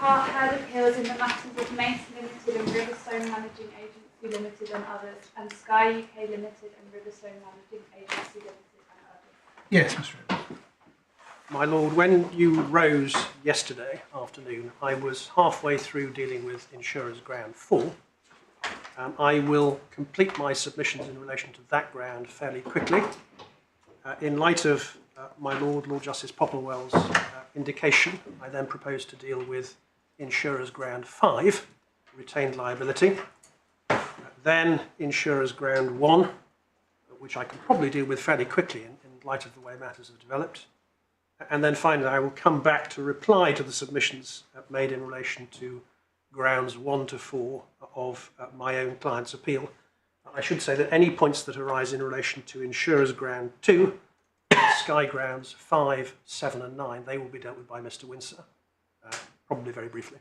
heard appeals in the matters of Mace Ltd and Riverstone Managing Agency Ltd and others, and Sky UK Ltd and Riverstone Managing Agency Ltd and others. Yes, Mr. Evans. My Lord, when you rose yesterday afternoon, I was halfway through dealing with Insurers Ground 4. I will complete my submissions in relation to that ground fairly quickly. In light of my Lord Justice Popplewell's indication, I then propose to deal with Insurers Ground 5, retained liability, then Insurers Ground 1, which I can probably deal with fairly quickly in light of the way matters have developed. And then finally, I will come back to reply to the submissions made in relation to grounds 1 to 4 of my own client's appeal. I should say that any points that arise in relation to Insurers Ground 2, Sky Grounds 5, 7 and 9, they will be dealt with by Mr. Windsor, probably very briefly.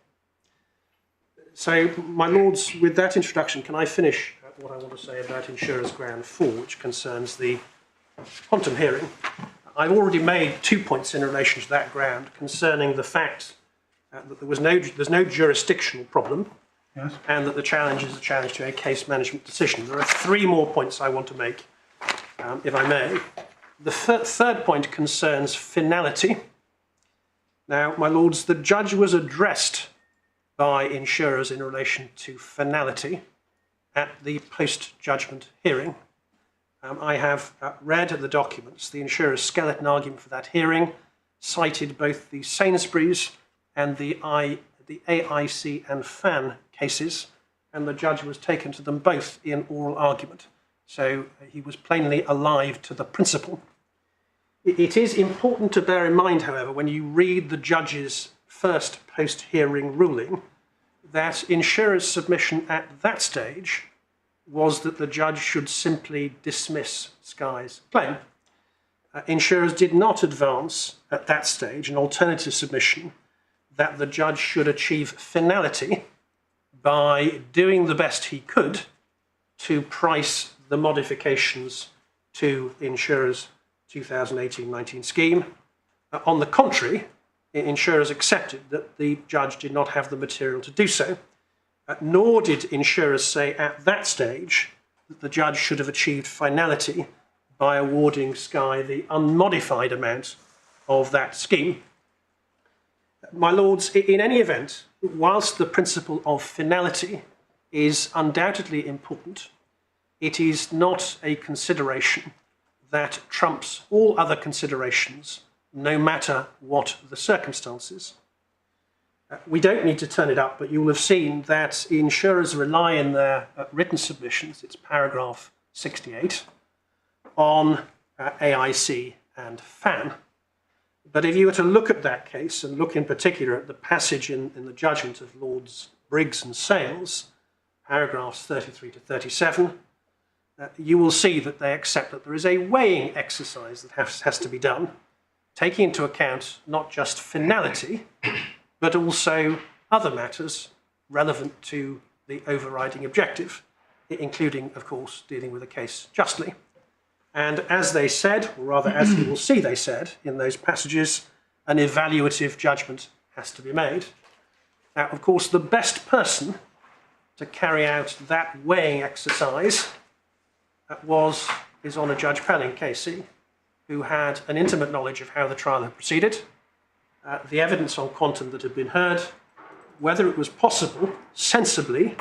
So, my Lords, with that introduction, can I finish what I want to say about Insurers Ground 4, which concerns the quantum hearing? I've already made 2 points in relation to that ground concerning the fact that there's no jurisdictional problem, Yes. and that the challenge is a challenge to a case management decision. There are 3 more points I want to make, if I may. The third point concerns finality. Now, my Lords, the judge was addressed by insurers in relation to finality at the post-judgment hearing. I have read the documents. The insurer's skeleton argument for that hearing cited both the Sainsbury's and the AIC and FAN cases, and the judge was taken to them both in oral argument. So he was plainly alive to the principle. It is important to bear in mind, however, when you read the judge's first post-hearing ruling, that insurer's submission at that stage was that the judge should simply dismiss Sky's claim. Insurers did not advance at that stage an alternative submission that the judge should achieve finality by doing the best he could to price the modifications to insurers' 2018-19 scheme. On the contrary, insurers accepted that the judge did not have the material to do so, nor did insurers say at that stage that the judge should have achieved finality by awarding Sky the unmodified amount of that scheme. My Lords, in any event, whilst the principle of finality is undoubtedly important, it is not a consideration that trumps all other considerations, no matter what the circumstances. We don't need to turn it up, but you will have seen that insurers rely in their written submissions, it's paragraph 68, on AIC and FAN. But if you were to look at that case, and look in particular at the passage in the judgment of Lords Briggs and Sales, paragraphs 33 to 37, you will see that they accept that there is a weighing exercise that has to be done, taking into account not just finality, but also other matters relevant to the overriding objective, including, of course, dealing with a case justly. And as they said, or rather as you will see they said in those passages, an evaluative judgment has to be made. Now, of course, the best person to carry out that weighing exercise was His Honour Judge Pelling KC, who had an intimate knowledge of how the trial had proceeded, the evidence on quantum that had been heard, whether it was possible, sensibly,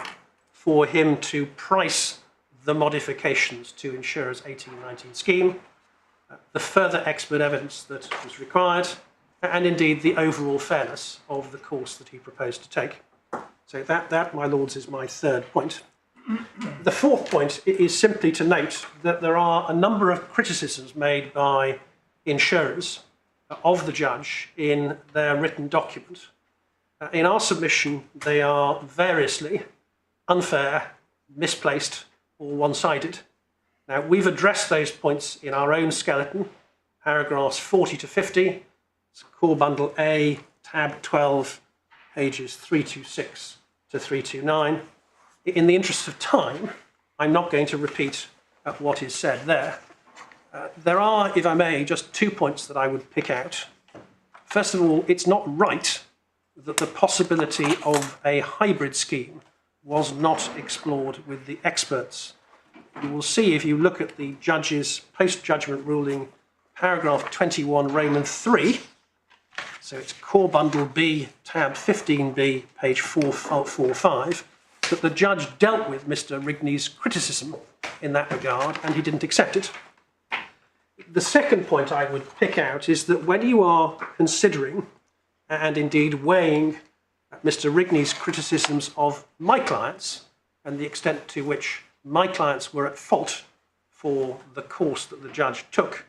for him to price the modifications to insurers' 18-19 scheme, the further expert evidence that was required, and indeed the overall fairness of the course that he proposed to take. So that, my Lords, is my third point. The fourth point is simply to note that there are a number of criticisms made by insurers of the judge in their written document. In our submission, they are variously unfair, misplaced, or one-sided. Now, we've addressed those points in our own skeleton, paragraphs 40 to 50, it's core bundle A, tab 12, pages 326 to 329. In the interest of time, I'm not going to repeat what is said there. There are, if I may, just 2 points that I would pick out. First of all, it's not right that the possibility of a hybrid scheme was not explored with the experts. You will see if you look at the judge's post-judgment ruling, paragraph 21, Roman 3, so it's Core Bundle B, tab 15B, page 445, that the judge dealt with Mr. Rigney's criticism in that regard, and he didn't accept it. The second point I would pick out is that when you are considering, and indeed weighing, Mr. Rigney's criticisms of my clients, and the extent to which my clients were at fault for the course that the judge took,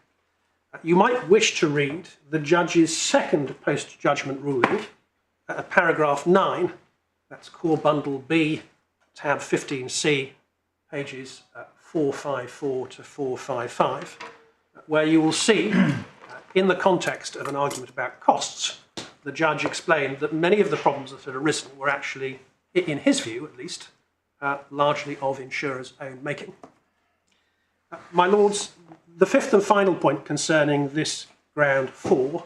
you might wish to read the judge's second post-judgment ruling, paragraph 9, that's Core Bundle B, tab 15C, pages 454 to 455, where you will see, in the context of an argument about costs, the judge explained that many of the problems that had arisen were actually, in his view at least, largely of insurers' own making. My lords, the fifth and final point concerning this ground 4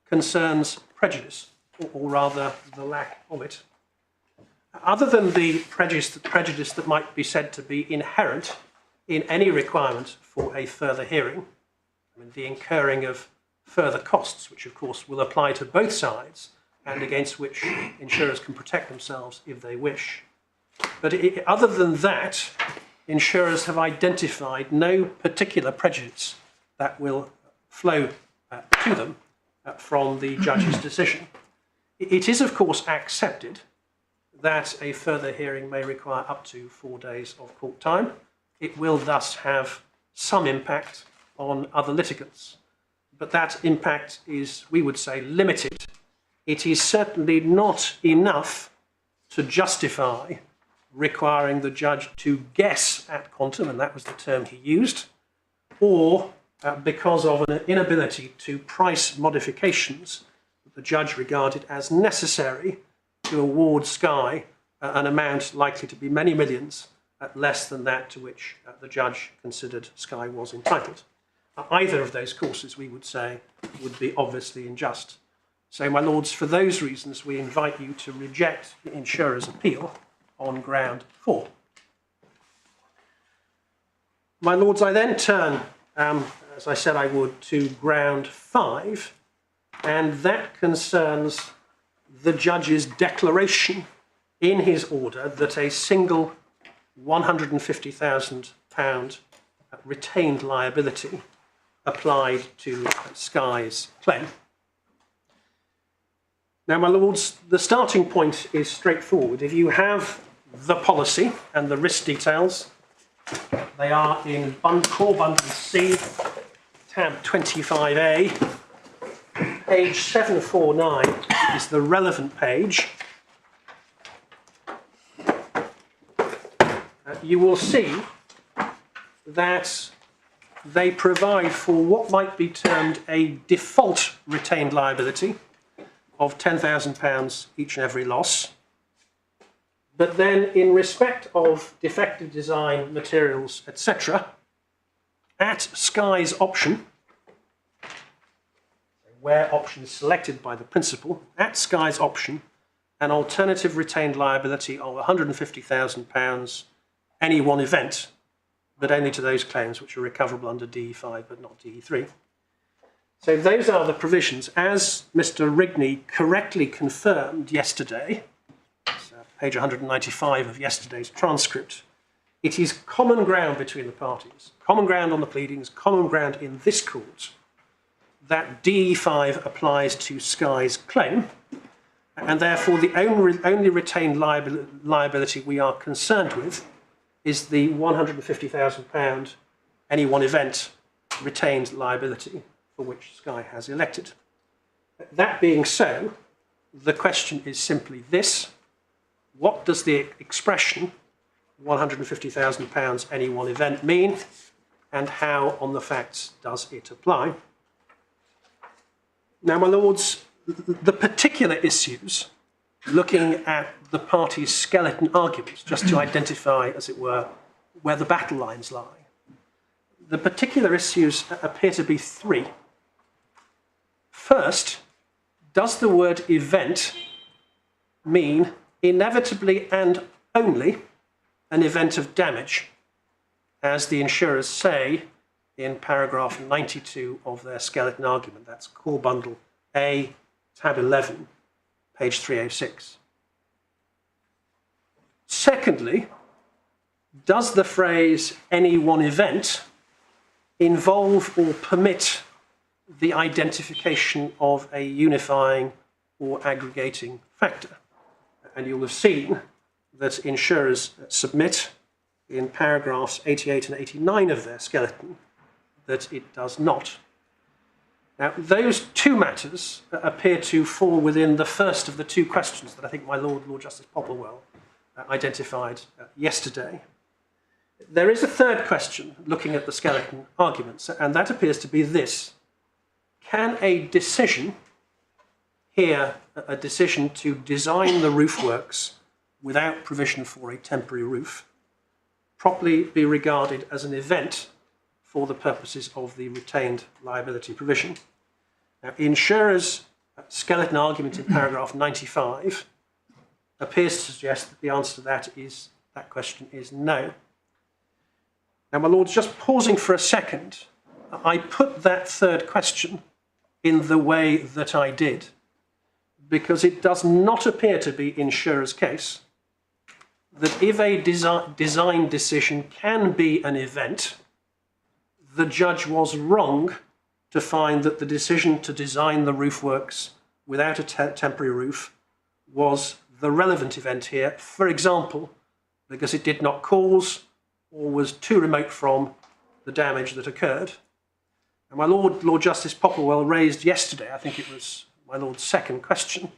concerns prejudice, or rather the lack of it. Other than the prejudice that might be said to be inherent in any requirement for a further hearing, I mean, the incurring of further costs, which of course will apply to both sides and against which insurers can protect themselves if they wish. But other than that, insurers have identified no particular prejudice that will flow to them from the judge's decision. It is, of course, accepted that a further hearing may require up to 4 days of court time. It will thus have some impact on other litigants, but that impact is, we would say, limited. It is certainly not enough to justify requiring the judge to guess at quantum, and that was the term he used, or because of an inability to price modifications that the judge regarded as necessary to award Sky an amount likely to be many millions less than that to which the judge considered Sky was entitled. Either of those courses, we would say, would be obviously unjust. So, my lords, for those reasons, we invite you to reject the insurer's appeal on ground 4. My lords, I then turn, as I said I would, to ground 5, and that concerns the judge's declaration in his order that a single £150,000 retained liability applied to Sky's claim. Now, my lords, the starting point is straightforward. If you have the policy and the risk details, they are in Core Bundle C, tab 25A, page 749 is the relevant page. You will see that they provide for what might be termed a default retained liability of £10,000 each and every loss. But then, in respect of defective design, materials, etc., at Sky's option, where option is selected by the principal, at Sky's option, an alternative retained liability of £150,000, any one event, but only to those claims which are recoverable under DE5 but not DE3. So those are the provisions. As Mr. Rigney correctly confirmed yesterday, page 195 of yesterday's transcript, it is common ground between the parties, common ground on the pleadings, common ground in this court, that DE5 applies to Sky's claim, and therefore the only retained liability we are concerned with is the £150,000 any one event retained liability for which Sky has elected. That being so, the question is simply this: what does the expression £150,000 any one event mean, and how on the facts does it apply? Now, my lords, the particular issues, looking at the parties' skeleton arguments, just to identify, as it were, where the battle lines lie, the particular issues appear to be 3. First, does the word event mean inevitably and only an event of damage, as the insurers say in paragraph 92 of their skeleton argument. That's core bundle A, tab 11, page 306. Secondly, does the phrase any one event involve or permit the identification of a unifying or aggregating factor? And you'll have seen that insurers submit in paragraphs 88 and 89 of their skeleton that it does not. Now, those two matters appear to fall within the first of the two questions that I think my Lord Justice Popplewell identified yesterday. There is a third question looking at the skeleton arguments, and that appears to be this. Can a decision, here a decision to design the roof works without provision for a temporary roof, properly be regarded as an event for the purposes of the retained liability provision? Now, insurers' skeleton argument in paragraph 95 appears to suggest that the answer to that question is no. Now, my Lords, just pausing for a second, I put that third question in the way that I did because it does not appear to be insurer's case that if a design decision can be an event, the judge was wrong to find that the decision to design the roof works without a temporary roof was the relevant event here, for example, because it did not cause or was too remote from the damage that occurred. And my Lord Justice Popplewell raised yesterday, I think it was my Lord's second question,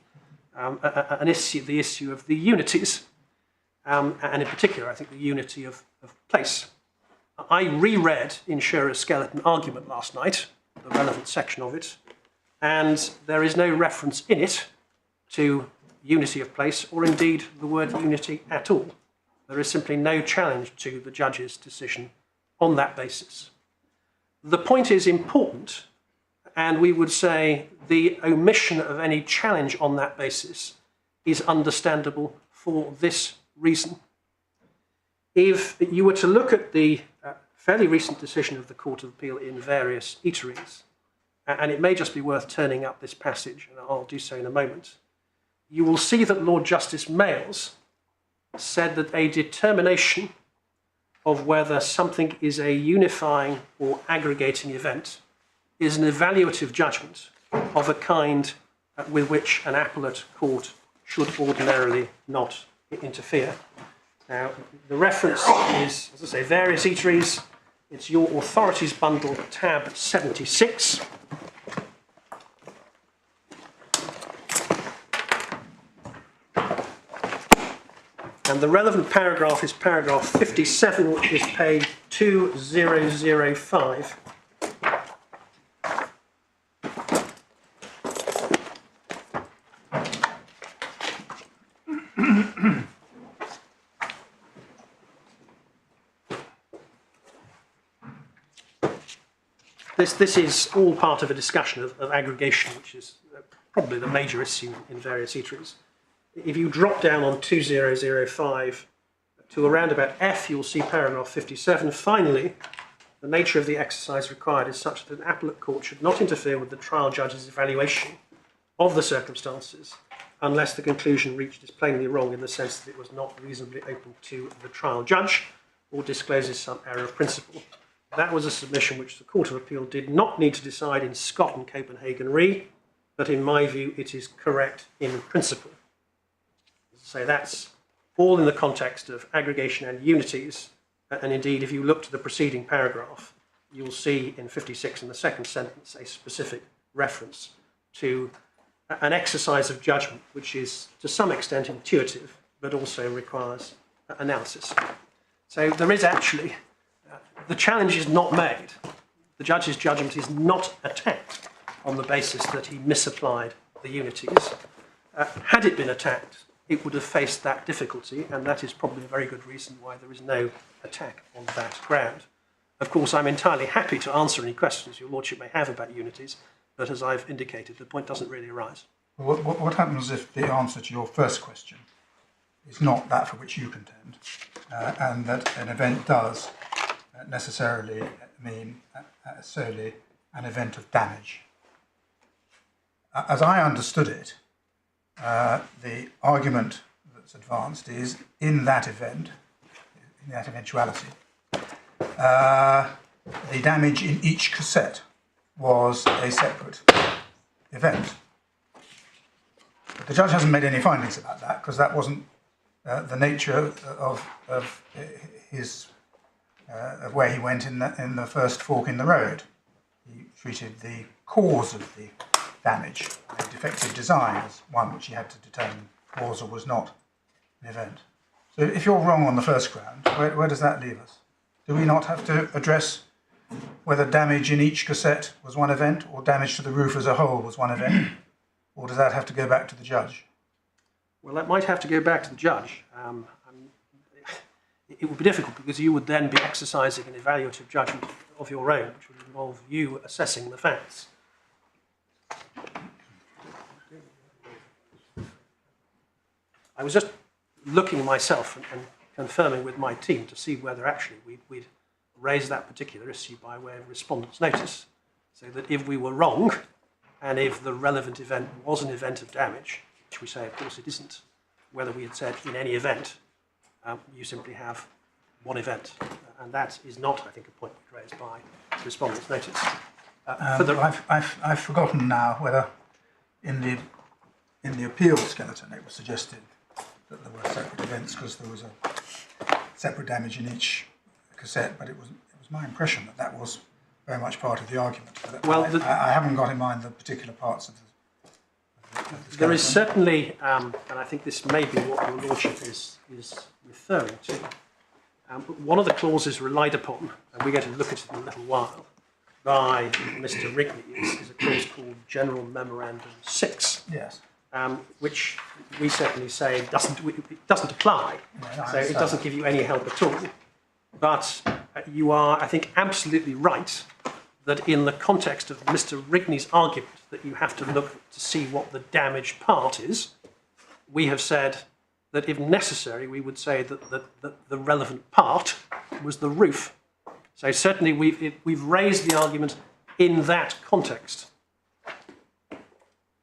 the issue of the unities, and in particular, I think the unity of place. I reread insurer's skeleton argument last night, the relevant section of it, and there is no reference in it to unity of place or indeed the word unity at all. There is simply no challenge to the judge's decision on that basis. The point is important, and we would say the omission of any challenge on that basis is understandable for this reason. If you were to look at the fairly recent decision of the Court of Appeal in various eateries, and it may just be worth turning up this passage, and I'll do so in a moment, you will see that Lord Justice Males said that a determination of whether something is a unifying or aggregating event is an evaluative judgment of a kind with which an appellate court should ordinarily not interfere. Now, the reference is, as I say, various eateries. It's your authorities bundle, tab 76. And the relevant paragraph is paragraph 57, which is page 2005. This is all part of a discussion of aggregation, which is probably the major issue in various eateries. If you drop down on 2005 to around about F, you'll see paragraph 57. Finally, the nature of the exercise required is such that an appellate court should not interfere with the trial judge's evaluation of the circumstances unless the conclusion reached is plainly wrong in the sense that it was not reasonably open to the trial judge or discloses some error of principle. That was a submission which the Court of Appeal did not need to decide in Scott and Copenhagen Re, but in my view it is correct in principle. So that's all in the context of aggregation and unities, and indeed if you look to the preceding paragraph, you'll see in 56 in the second sentence a specific reference to an exercise of judgment which is to some extent intuitive but also requires analysis. So there is actually, the challenge is not made. The judge's judgment is not attacked on the basis that he misapplied the unities. Had it been attacked, it would have faced that difficulty, and that is probably a very good reason why there is no attack on that ground. Of course, I'm entirely happy to answer any questions your Lordship may have about unities, but as I've indicated, the point doesn't really arise. What happens if the answer to your first question is not that for which you contend, and that an event does necessarily mean solely an event of damage? As I understood it, the argument that's advanced is in that event, in that eventuality, the damage in each cassette was a separate event. But the judge hasn't made any findings about that because that wasn't the nature of his of where he went in the first fork in the road. He treated the cause of the damage, a defective design, as one which he had to determine was or was not an event. So if you're wrong on the first ground, where does that leave us? Do we not have to address whether damage in each cassette was one event or damage to the roof as a whole was one event? Or does that have to go back to the judge? Well, that might have to go back to the judge. It would be difficult because you would then be exercising an evaluative judgment of your own, which would involve you assessing the facts. I was just looking myself and confirming with my team to see whether actually we'd raised that particular issue by way of respondent's notice, so that if we were wrong, and if the relevant event was an event of damage, which we say of course it isn't, whether we had said in any event, you simply have one event. And that is not, I think, a point raised by respondent's notice. I've forgotten now whether in the appeal skeleton it was suggested that there were separate events because there was a separate damage in each cassette, but it was my impression that that was very much part of the argument. But well, I haven't got in mind the particular parts of the there is certainly, and I think this may be what your lordship is referring to, but one of the clauses relied upon, and we're going to look at it in a little while, by Mr. Rigney is a clause called General Memorandum 6. Yes. Which we certainly say it doesn't apply, so it doesn't give you any help at all. But you are, I think, absolutely right that in the context of Mr. Rigney's argument that you have to look to see what the damaged part is, we have said that if necessary, we would say that the relevant part was the roof. So certainly we've raised the argument in that context.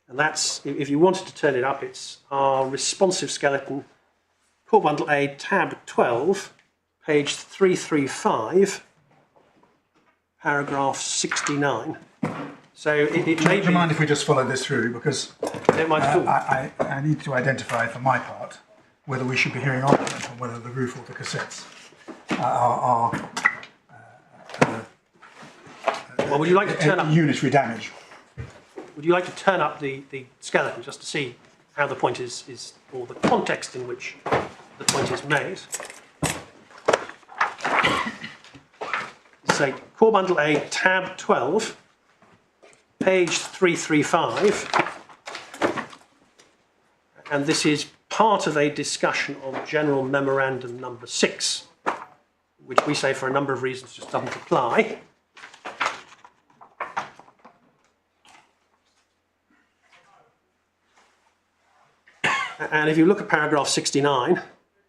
And that's, if you wanted to turn it up, it's our responsive skeleton, Core Bundle A, tab 12, page 335, paragraph 69. So it may be... Do you mind if we just follow this through? Because I need to identify for my part whether we should be hearing argument on whether the roof or the cassettes are well, would you like to turn up unitary damage? Would you like to turn up the skeleton just to see how the point is, or the context in which the point is made? Say Core Bundle A, tab 12, page 335, and this is part of a discussion of General Memorandum number 6, which we say for a number of reasons just doesn't apply. And if you look at paragraph 69,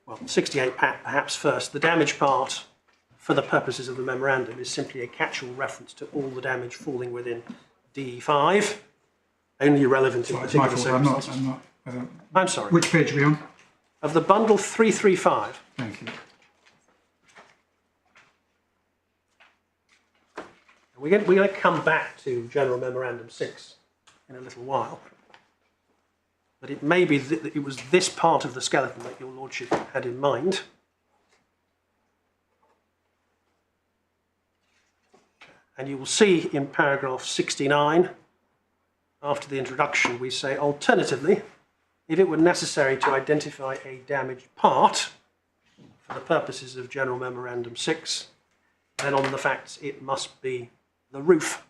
well, 68 perhaps first, the damage part for the purposes of the memorandum is simply a catch-all reference to all the damage falling within D5, only relevant in particular circumstances. I'm sorry. Which page are we on? Of the bundle 335. Thank you. We're going to come back to General Memorandum 6 in a little while. But it may be that it was this part of the skeleton that your lordship had in mind. And you will see in paragraph 69, after the introduction, we say, alternatively, if it were necessary to identify a damaged part for the purposes of General Memorandum 6, then on the facts it must be the roof.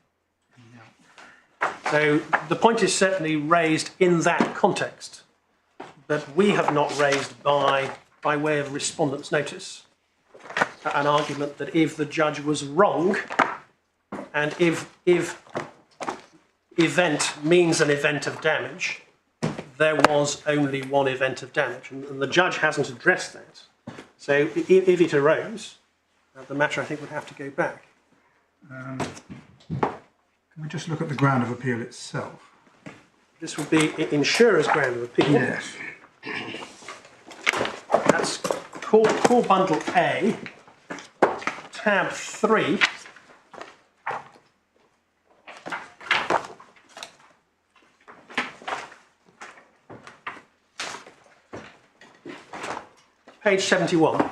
So the point is certainly raised in that context, but we have not raised by way of respondent's notice an argument that if the judge was wrong, and if event means an event of damage, there was only one event of damage, and the judge hasn't addressed that. So if it arose, the matter, I think, would have to go back. Can we just look at the ground of appeal itself? This would be insurer's ground of appeal. Yes. That's core bundle A, tab 3. Page 71.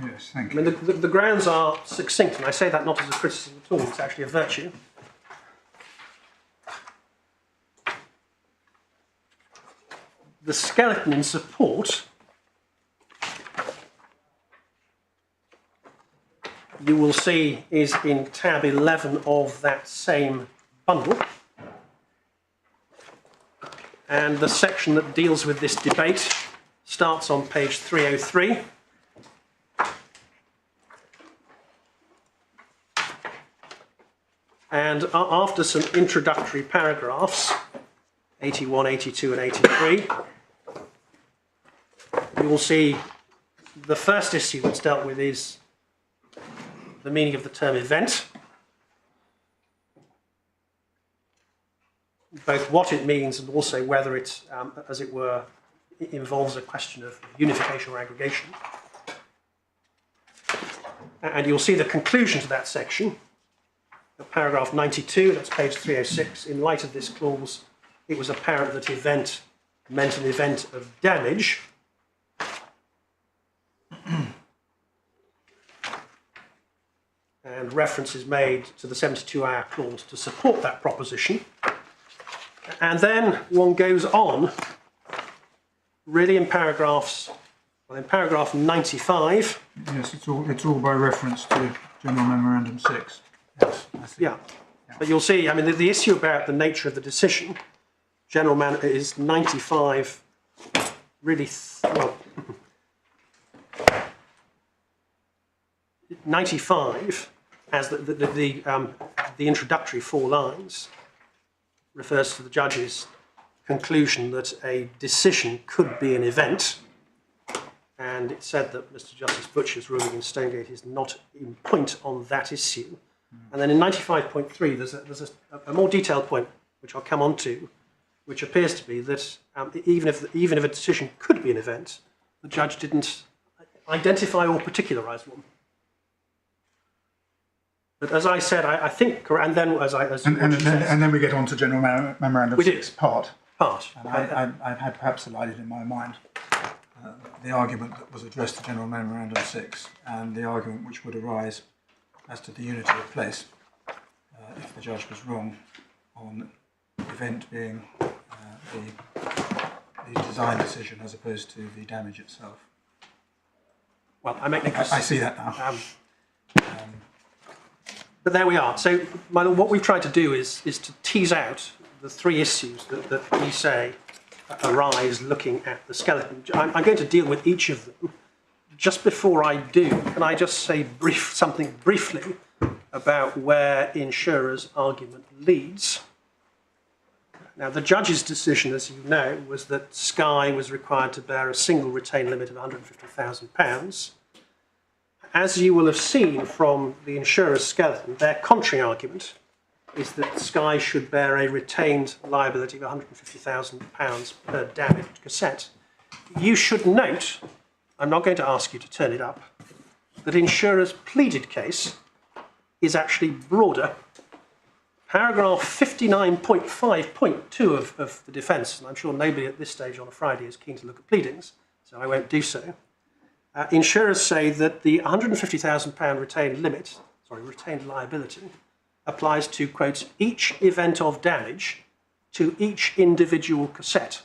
Yes, thank I you. mean, the grounds are succinct, and I say that not as a criticism at all, it's actually a virtue. The skeleton in support, you will see, is in tab 11 of that same bundle. And the section that deals with this debate starts on page 303. And after some introductory paragraphs, 81, 82 and 83, you will see the first issue that's dealt with is the meaning of the term event, both what it means and also whether it, as it were, involves a question of unification or aggregation. And you'll see the conclusion to that section, paragraph 92, that's page 306. In light of this clause, it was apparent that event meant an event of damage. And reference is made to the 72-hour clause to support that proposition. And then one goes on, really in paragraph 95. Yes, it's all by reference to General Memorandum 6. Yes, I see. Yeah, but you'll see, I mean, the issue about the nature of the decision, General Man is 95, really, well, 95, as the introductory 4 lines, refers to the judge's conclusion that a decision could be an event, and it said that Mr. Justice Butcher's ruling in Stonegate is not in point on that issue. And then in 95.3, there's a more detailed point, which I'll come on to, which appears to be that even if a decision could be an event, the judge didn't identify or particularise one. But as I said, I think, and then and then we get on to General Memorandum 6 part. And I had perhaps alighted in my mind the argument that was addressed to General Memorandum 6 and the argument which would arise as to the unity of place if the judge was wrong on event being the design decision as opposed to the damage itself. Well, I see that now. But there we are. So what we've tried to do is to tease out the 3 issues that we say arise looking at the skeleton. I'm going to deal with each of them. Just before I do, can I just say something briefly about where insurer's argument leads? Now, the judge's decision, as you know, was that Sky was required to bear a single retained limit of £150,000. As you will have seen from the insurer's skeleton, their contrary argument is that Sky should bear a retained liability of £150,000 per damaged cassette. You should note, I'm not going to ask you to turn it up, that insurer's pleaded case is actually broader. Paragraph 59.5.2 of the defence, and I'm sure nobody at this stage on a Friday is keen to look at pleadings, so I won't do so. Insurers say that the £150,000 retained liability applies to, quote, each event of damage to each individual cassette.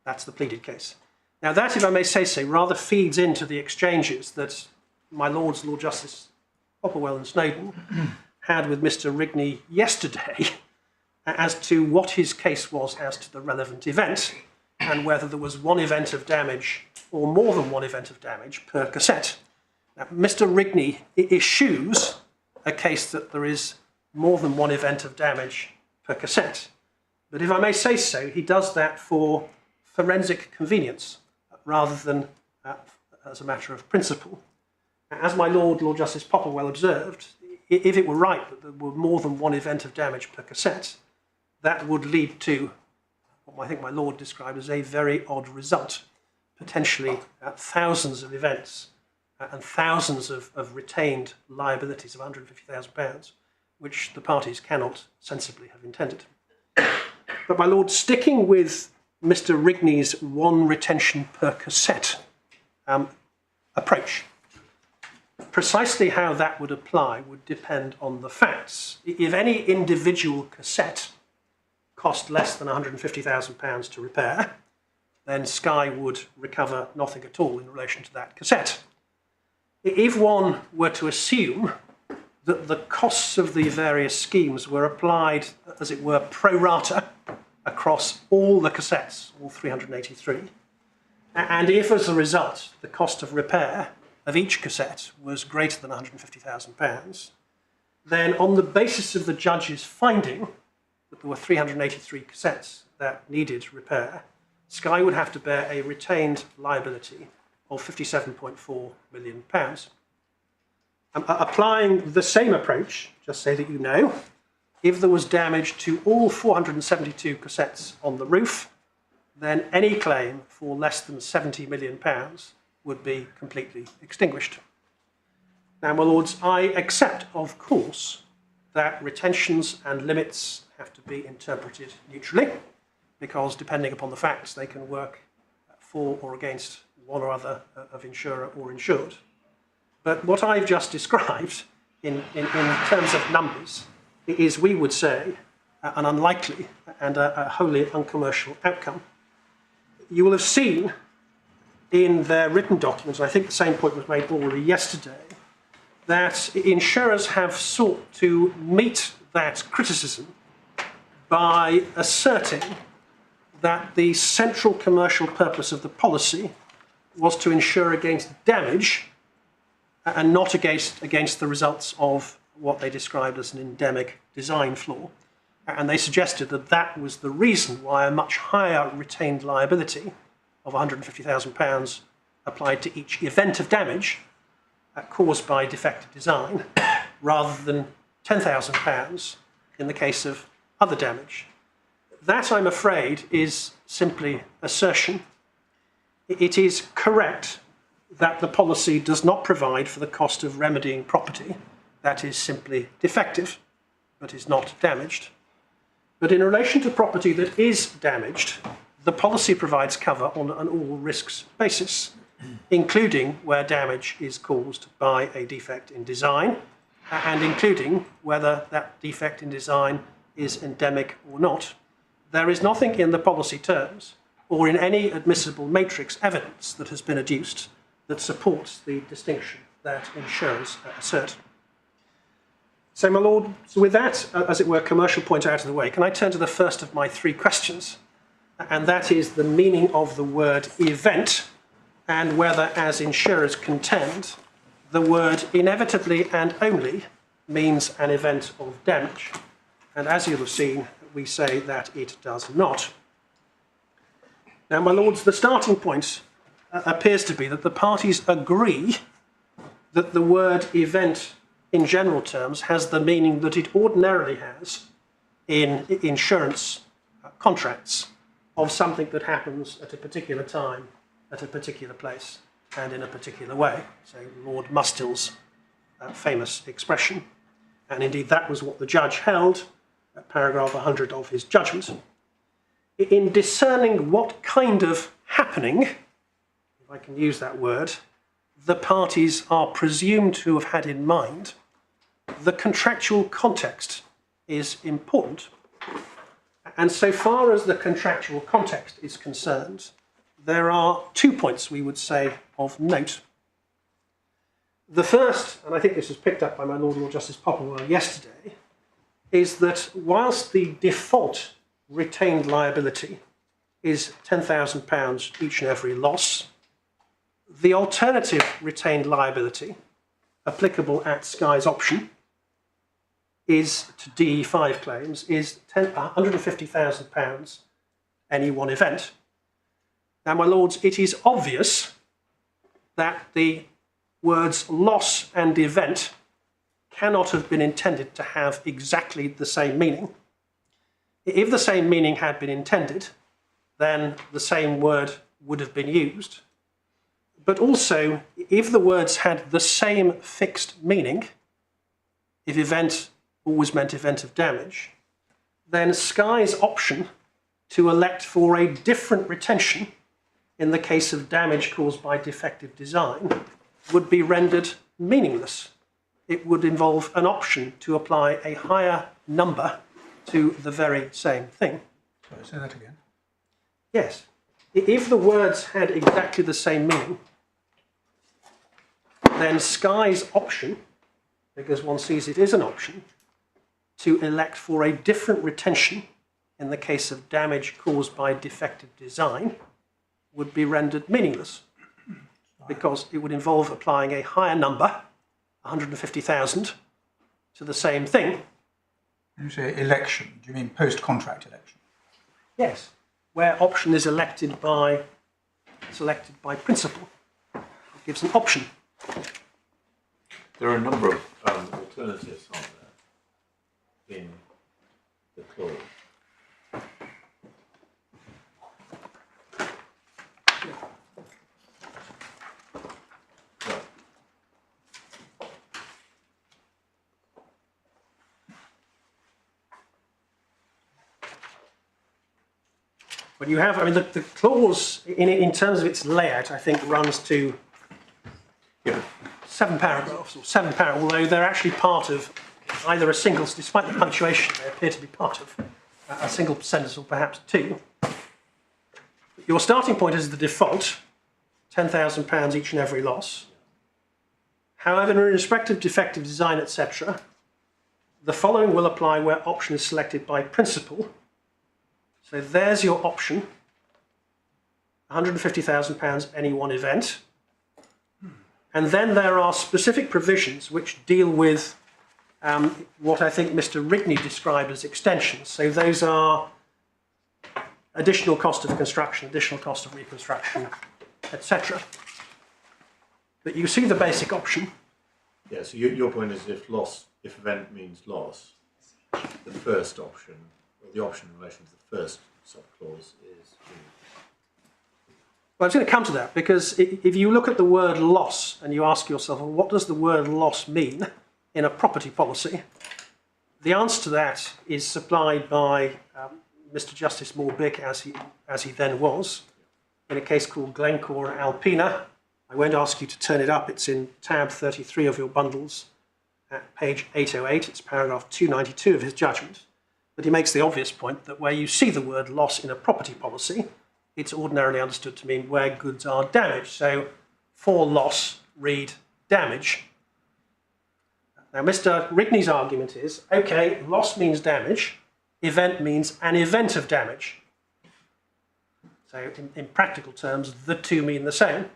That's the pleaded case. Now that, if I may say so, rather feeds into the exchanges that my Lords, Lord Justice Popplewell and Snowden had with Mr. Rigney yesterday as to what his case was as to the relevant event and whether there was one event of damage or more than one event of damage per cassette. Now, Mr. Rigney eschews a case that there is more than one event of damage per cassette. But if I may say so, he does that for forensic convenience rather than as a matter of principle. As my Lord Justice Popplewell observed, if it were right that there were more than one event of damage per cassette, that would lead to what I think my Lord described as a very odd result, potentially thousands of events and thousands of retained liabilities of £150,000, which the parties cannot sensibly have intended. But my Lord, sticking with Mr. Rigney's one retention per cassette approach, precisely how that would apply would depend on the facts. If any individual cassette cost less than £150,000 to repair, then Sky would recover nothing at all in relation to that cassette. If one were to assume that the costs of the various schemes were applied, as it were, pro rata across all the cassettes, all 383, and if as a result the cost of repair of each cassette was greater than £150,000, then on the basis of the judge's finding that there were 383 cassettes that needed repair, Sky would have to bear a retained liability of £57.4 million. Applying the same approach, just so that you know, if there was damage to all 472 cassettes on the roof, then any claim for less than £70 million would be completely extinguished. Now, my lords, I accept, of course, that retentions and limits have to be interpreted neutrally, because depending upon the facts, they can work for or against one or other of insurer or insured. But what I've just described in terms of numbers is, we would say, an unlikely and a wholly uncommercial outcome. You will have seen in their written documents, and I think the same point was made already yesterday, that insurers have sought to meet that criticism by asserting that the central commercial purpose of the policy was to insure against damage and not against the results of what they described as an endemic design flaw. And they suggested that that was the reason why a much higher retained liability of £150,000 applied to each event of damage caused by defective design, rather than £10,000 in the case of other damage. That, I'm afraid, is simply assertion. It is correct that the policy does not provide for the cost of remedying property that is simply defective, but is not damaged. But in relation to property that is damaged, the policy provides cover on an all risks basis, including where damage is caused by a defect in design, and including whether that defect in design is endemic or not. There is nothing in the policy terms or in any admissible matrix evidence that has been adduced that supports the distinction that insurers assert. So, my lord, with that, as it were, commercial point out of the way, can I turn to the first of my three questions? And that is the meaning of the word event, and whether, as insurers contend, the word inevitably and only means an event of damage. And as you'll have seen, we say that it does not. Now, my lords, the starting point appears to be that the parties agree that the word event in general terms has the meaning that it ordinarily has in insurance contracts of something that happens at a particular time, at a particular place, and in a particular way. So Lord Mustill's famous expression. And indeed that was what the judge held at paragraph 100 of his judgment. In discerning what kind of happening, if I can use that word, the parties are presumed to have had in mind, the contractual context is important. And so far as the contractual context is concerned, there are 2 points we would say of note. The first, and I think this was picked up by my Lord Justice Popplewell yesterday, is that whilst the default retained liability is £10,000 each and every loss, the alternative retained liability, applicable at Sky's option, is to DE5 claims is £150,000 any one event. Now, my lords, it is obvious that the words loss and event cannot have been intended to have exactly the same meaning. If the same meaning had been intended, then the same word would have been used. But also, if the words had the same fixed meaning, if event always meant event of damage, then Sky's option to elect for a different retention in the case of damage caused by defective design would be rendered meaningless. It would involve an option to apply a higher number to the very same thing. Sorry, say that again. Yes. If the words had exactly the same meaning, then Sky's option, because one sees it is an option, to elect for a different retention in the case of damage caused by defective design would be rendered meaningless, because it would involve applying a higher number, 150,000, to the same thing. When you say election, do you mean post-contract election? Yes, where option is selected by principle. It gives an option. There are a number of alternatives, aren't there, in the clause? But you have, I mean, the clause, in terms of its layout, I think runs to 7 paragraphs, or 7 paragraphs, although they're actually part of either a single, despite the punctuation, they appear to be part of a single sentence or perhaps two. Your starting point is the default, £10,000 each and every loss. However, in respect of defective design, etc., the following will apply where option is selected by principle. So there's your option, £150,000 any one event. And then there are specific provisions which deal with what I think Mr. Rigney described as extensions. So those are additional cost of construction, additional cost of reconstruction, etc. But you see the basic option. Yeah, so your point is if event means loss, the first option, or the option in relation to the first subclause is... Well, I was going to come to that, because if you look at the word loss and you ask yourself, well, what does the word loss mean in a property policy? The answer to that is supplied by Mr. Justice Morbick, as he then was, in a case called Glencore Alpina. I won't ask you to turn it up. It's in tab 33 of your bundles at page 808. It's paragraph 292 of his judgment. But he makes the obvious point that where you see the word loss in a property policy, it's ordinarily understood to mean where goods are damaged. So for loss, read damage. Now, Mr. Rigney's argument is, okay, loss means damage, event means an event of damage. So in practical terms, the two mean the same.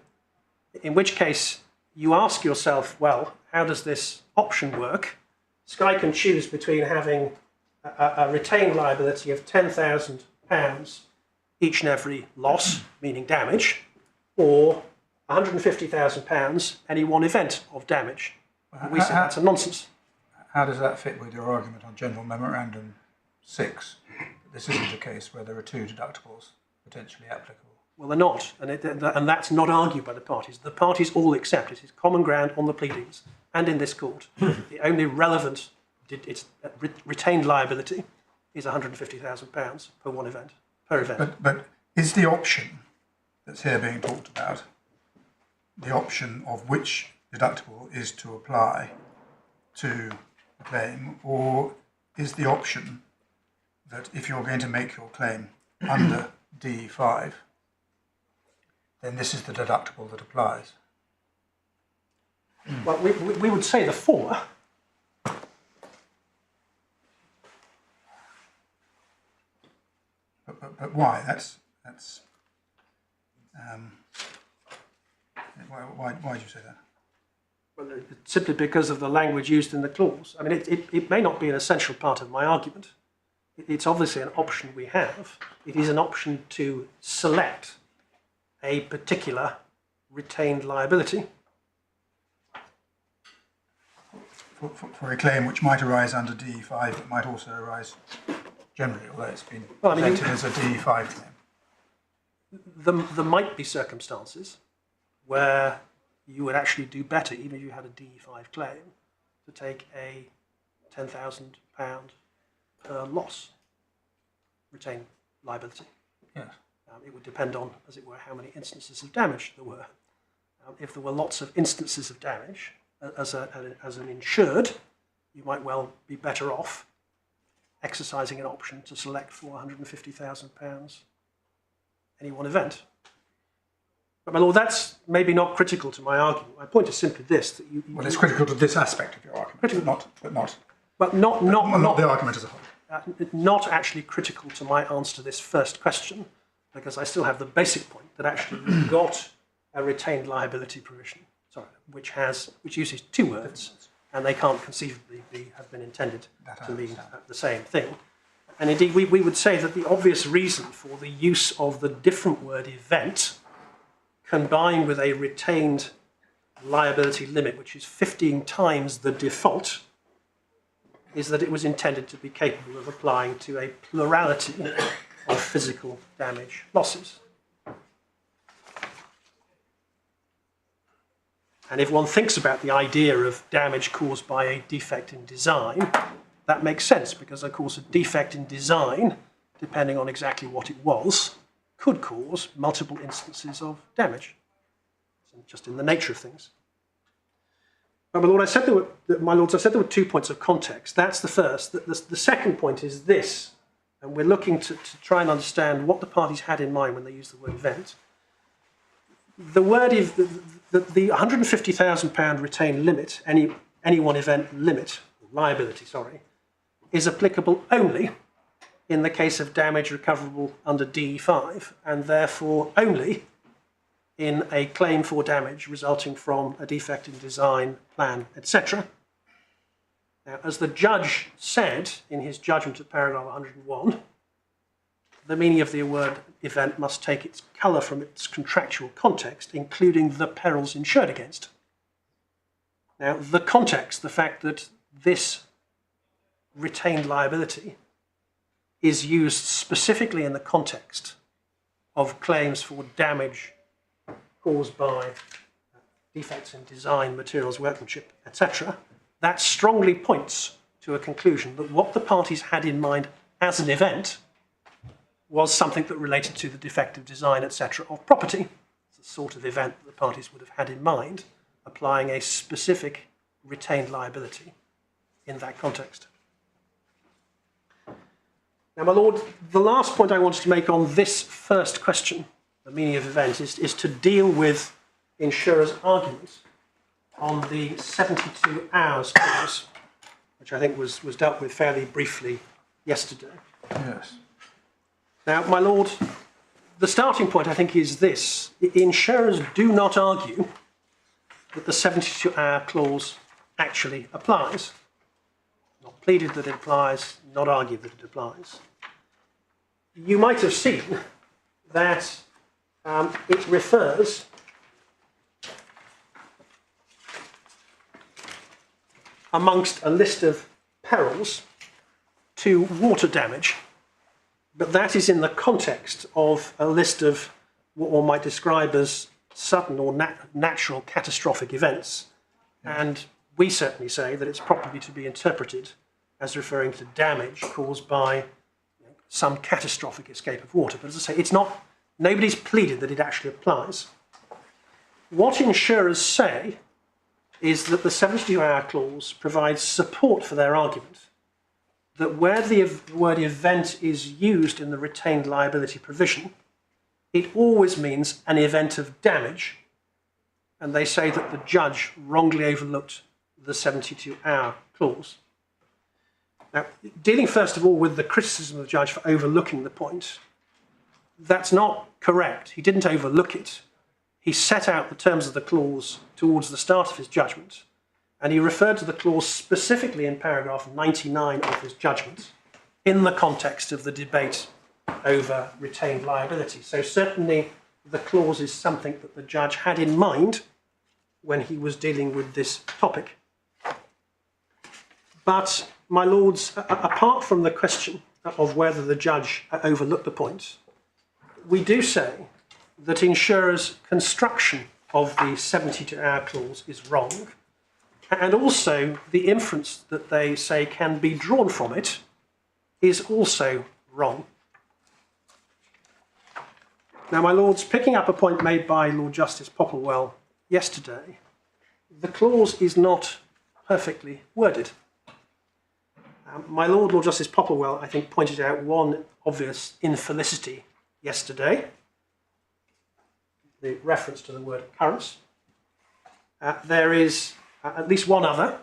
In which case, you ask yourself, well, how does this option work? Sky can choose between having a retained liability of £10,000 each and every loss, meaning damage, or £150,000 any one event of damage. We say that's a nonsense. How does that fit with your argument on General Memorandum 6? This isn't a case where there are two deductibles potentially applicable. Well, they're not, and that's not argued by the parties. The parties all accept it is common ground on the pleadings and in this court. The only relevant retained liability is £150,000 per one event, per event. But is the option that's here being talked about the option of which deductible is to apply to a claim, or is the option that if you're going to make your claim under D5, then this is the deductible that applies? Well, we would say the former. But why? Why do you say that? Well, simply because of the language used in the clause. I mean, it may not be an essential part of my argument. It's obviously an option we have. It is an option to select a particular retained liability. For a claim which might arise under DE5, it might also arise generally, although it's been Well, I mean, presented as a DE5 claim. There might be circumstances where you would actually do better, even if you had a DE5 claim, to take a £10,000 per loss retained liability. Yes. It would depend on, as it were, how many instances of damage there were. If there were lots of instances of damage, as an insured, you might well be better off exercising an option to select for £150,000 any one event. But my lord, that's maybe not critical to my argument. My point is simply this: that well, it's critical to this aspect of your argument, but not the argument as a whole. Not actually critical to my answer to this first question, because I still have the basic point that actually we've got a retained liability provision, which uses two words, and they can't conceivably have been intended to mean the same thing. And indeed, we would say that the obvious reason for the use of the different word event combined with a retained liability limit, which is 15 times the default, is that it was intended to be capable of applying to a plurality of physical damage losses. And if one thinks about the idea of damage caused by a defect in design, that makes sense, because of course a defect in design, depending on exactly what it was, could cause multiple instances of damage, just in the nature of things. But my lord, I said there were 2 points of context. That's the first. The second point is this, and we're looking to try and understand what the parties had in mind when they used the word event. The word the £150,000 retained limit, any one event limit, liability, is applicable only in the case of damage recoverable under DE5, and therefore only in a claim for damage resulting from a defect in design, plan, etc. Now, as the judge said in his judgment at paragraph 101, the meaning of the word event must take its colour from its contractual context, including the perils insured against. Now, the context, the fact that this retained liability is used specifically in the context of claims for damage caused by defects in design, materials, workmanship, etc., that strongly points to a conclusion that what the parties had in mind as an event was something that related to the defective design, etc., of property. It's the sort of event that the parties would have had in mind, applying a specific retained liability in that context. Now, my lord, the last point I wanted to make on this first question, the meaning of event, is to deal with insurers' arguments on the 72 hours clause, which I think was dealt with fairly briefly yesterday. Yes. Now, my lord, the starting point, I think, is this. Insurers do not argue that the 72-hour clause actually applies. Not pleaded that it applies, not argued that it applies. You might have seen that it refers amongst a list of perils to water damage, but that is in the context of a list of what one might describe as sudden or natural catastrophic events. And we certainly say that it's properly to be interpreted as referring to damage caused by some catastrophic escape of water. But as I say, nobody's pleaded that it actually applies. What insurers say is that the 72-hour clause provides support for their argument that where the word event is used in the retained liability provision, it always means an event of damage, and they say that the judge wrongly overlooked the 72-hour clause. Now, dealing first of all with the criticism of the judge for overlooking the point, that's not correct. He didn't overlook it. he set out the terms of the clause towards the start of his judgment, and he referred to the clause specifically in paragraph 99 of his judgment in the context of the debate over retained liability. So certainly the clause is something that the judge had in mind when he was dealing with this topic. But, my lords, apart from the question of whether the judge overlooked the point, we do say that insurers' construction of the 72-hour clause is wrong, and also the inference that they say can be drawn from it is also wrong. Now, my lords, picking up a point made by Lord Justice Popplewell yesterday, the clause is not perfectly worded. My Lord Justice Popplewell, I think, pointed out one obvious infelicity yesterday, the reference to the word occurrence. There is at least one other.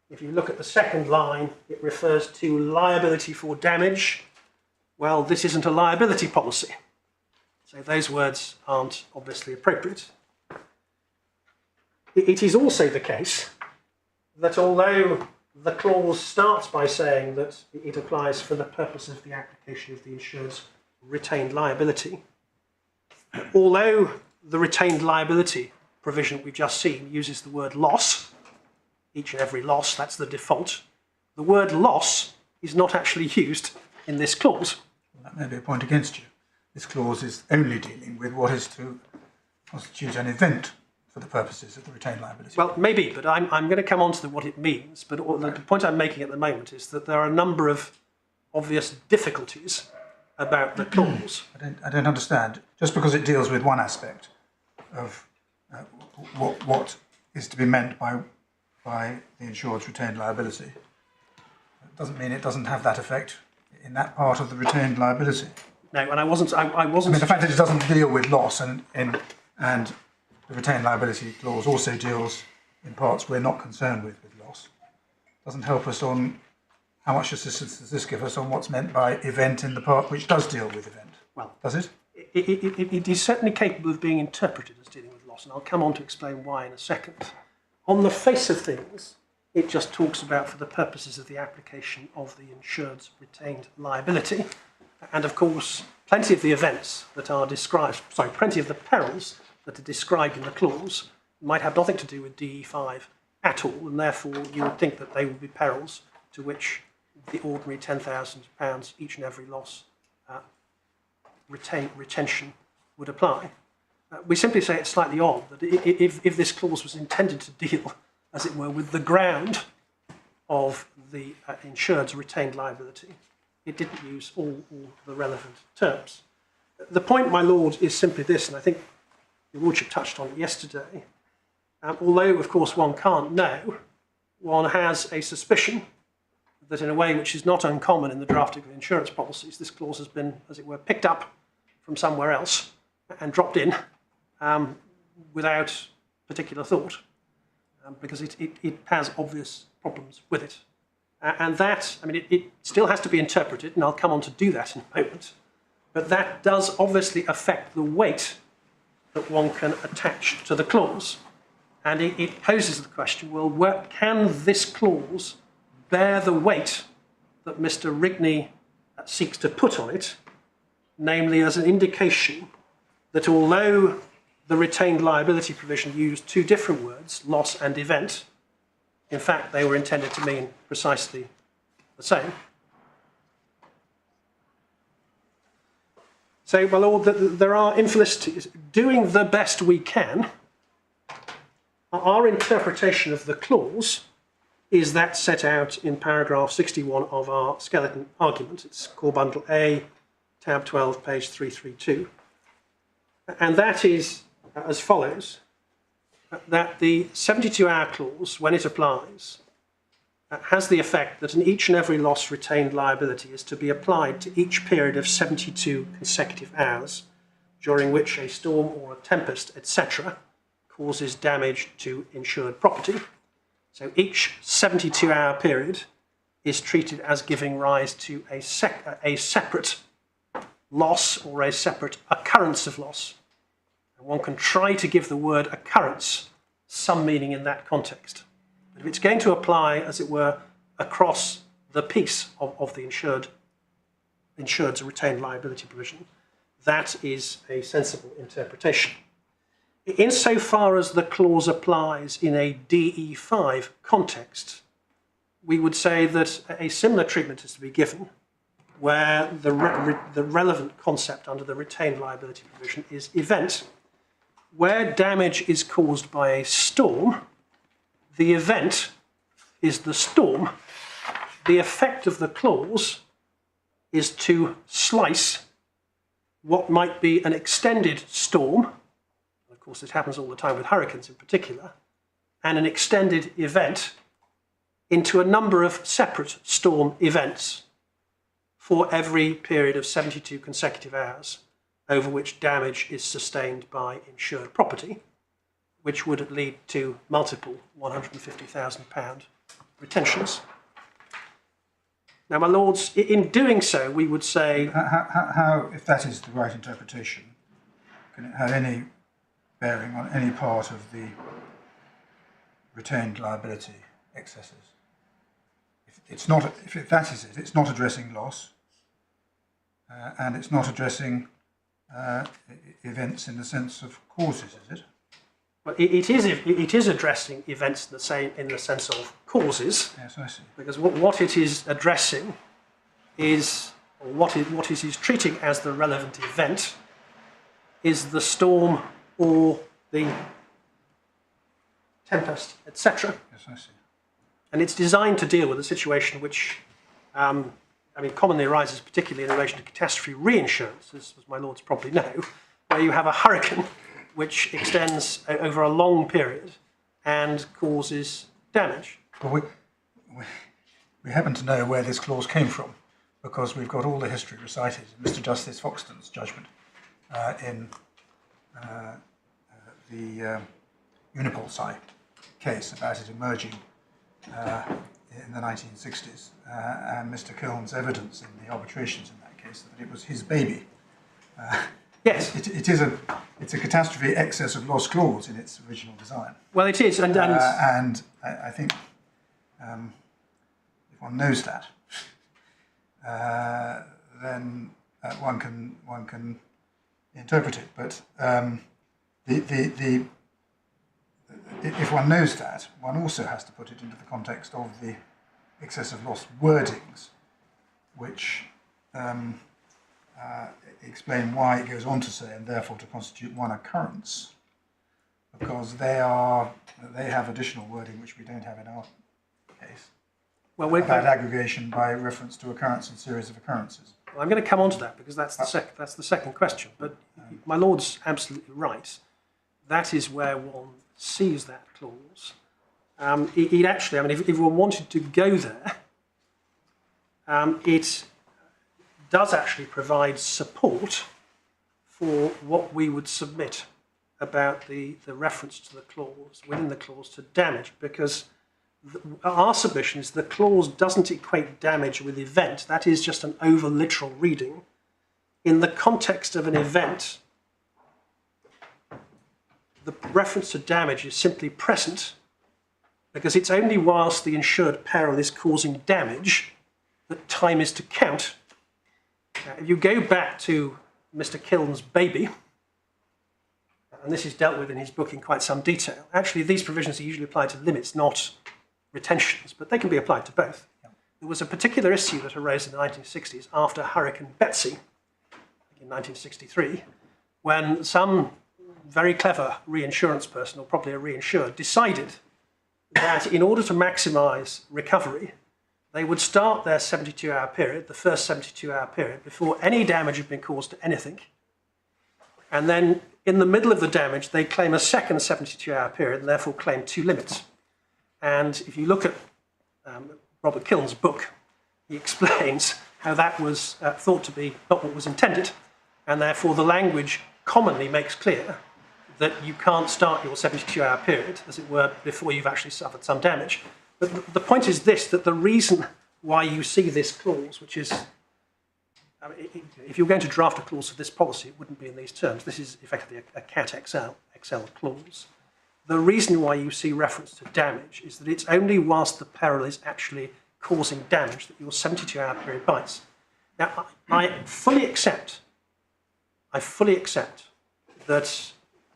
If you look at the second line, it refers to liability for damage. Well, this isn't a liability policy, so those words aren't obviously appropriate. It is also the case that although the clause starts by saying that it applies for the purpose of the application of the insured's retained liability, although the retained liability provision we've just seen uses the word loss, each and every loss, that's the default, the word loss is not actually used in this clause. Well, that may be a point against you. This clause is only dealing with what is to constitute an event for the purposes of the retained liability. Well, maybe, but I'm going to come on to what it means. But the point I'm making at the moment is that there are a number of obvious difficulties about the clause. I don't understand. Just because it deals with one aspect of what is to be meant by the insured's retained liability, it doesn't mean it doesn't have that effect in that part of the retained liability. No, and I wasn't. I mean, the fact that it doesn't deal with loss and the retained liability clause also deals in parts we're not concerned with loss, doesn't help us on how much assistance does this give us on what's meant by event in the part which does deal with event. Well, does it? It is certainly capable of being interpreted as dealing with loss, and I'll come on to explain why in a second. On the face of things, it just talks about for the purposes of the application of the insured's retained liability, and of course, plenty of the events that are described, plenty of the perils that are described in the clause might have nothing to do with DE5 at all, and therefore you would think that they would be perils to which the ordinary £10,000 each and every loss retention would apply. We simply say it's slightly odd that if this clause was intended to deal, as it were, with the ground of the insured's retained liability, it didn't use all the relevant terms. The point, my lord, is simply this, and I think your lordship touched on it yesterday. Although, of course, one can't know, one has a suspicion that in a way which is not uncommon in the drafting of insurance policies, this clause has been, as it were, picked up from somewhere else and dropped in without particular thought, because it has obvious problems with it. And that, I mean, it still has to be interpreted, and I'll come on to do that in a moment, but that does obviously affect the weight that one can attach to the clause. And it poses the question, well, can this clause bear the weight that Mr. Rigney seeks to put on it, namely as an indication that although the retained liability provision used two different words, loss and event, in fact they were intended to mean precisely the same. So, my lord, there are infelicities. Doing the best we can, our interpretation of the clause is that set out in paragraph 61 of our skeleton argument. It's core bundle A, tab 12, page 332. And that is as follows, that the 72-hour clause, when it applies, has the effect that in each and every loss retained liability is to be applied to each period of 72 consecutive hours during which a storm or a tempest, etc., causes damage to insured property. So each 72-hour period is treated as giving rise to a separate loss or a separate occurrence of loss And one can try to give the word occurrence some meaning in that context. But if it's going to apply, as it were, across the piece of the insured's retained liability provision, that is a sensible interpretation. Insofar as the clause applies in a DE5 context, we would say that a similar treatment is to be given where the relevant concept under the retained liability provision is event. Where damage is caused by a storm, the event is the storm. The effect of the clause is to slice what might be an extended storm. Of course, this happens all the time with hurricanes in particular, and an extended event into a number of separate storm events for every period of 72 consecutive hours over which damage is sustained by insured property, which would lead to multiple £150,000 retentions. Now, my lords, in doing so, we would say... How, if that is the right interpretation, can it have any bearing on any part of the retained liability excesses? If that is it, it's not addressing loss, and it's not addressing events in the sense of causes, is it? Well, it is addressing events in the sense of causes. Yes, I see. Because what it is addressing is, or what it is treating as the relevant event, is the storm or the tempest, etc. Yes, I see. And it's designed to deal with a situation which, commonly arises particularly in relation to catastrophe reinsurance, as my lords probably know, where you have a hurricane which extends over a long period and causes damage. Well, we happen to know where this clause came from because we've got all the history recited in Mr. Justice Foxton's judgment in the Unipol case about it emerging in the 1960s, and Mr. Kiln's evidence in the arbitrations in that case that it was his baby. Yes, it's a catastrophe excess of loss clause in its original design. Well, it is, and I think if one knows that, then one can interpret it. But if one knows that, one also has to put it into the context of the excessive loss wordings, which explain why it goes on to say, and therefore to constitute one occurrence, because they have additional wording which we don't have in our case. Well, about aggregation by reference to occurrence and series of occurrences. Well, I'm going to come on to that because that's the second question. But my lord's absolutely right. That is where one sees that clause. It actually, if one wanted to go there, it does actually provide support for what we would submit about the reference to the clause, within the clause, to damage, because our submission is the clause doesn't equate damage with event. That is just an over-literal reading. In the context of an event, the reference to damage is simply present because it's only whilst the insured peril is causing damage that time is to count. If you go back to Mr. Kiln's baby, and this is dealt with in his book in quite some detail, actually these provisions are usually applied to limits, not retentions, but they can be applied to both. There was a particular issue that arose in the 1960s after Hurricane Betsy in 1963, when some very clever reinsurance person, or probably a reinsurer, decided that in order to maximise recovery, they would start their 72-hour period, the first 72-hour period, before any damage had been caused to anything. And then in the middle of the damage, they claim a second 72-hour period and therefore claim two limits. And if you look at Robert Kiln's book, he explains how that was thought to be not what was intended, and therefore the language commonly makes clear that you can't start your 72-hour period, as it were, before you've actually suffered some damage. But the point is this, that the reason why you see this clause, which is I mean, if you're going to draft a clause for this policy, it wouldn't be in these terms. This is effectively a CAT XL clause. The reason why you see reference to damage is that it's only whilst the peril is actually causing damage that your 72-hour period bites. Now, I fully accept that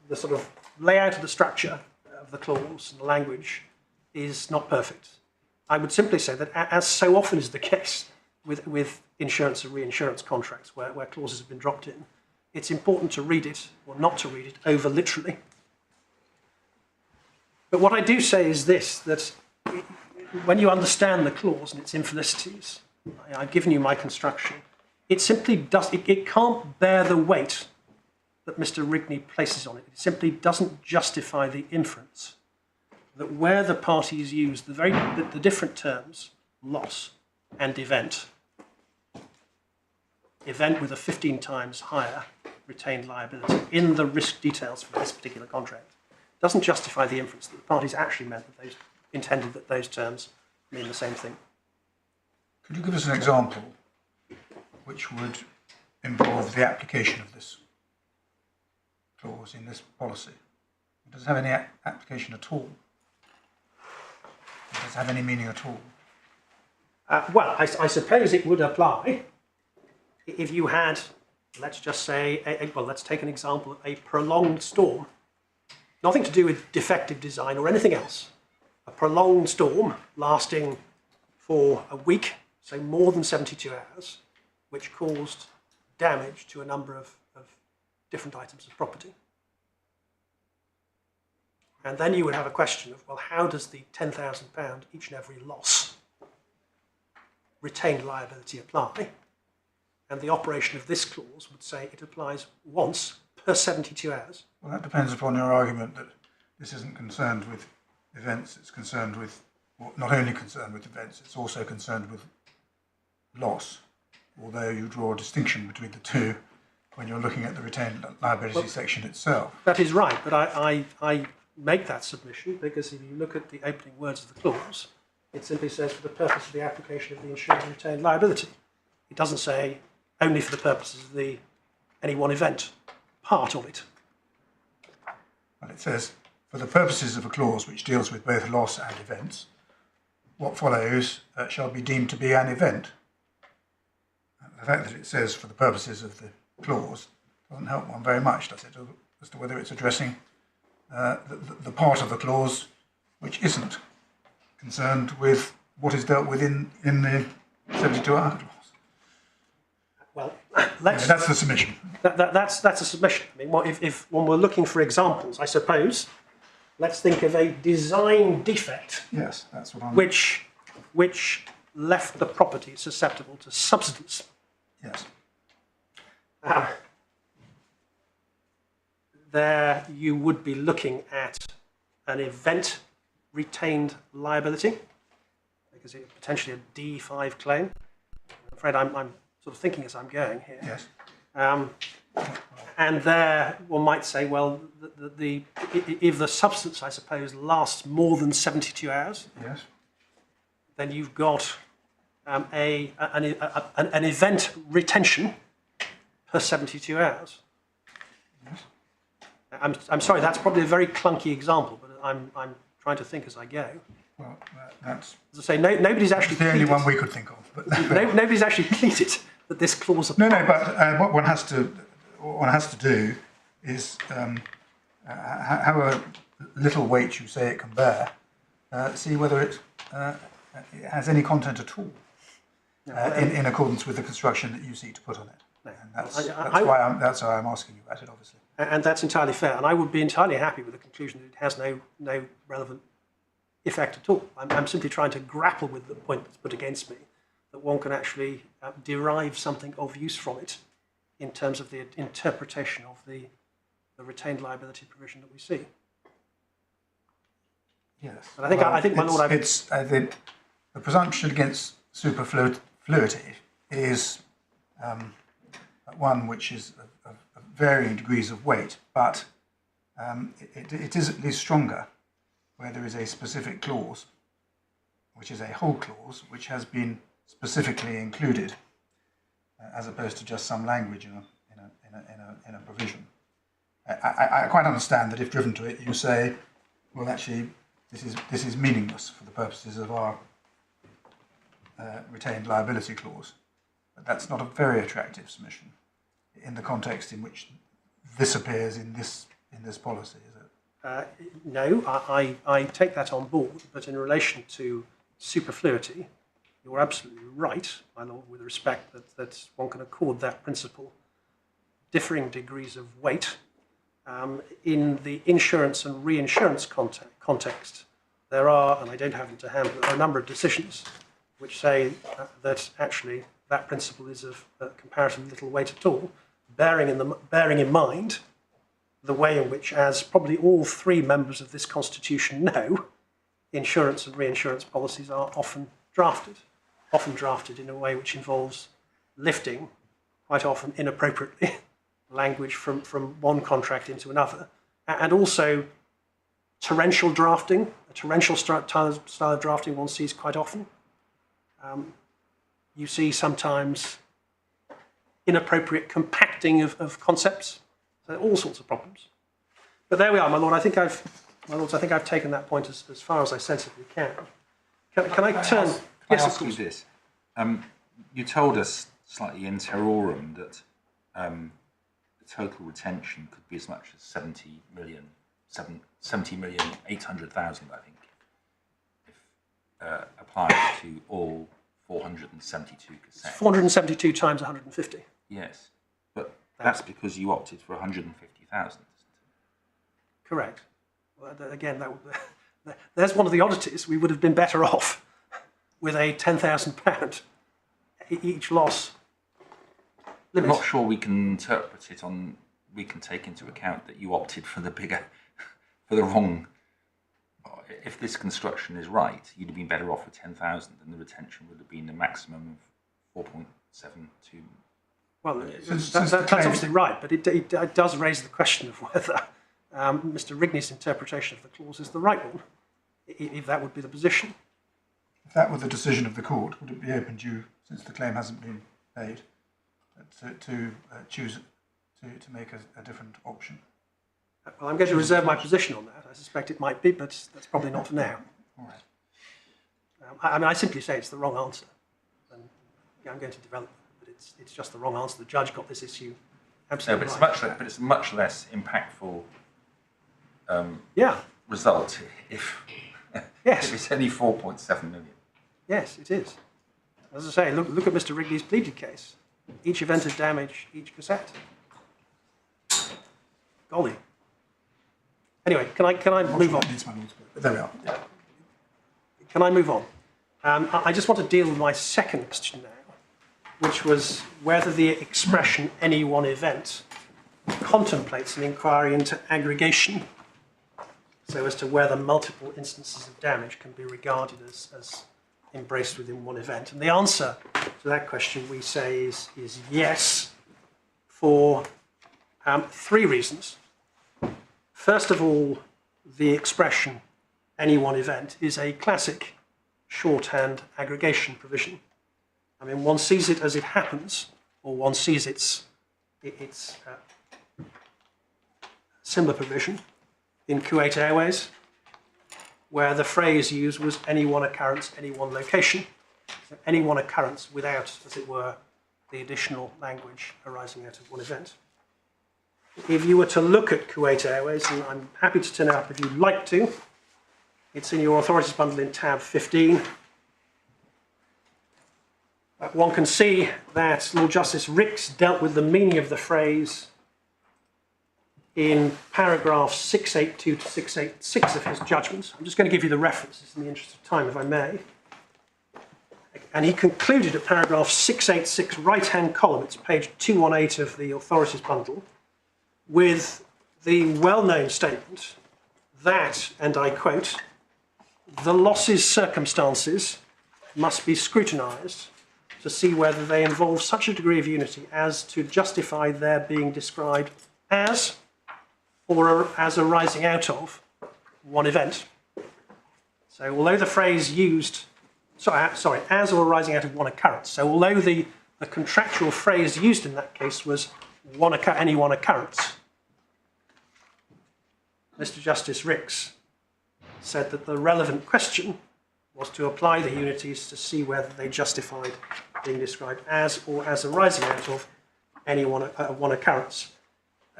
the sort of layout of the structure of the clause and the language is not perfect. I would simply say that, as so often is the case with insurance and reinsurance contracts where clauses have been dropped in, it's important to read it or not to read it over literally. But what I do say is this, that when you understand the clause and its infelicities, I've given you my construction, it simply does, it can't bear the weight that Mr. Rigney places on it. It simply doesn't justify the inference that where the parties use the different terms, loss and event with a 15 times higher retained liability in the risk details for this particular contract, doesn't justify the inference that the parties actually meant that those intended that those terms mean the same thing. Could you give us an example which would involve the application of this clause in this policy? It doesn't have any application at all. It doesn't have any meaning at all. Well, I suppose it would apply if you had, let's just say, well, let's take an example of a prolonged storm. Nothing to do with defective design or anything else. A prolonged storm lasting for a week, so more than 72 hours, which caused damage to a number of different items of property. And then you would have a question of, well, how does the £10,000 each and every loss retained liability apply? And the operation of this clause would say it applies once per 72 hours. Well, that depends upon your argument that this isn't concerned with events, it's concerned with, well, not only concerned with events, it's also concerned with loss, although you draw a distinction between the two when you're looking at the retained liability section itself. That is right, but I make that submission because if you look at the opening words of the clause, it simply says for the purpose of the application of the insured retained liability. It doesn't say only for the purposes of any one event, part of it. Well, it says, for the purposes of a clause which deals with both loss and events, what follows shall be deemed to be an event. The fact that it says for the purposes of the clause doesn't help one very much, does it, as to whether it's addressing the part of the clause which isn't concerned with what is dealt with in the 72-hour clause. Well, that's the submission. That's a submission. I mean, if when we're looking for examples, I suppose, let's think of a design defect. Yes, that's what I'm... Which left the property susceptible to subsidence. Yes. There you would be looking at an event retained liability, because it's potentially a D5 claim. I'm afraid I'm sort of thinking as I'm going here. Yes. And there one might say, well, if the substance, I suppose, lasts more than 72 hours, Yes. then you've got an event retention per 72 hours. Yes. I'm sorry, that's probably a very clunky example, but I'm trying to think as I go. Well, that's... As I say, nobody's actually the only one we could think of. But nobody's actually pleaded that this clause applies. No, but what one has to do is however little weight you say it can bear, see whether it has any content at all in accordance with the construction that you seek to put on it. No. And that's why I'm asking you about it, obviously. And that's entirely fair. And I would be entirely happy with the conclusion that it has no relevant effect at all. I'm simply trying to grapple with the point that's put against me, that one can actually derive something of use from it in terms of the interpretation of the retained liability provision that we see. Yes. And I think, my lord, I think the presumption against superfluity is one which is of varying degrees of weight, but it is at least stronger where there is a specific clause, which is a whole clause, which has been specifically included. as opposed to just some language in a provision. I quite understand that if driven to it, you say, well, actually, this is meaningless for the purposes of our retained liability clause. But that's not a very attractive submission in the context in which this appears in this policy, is it? No, I take that on board, but in relation to superfluity, you're absolutely right, my lord, with respect that one can accord that principle differing degrees of weight. In the insurance and reinsurance context, there are, and I don't have them to hand, but there are a number of decisions which say that actually that principle is of comparatively little weight at all, bearing in mind the way in which, as probably all three members of this Constitution know, insurance and reinsurance policies are often drafted in a way which involves lifting, quite often inappropriately, language from one contract into another, and also torrential drafting, a torrential style of drafting one sees quite often. You see sometimes inappropriate compacting of concepts, so all sorts of problems. But there we are, my lord. I think I've taken that point as far as I sensibly can. Can I turn? Can I ask you this? You told us slightly in terrorem that the total retention could be as much as 70,800,000, I think, if applied to all 472 cassettes. 472 times 150. Yes, but that's because you opted for 150,000, isn't it? Correct. Well, again, there's one of the oddities. We would have been better off with a £10,000 each loss limit. I'm not sure we can interpret it on. We can take into account that you opted for the wrong. If this construction is right, you'd have been better off with 10,000, and the retention would have been a maximum of 4.72. Well, that's obviously right, but it does raise the question of whether Mr. Rigney's interpretation of the clause is the right one, if that would be the position. If that were the decision of the court, would it be open to you, since the claim hasn't been made, to choose to make a different option? Well, I'm going to reserve my position on that. I suspect it might be, but that's probably not for now. All right. I mean, I simply say it's the wrong answer. And I'm going to develop it, but it's just the wrong answer. The judge got this issue absolutely right. But it's much less impactful result if it's only 4.7 million. Yes, it is. As I say, look at Mr. Rigney's pleaded case. Each event of damage, each cassette. Golly. Anyway, can I move on? There we are. Can I move on? I just want to deal with my second question now, which was whether the expression any one event contemplates an inquiry into aggregation, so as to whether multiple instances of damage can be regarded as embraced within one event. And the answer to that question, we say, is yes, for three reasons. First of all, the expression any one event is a classic shorthand aggregation provision. I mean, one sees it as it happens, or one sees its similar provision in Kuwait Airways, where the phrase used was any one occurrence, any one location. So any one occurrence without, as it were, the additional language arising out of one event. If you were to look at Kuwait Airways, and I'm happy to turn it up if you'd like to, it's in your authorities bundle in tab 15. One can see that Lord Justice Ricks dealt with the meaning of the phrase in paragraphs 682 to 686 of his judgment. I'm just going to give you the references in the interest of time, if I may. And he concluded at paragraph 686, right-hand column, it's page 218 of the authorities bundle, with the well-known statement that, and I quote, the loss's circumstances must be scrutinised to see whether they involve such a degree of unity as to justify their being described as or as arising out of one event. So although the phrase used, as or arising out of one occurrence, so although the the contractual phrase used in that case was any one occurrence. Mr. Justice Ricks said that the relevant question was to apply the unities to see whether they justified being described as or as arising out of any one occurrence.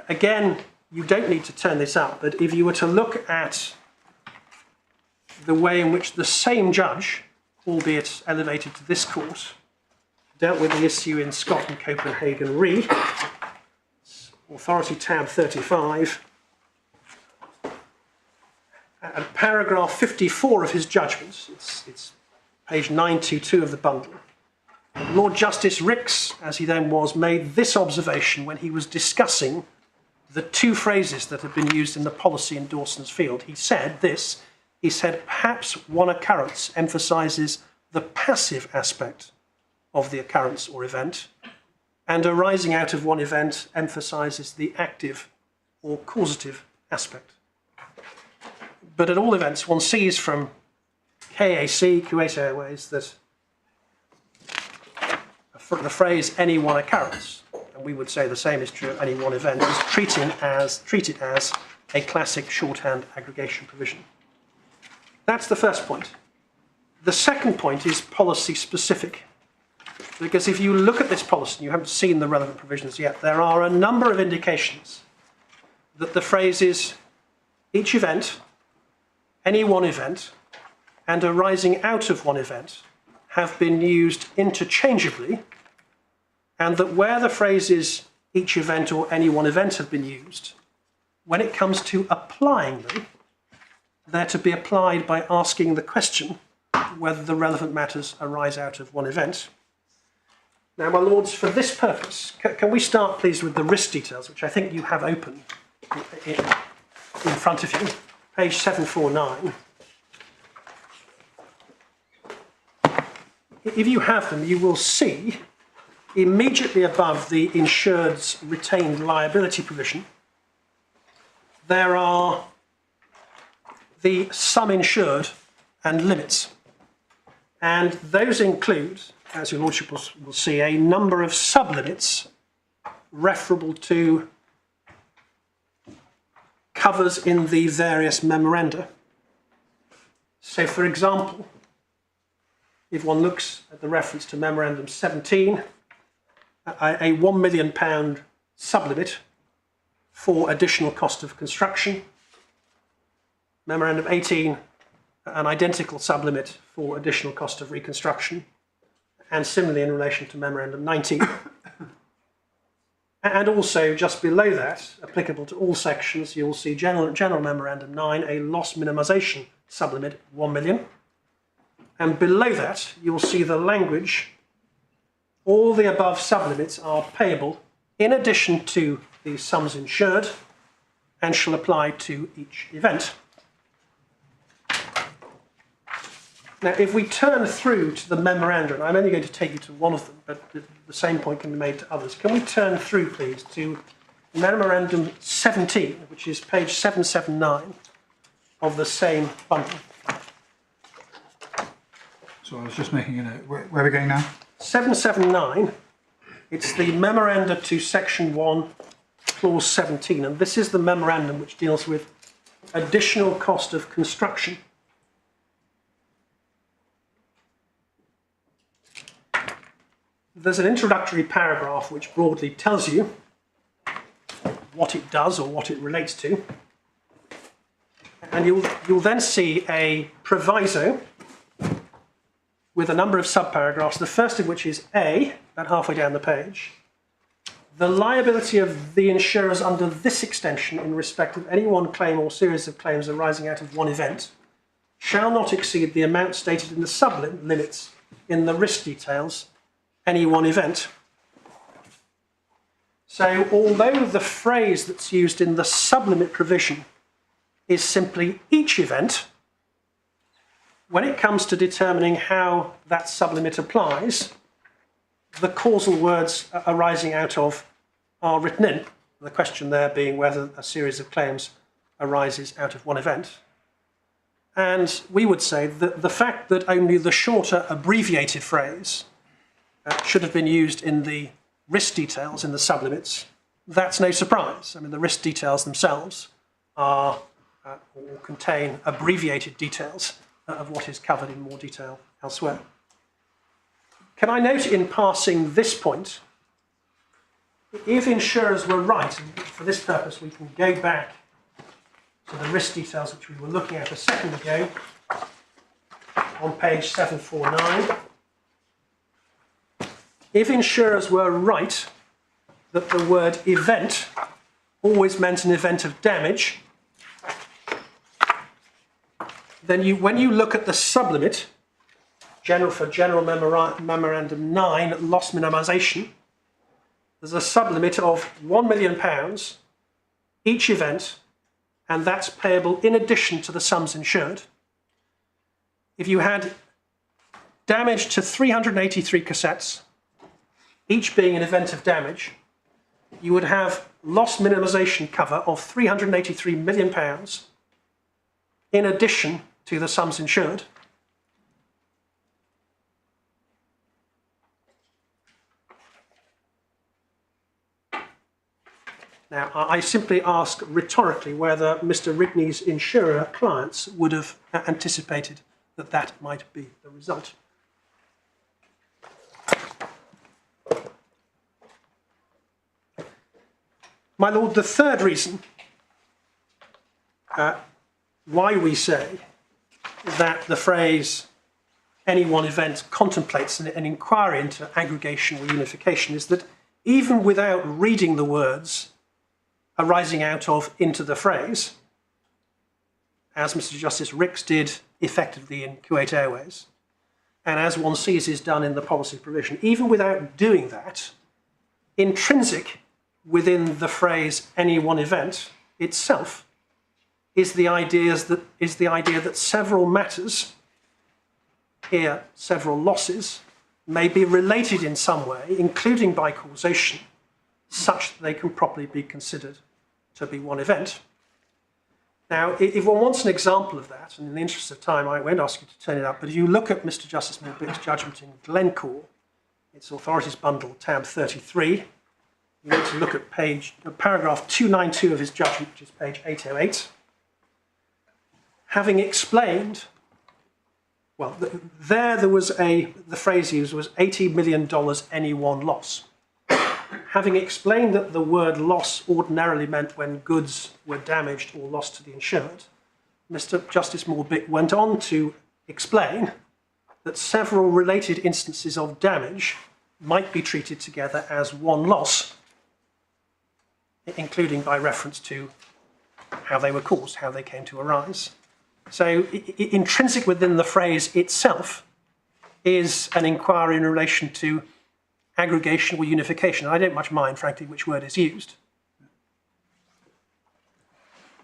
Again, you don't need to turn this up, but if you were to look at the way in which the same judge, albeit elevated to this court, dealt with the issue in Scott and Copenhagen Re, Authority tab 35, at paragraph 54 of his judgment, it's page 922 of the bundle, Lord Justice Ricks, as he then was, made this observation when he was discussing the two phrases that have been used in the policy endorsements field. He said this, he said, perhaps one occurrence emphasises the passive aspect of the occurrence or event, and arising out of one event emphasises the active or causative aspect. But at all events, one sees from KAC, Kuwait Airways, that the phrase any one occurrence, and we would say the same is true of any one event, is treated as a classic shorthand aggregation provision. That's the first point. The second point is policy specific. Because if you look at this policy, and you haven't seen the relevant provisions yet, there are a number of indications that the phrases each event, any one event, and arising out of one event have been used interchangeably, and that where the phrases each event or any one event have been used, when it comes to applying them, they're to be applied by asking the question whether the relevant matters arise out of one event. Now, my lords, for this purpose, can we start, please, with the risk details, which I think you have open in front of you, page 749. If you have them, you will see immediately above the insured's retained liability provision, there are the sum insured and limits. And those include, as your lordship will see, a number of sublimits referable to covers in the various memoranda. So, for example, if one looks at the reference to Memorandum 17, a £1 million sublimit for additional cost of construction. Memorandum 18, an identical sublimit for additional cost of reconstruction. And similarly in relation to Memorandum 19. And also just below that, applicable to all sections, you'll see General Memorandum 9, a loss minimisation sublimit, 1 million. And below that, you'll see the language, all the above sublimits are payable in addition to the sums insured and shall apply to each event. Now, if we turn through to the memoranda, and I'm only going to take you to one of them, but the same point can be made to others. Can we turn through, please, to Memorandum 17, which is page 779 of the same bundle. So I was just making a note. Where are we going now? 779, it's the memoranda to section 1, clause 17, and this is the memorandum which deals with additional cost of construction. There's an introductory paragraph which broadly tells you what it does or what it relates to, and you'll then see a proviso with a number of subparagraphs, the first of which is A, about halfway down the page. The liability of the insurers under this extension in respect of any one claim or series of claims arising out of one event shall not exceed the amount stated in the sublimits in the risk details, any one event. So although the phrase that's used in the sublimit provision is simply each event, when it comes to determining how that sublimit applies, the causal words arising out of are written in, the question there being whether a series of claims arises out of one event. And we would say that the fact that only the shorter abbreviated phrase should have been used in the risk details in the sublimits, that's no surprise. I mean, the risk details themselves are or contain abbreviated details of what is covered in more detail elsewhere. Can I note in passing this point, if insurers were right, and for this purpose we can go back to the risk details which we were looking at a second ago on page 749. If insurers were right that the word event always meant an event of damage, then when you look at the sublimit, General Memorandum 9, loss minimisation, there's a sublimit of £1 million each event, and that's payable in addition to the sums insured. If you had damage to 383 cassettes, each being an event of damage, you would have loss minimisation cover of £383 million in addition to the sums insured. Now, I simply ask rhetorically whether Mr. Rigney's insurer clients would have anticipated that that might be the result. My Lord, the third reason why we say that the phrase any one event contemplates an inquiry into aggregation or unification is that even without reading the words arising out of into the phrase, as Mr. Justice Ricks did effectively in Kuwait Airways, and as one sees is done in the policy provision, even without doing that, intrinsic within the phrase any one event itself is the idea that several matters, here several losses, may be related in some way, including by causation, such that they can properly be considered to be one event. Now, if one wants an example of that, and in the interest of time I won't ask you to turn it up, but if you look at Mr. Justice Milbick's judgment in Glencore, its authorities bundle tab 33, you need to look at paragraph 292 of his judgment, which is page 808. Having explained, well, there was the phrase used was $80 million any one loss. Having explained that the word loss ordinarily meant when goods were damaged or lost to the insured, Mr. Justice Milbick went on to explain that several related instances of damage might be treated together as one loss, including by reference to how they were caused, how they came to arise. So intrinsic within the phrase itself is an inquiry in relation to aggregation or unification. I don't much mind, frankly, which word is used.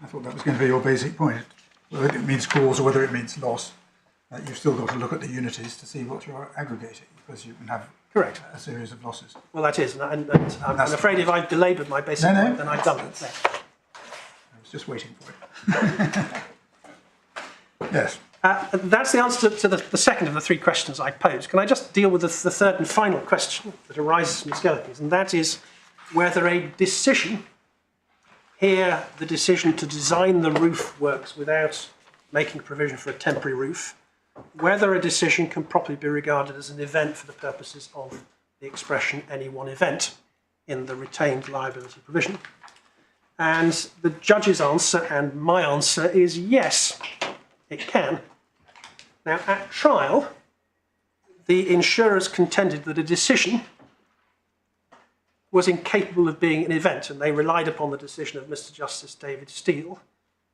I thought that was going to be your basic point. Whether it means cause or whether it means loss, you've still got to look at the unities to see what you're aggregating, because you can have correct a series of losses. Well, that is, and I'm afraid if I've belaboured my basic point, then I've done it. I was just waiting for it. Yes. That's the answer to the second of the three questions I posed. Can I just deal with the third and final question that arises from the skeletons, and that is whether a decision, here the decision to design the roof works without making provision for a temporary roof, whether a decision can properly be regarded as an event for the purposes of the expression any one event in the retained liability provision. And the judge's answer and my answer is yes, it can. Now, at trial, the insurers contended that a decision was incapable of being an event, and they relied upon the decision of Mr. Justice David Steele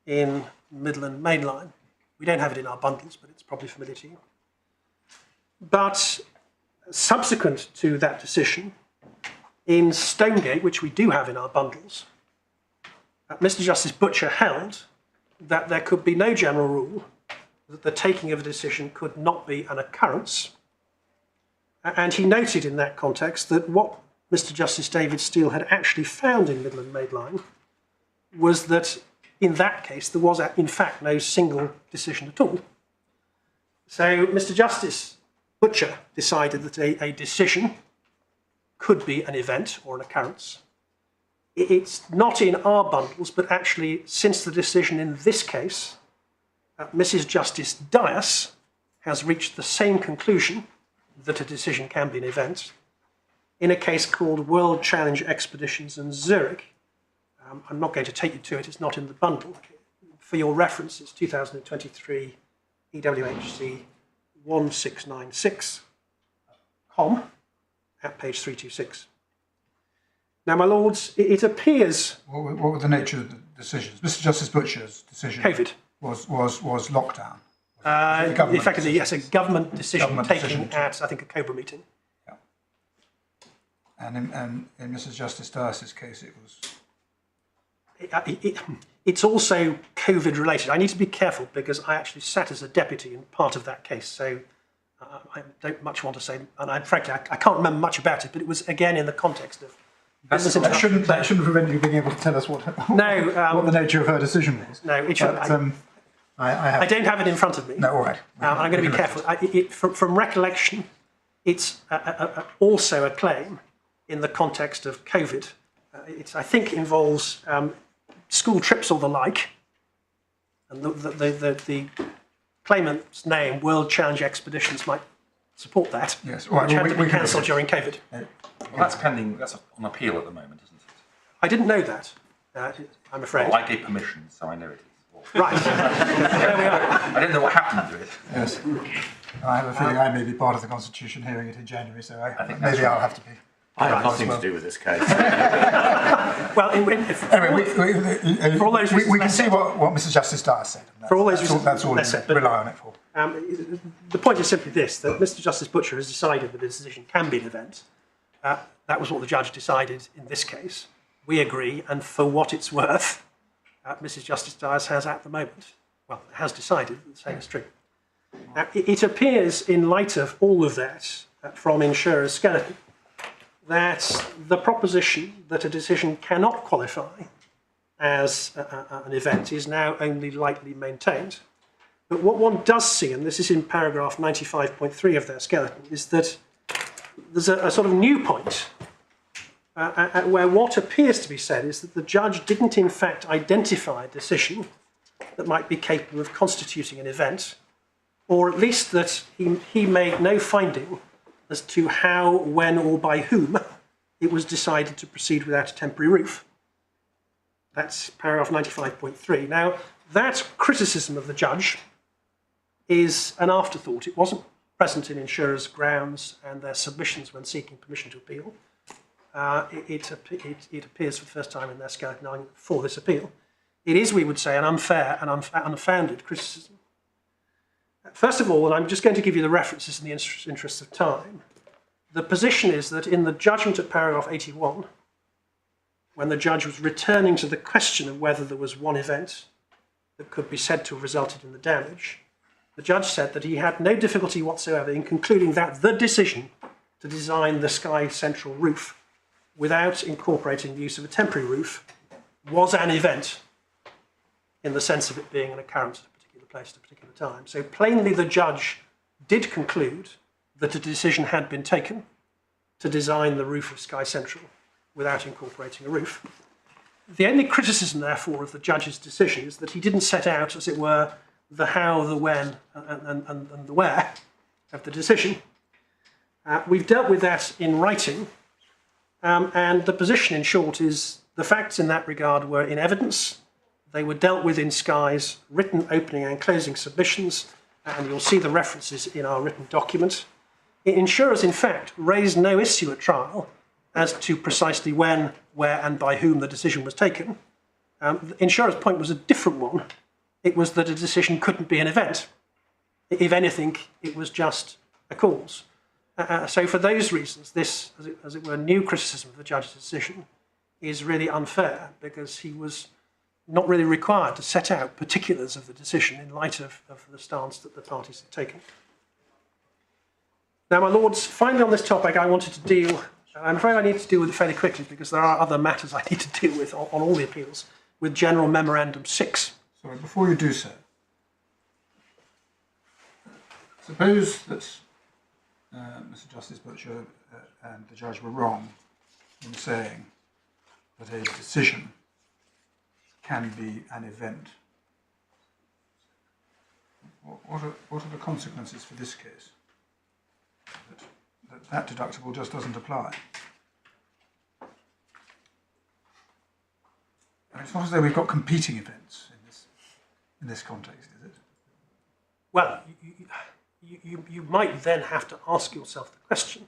in Midland Mainline. We don't have it in our bundles, but it's probably familiar to you. But subsequent to that decision, in Stonegate, which we do have in our bundles, Mr. Justice Butcher held that there could be no general rule that the taking of a decision could not be an occurrence. And he noted in that context that what Mr. Justice David Steele had actually found in Midland Mainline was that in that case there was in fact no single decision at all. So Mr. Justice Butcher decided that a decision could be an event or an occurrence. It's not in our bundles, but actually, since the decision in this case, Mrs. Justice Dias has reached the same conclusion that a decision can be an event in a case called World Challenge Expeditions in Zurich. I'm not going to take you to it, it's not in the bundle. For your reference, it's 2023 EWHC 1696, at page 326. Now, my lords, it appears... What were the nature of the decisions? Mr. Justice Butcher's decision COVID. was lockdown. Effectively, yes, a government decision taken at, I think, a COBRA meeting. Yeah. And in Mrs. Justice Dias's case, it was... It's also COVID related. I need to be careful because I actually sat as a deputy in part of that case, so I don't much want to say, and frankly, I can't remember much about it, but it was again in the context of business interruption. That shouldn't prevent you being able to tell us what the nature of her decision was. No, it shouldn't. I don't have it in front of me. No, all right. I'm going to be careful. From recollection, it's also a claim in the context of COVID. I think involves school trips or the like, and the claimant's name, World Challenge Expeditions, might support that. Yes, all right. Which had to be cancelled during COVID. Well, that's pending. That's on appeal at the moment, isn't it? I didn't know that. I'm afraid. Well, I gave permission, so I know it is. Right. There we are. I didn't know what happened to it. Yes. I have a feeling I may be part of the Constitution hearing it in January, so I think maybe I'll have to be. I have nothing to do with this case. Well, Anyway, for all those reasons, we can see what Mrs. Justice Dias said. For all those reasons, that's all we rely on it for. the point is simply this, that Mr. Justice Butcher has decided that a decision can be an event. That was what the judge decided in this case. We agree, and for what it's worth, Mrs. Justice Dias has at the moment, well, has decided that the same is true. Now, it appears in light of all of that from insurer's skeleton that the proposition that a decision cannot qualify as an event is now only lightly maintained. But what one does see, and this is in paragraph 95.3 of their skeleton, is that there's a sort of new point where what appears to be said is that the judge didn't in fact identify a decision that might be capable of constituting an event, or at least that he made no finding as to how, when, or by whom it was decided to proceed without a temporary roof. That's paragraph 95.3. Now, that criticism of the judge is an afterthought. It wasn't present in insurers' grounds and their submissions when seeking permission to appeal. It appears for the first time in their skeleton argument for this appeal. It is, we would say, an unfair and unfounded criticism. First of all, and I'm just going to give you the references in the interest of time, the position is that in the judgment at paragraph 81, when the judge was returning to the question of whether there was one event that could be said to have resulted in the damage, the judge said that he had no difficulty whatsoever in concluding that the decision to design the Sky Central roof without incorporating the use of a temporary roof was an event in the sense of it being an occurrence at a particular place at a particular time. So plainly the judge did conclude that a decision had been taken to design the roof of Sky Central without incorporating a roof. The only criticism, therefore, of the judge's decision is that he didn't set out, as it were, the how, the when, and the where of the decision. We've dealt with that in writing, and the position, in short, is the facts in that regard were in evidence. They were dealt with in Sky's written opening and closing submissions, and you'll see the references in our written document. Insurers, in fact, raised no issue at trial as to precisely when, where, and by whom the decision was taken. The insurer's point was a different one. It was that a decision couldn't be an event. If anything, it was just a cause. So for those reasons, this, as it were, new criticism of the judge's decision is really unfair, because he was not really required to set out particulars of the decision in light of the stance that the parties had taken. Now, my lords, finally on this topic, I wanted to deal, I'm afraid I need to deal with it fairly quickly because there are other matters I need to deal with on all the appeals, with General Memorandum 6. Sorry, before you do so, suppose that Mr. Justice Butcher and the judge were wrong in saying that a decision can be an event. What are the consequences for this case? That deductible just doesn't apply. And it's not as though we've got competing events in this context, is it? Well, you might then have to ask yourself the question,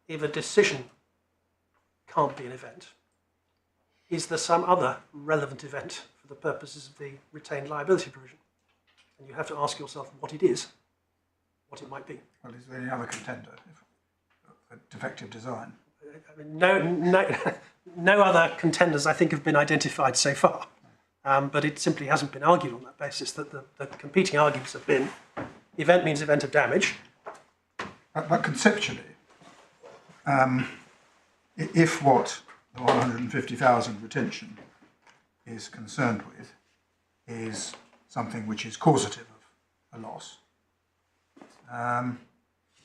if a decision can't be an event, is there some other relevant event for the purposes of the retained liability provision? And you have to ask yourself what it is, what it might be. Well, is there any other contender for defective design? I mean, no other contenders, I think, have been identified so far. But it simply hasn't been argued on that basis. That the competing arguments have been event means event of damage. But conceptually, if what the 150,000 retention is concerned with is something which is causative of a loss,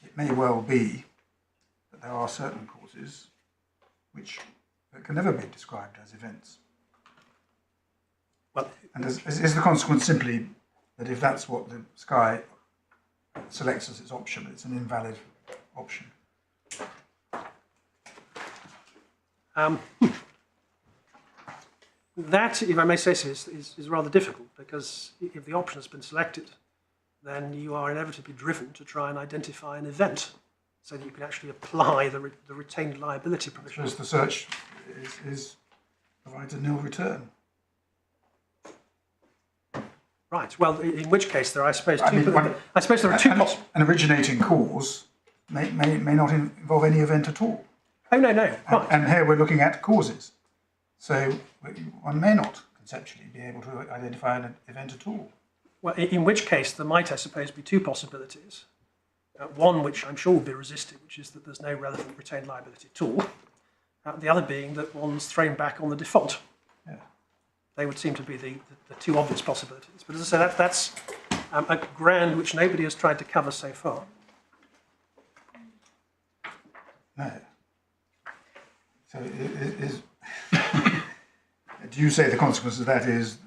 it may well be that there are certain causes which can never be described as events. Well, and is the consequence simply that if that's what the Sky selects as its option, it's an invalid option? That, if I may say so, is rather difficult, because if the option has been selected, then you are inevitably driven to try and identify an event so that you can actually apply the retained liability provision. Because the search provides a nil return. Right. Well, in which case there are, I suppose there are two possible. An originating cause may not involve any event at all. Oh no. Right. And here we're looking at causes, so one may not conceptually be able to identify an event at all. Well, in which case there might, I suppose, be two possibilities. One, which I'm sure will be resisted, which is that there's no relevant retained liability at all. The other being that one's thrown back on the default. Yeah. They would seem to be the two obvious possibilities. But as I say, that's a ground which nobody has tried to cover so far. No. So do you say the consequence of that is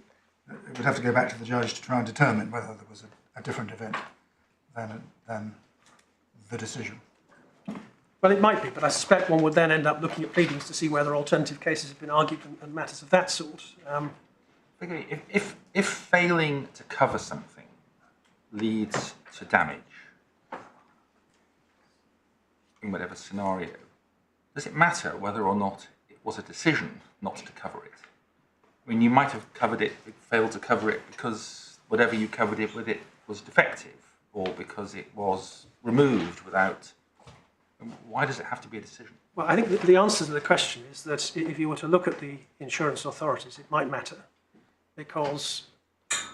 that it would have to go back to the judge to try and determine whether there was a different event than the decision? Well, it might be, but I suspect one would then end up looking at pleadings to see whether alternative cases have been argued and matters of that sort. If failing to cover something leads to damage, in whatever scenario, does it matter whether or not it was a decision not to cover it? I mean, you might have covered it, failed to cover it because whatever you covered it with it was defective, or because it was removed without. Why does it have to be a decision? Well, I think the answer to the question is that if you were to look at the insurance authorities, it might matter, because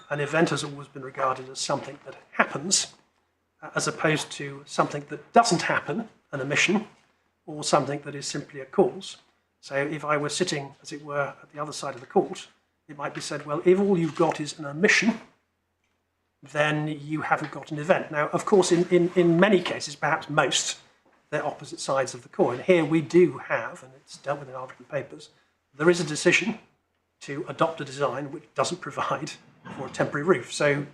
an event has always been regarded as something that happens, as opposed to something that doesn't happen, an omission, or something that is simply a cause. So if I were sitting, as it were, at the other side of the court, it might be said, well, if all you've got is an omission, then you haven't got an event. Now, of course, in many cases, perhaps most, they're opposite sides of the coin. Here we do have, and it's dealt with in our written papers, there is a decision to adopt a design which doesn't provide for a temporary roof. So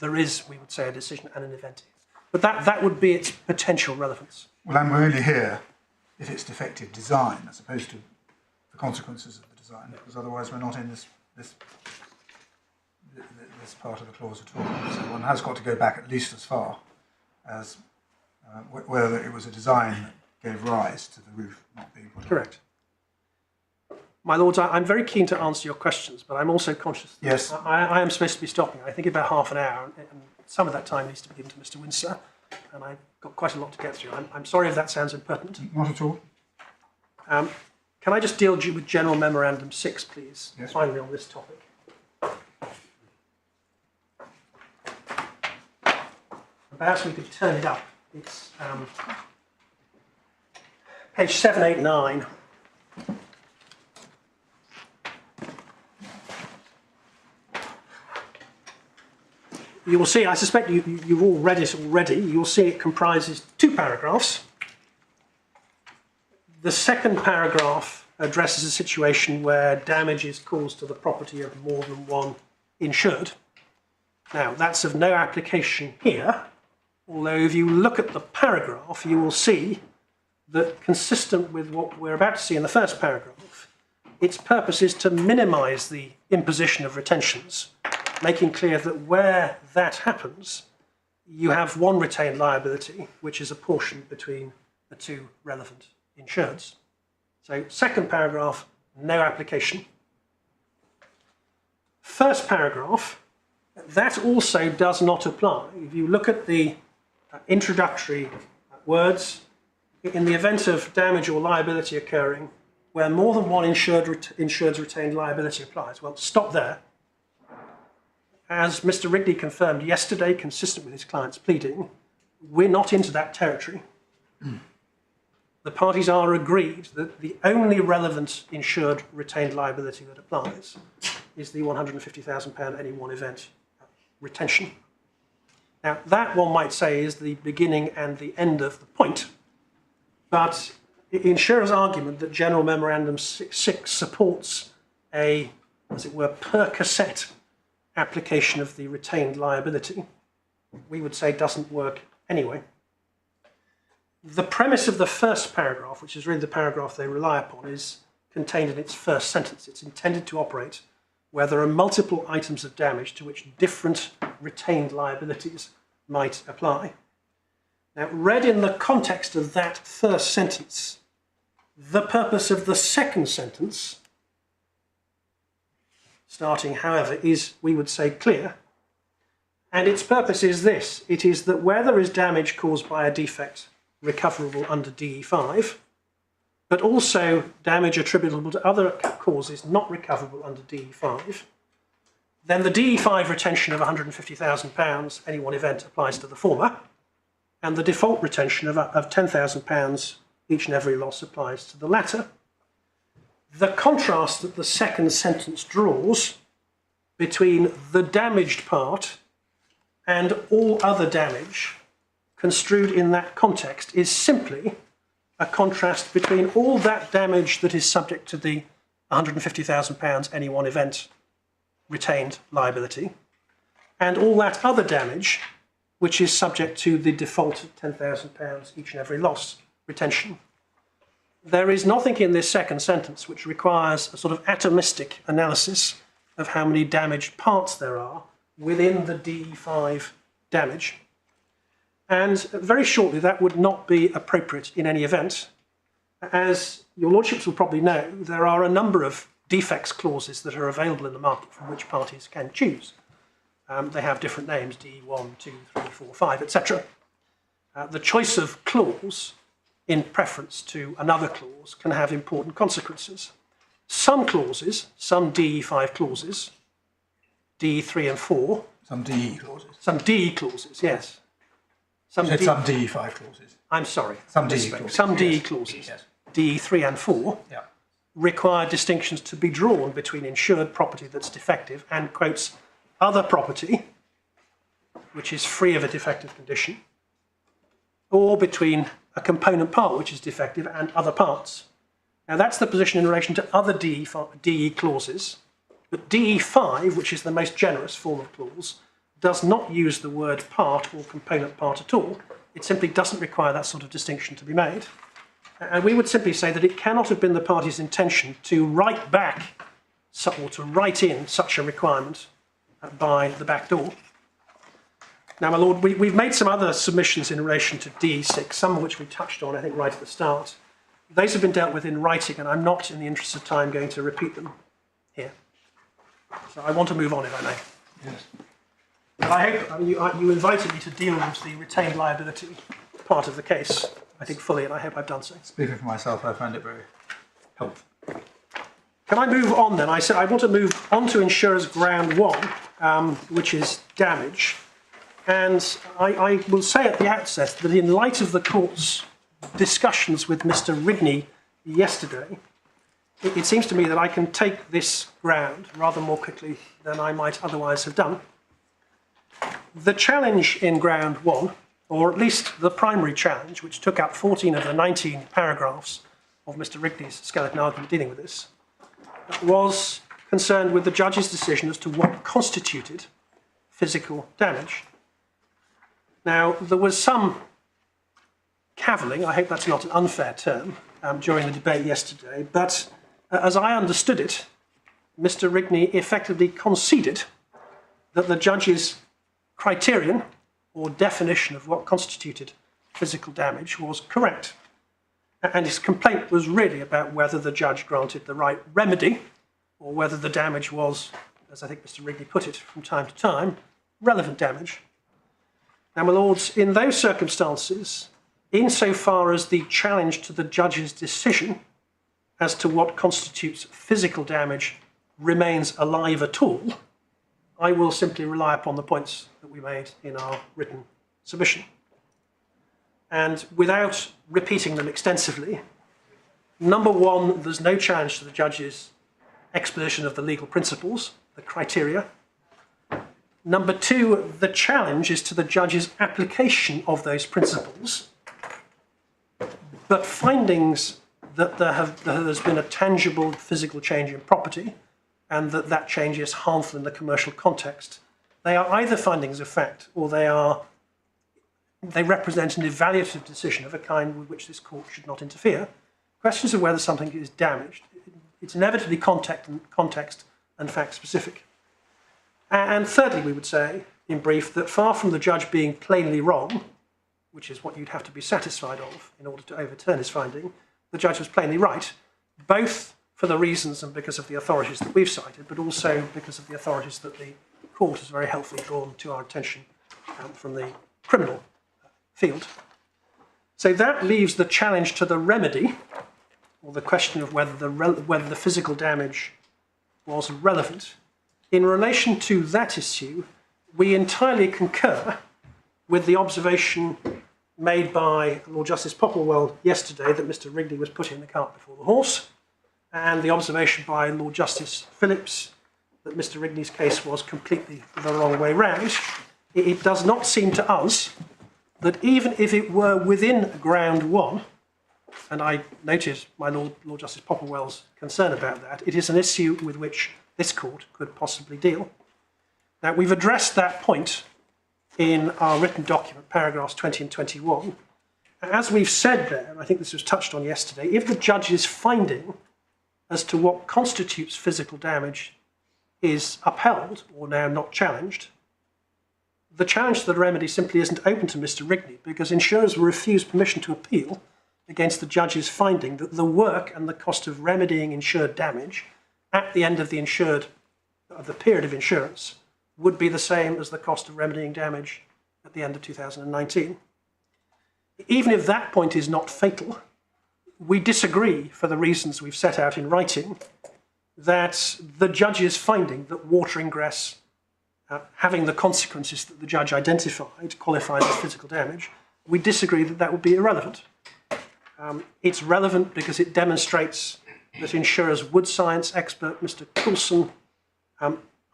there is, we would say, a decision and an event. But that would be its potential relevance. Well, and we're only here if it's defective design, as opposed to the consequences of the design, because otherwise we're not in this part of the clause at all. So one has got to go back at least as far as whether it was a design that gave rise to the roof not being put on. Correct. My Lords, I'm very keen to answer your questions, but I'm also conscious that yes. I am supposed to be stopping. I think about half an hour, and some of that time needs to be given to Mr. Windsor, and I've got quite a lot to get through. I'm sorry if that sounds impertinent. Not at all. Can I just deal with General Memorandum 6, please, yes. finally on this topic? Perhaps we could turn it up. It's page 789. You will see, I suspect you've all read it already, you'll see it comprises 2 paragraphs. The second paragraph addresses a situation where damage is caused to the property of more than one insured. Now, that's of no application here, although if you look at the paragraph, you will see that, consistent with what we're about to see in the first paragraph, its purpose is to minimise the imposition of retentions, making clear that where that happens, you have one retained liability, which is apportioned between the 2 relevant insureds. So, second paragraph, no application. First paragraph, that also does not apply. If you look at the introductory words, in the event of damage or liability occurring where more than one insured's retained liability applies. Well, stop there. As Mr. Rigney confirmed yesterday, consistent with his client's pleading, we're not into that territory. The parties are agreed that the only relevant insured retained liability that applies is the £150,000 any one event retention. Now, that, one might say, is the beginning and the end of the point, but the insurer's argument that General Memorandum 6 supports a, as it were, per cassette application of the retained liability, we would say doesn't work anyway. The premise of the first paragraph, which is really the paragraph they rely upon, is contained in its first sentence. It's intended to operate where there are multiple items of damage to which different retained liabilities might apply. Now, read in the context of that first sentence, the purpose of the second sentence, starting, however, is, we would say, clear. And its purpose is this. It is that where there is damage caused by a defect recoverable under DE5, but also damage attributable to other causes not recoverable under DE5, then the DE5 retention of £150,000 any one event applies to the former, and the default retention of £10,000 each and every loss applies to the latter. The contrast that the second sentence draws between the damaged part and all other damage construed in that context is simply a contrast between all that damage that is subject to the £150,000 any one event retained liability and all that other damage which is subject to the default of £10,000 each and every loss retention. There is nothing in this second sentence which requires a sort of atomistic analysis of how many damaged parts there are within the DE5 damage. And very shortly, that would not be appropriate in any event. As your lordships will probably know, there are a number of defects clauses that are available in the market from which parties can choose. They have different names, D1, 2, 3, 4, 5, etc. The choice of clause in preference to another clause can have important consequences. Some clauses, some DE5 clauses, DE3 and 4. Some DE clauses. Some DE clauses, yes. Some DE5 clauses. I'm sorry. Some DE clauses. Some DE clauses, yes. DE3 and 4, yeah, require distinctions to be drawn between insured property that's defective and, quotes, other property, which is free of a defective condition, or between a component part which is defective and other parts. Now that's the position in relation to other DE clauses, but DE5, which is the most generous form of clause, does not use the word part or component part at all. It simply doesn't require that sort of distinction to be made. And we would simply say that it cannot have been the party's intention to write back or to write in such a requirement by the back door. Now, my lord, we've made some other submissions in relation to DE6, some of which we touched on, I think, right at the start. Those have been dealt with in writing, and I'm not, in the interest of time, going to repeat them here. So I want to move on, if I may. yes. But I hope you invited me to deal with the retained liability part of the case, I think, fully, and I hope I've done so. Speaking for myself, I find it very helpful. Can I move on then? I said I want to move on to insurer's ground one, which is damage. And I will say at the outset that in light of the court's discussions with Mr. Rigney yesterday, it seems to me that I can take this ground rather more quickly than I might otherwise have done. The challenge in ground one, or at least the primary challenge, which took up 14 of the 19 paragraphs of Mr. Rigney's skeleton argument dealing with this, was concerned with the judge's decision as to what constituted physical damage. Now, there was some cavilling, I hope that's not an unfair term, during the debate yesterday, but as I understood it, Mr. Rigney effectively conceded that the judge's criterion or definition of what constituted physical damage was correct. And his complaint was really about whether the judge granted the right remedy or whether the damage was, as I think Mr. Rigney put it from time to time, relevant damage. Now, my lords, in those circumstances, insofar as the challenge to the judge's decision as to what constitutes physical damage remains alive at all, I will simply rely upon the points that we made in our written submission. And without repeating them extensively, number one, there's no challenge to the judge's exposition of the legal principles, the criteria. Number two, the challenge is to the judge's application of those principles, but findings that there's been a tangible physical change in property and that that change is harmful in the commercial context, they are either findings of fact or they represent an evaluative decision of a kind with which this court should not interfere. Questions of whether something is damaged, it's inevitably context and fact specific. And thirdly, we would say, in brief, that far from the judge being plainly wrong, which is what you'd have to be satisfied of in order to overturn his finding, the judge was plainly right, both for the reasons and because of the authorities that we've cited, but also because of the authorities that the court has very helpfully drawn to our attention from the criminal field. So that leaves the challenge to the remedy, or the question of whether the physical damage was relevant. In relation to that issue, we entirely concur with the observation made by Lord Justice Popplewell yesterday that Mr. Rigney was putting the cart before the horse, and the observation by Lord Justice Phillips that Mr. Rigney's case was completely the wrong way round. It does not seem to us that even if it were within ground one, and I noted my Lord Justice Popplewell's concern about that, it is an issue with which this court could possibly deal. Now, we've addressed that point in our written document, paragraphs 20 and 21. As we've said there, and I think this was touched on yesterday, if the judge's finding as to what constitutes physical damage is upheld, or now not challenged, the challenge to the remedy simply isn't open to Mr. Rigney, because insurers will refuse permission to appeal against the judge's finding that the work and the cost of remedying insured damage at the end of the period of insurance would be the same as the cost of remedying damage at the end of 2019. Even if that point is not fatal, we disagree, for the reasons we've set out in writing, that the judge's finding that water ingress having the consequences that the judge identified qualifies as physical damage, we disagree that that would be irrelevant. It's relevant because it demonstrates that insurer's wood science expert, Mr. Coulson,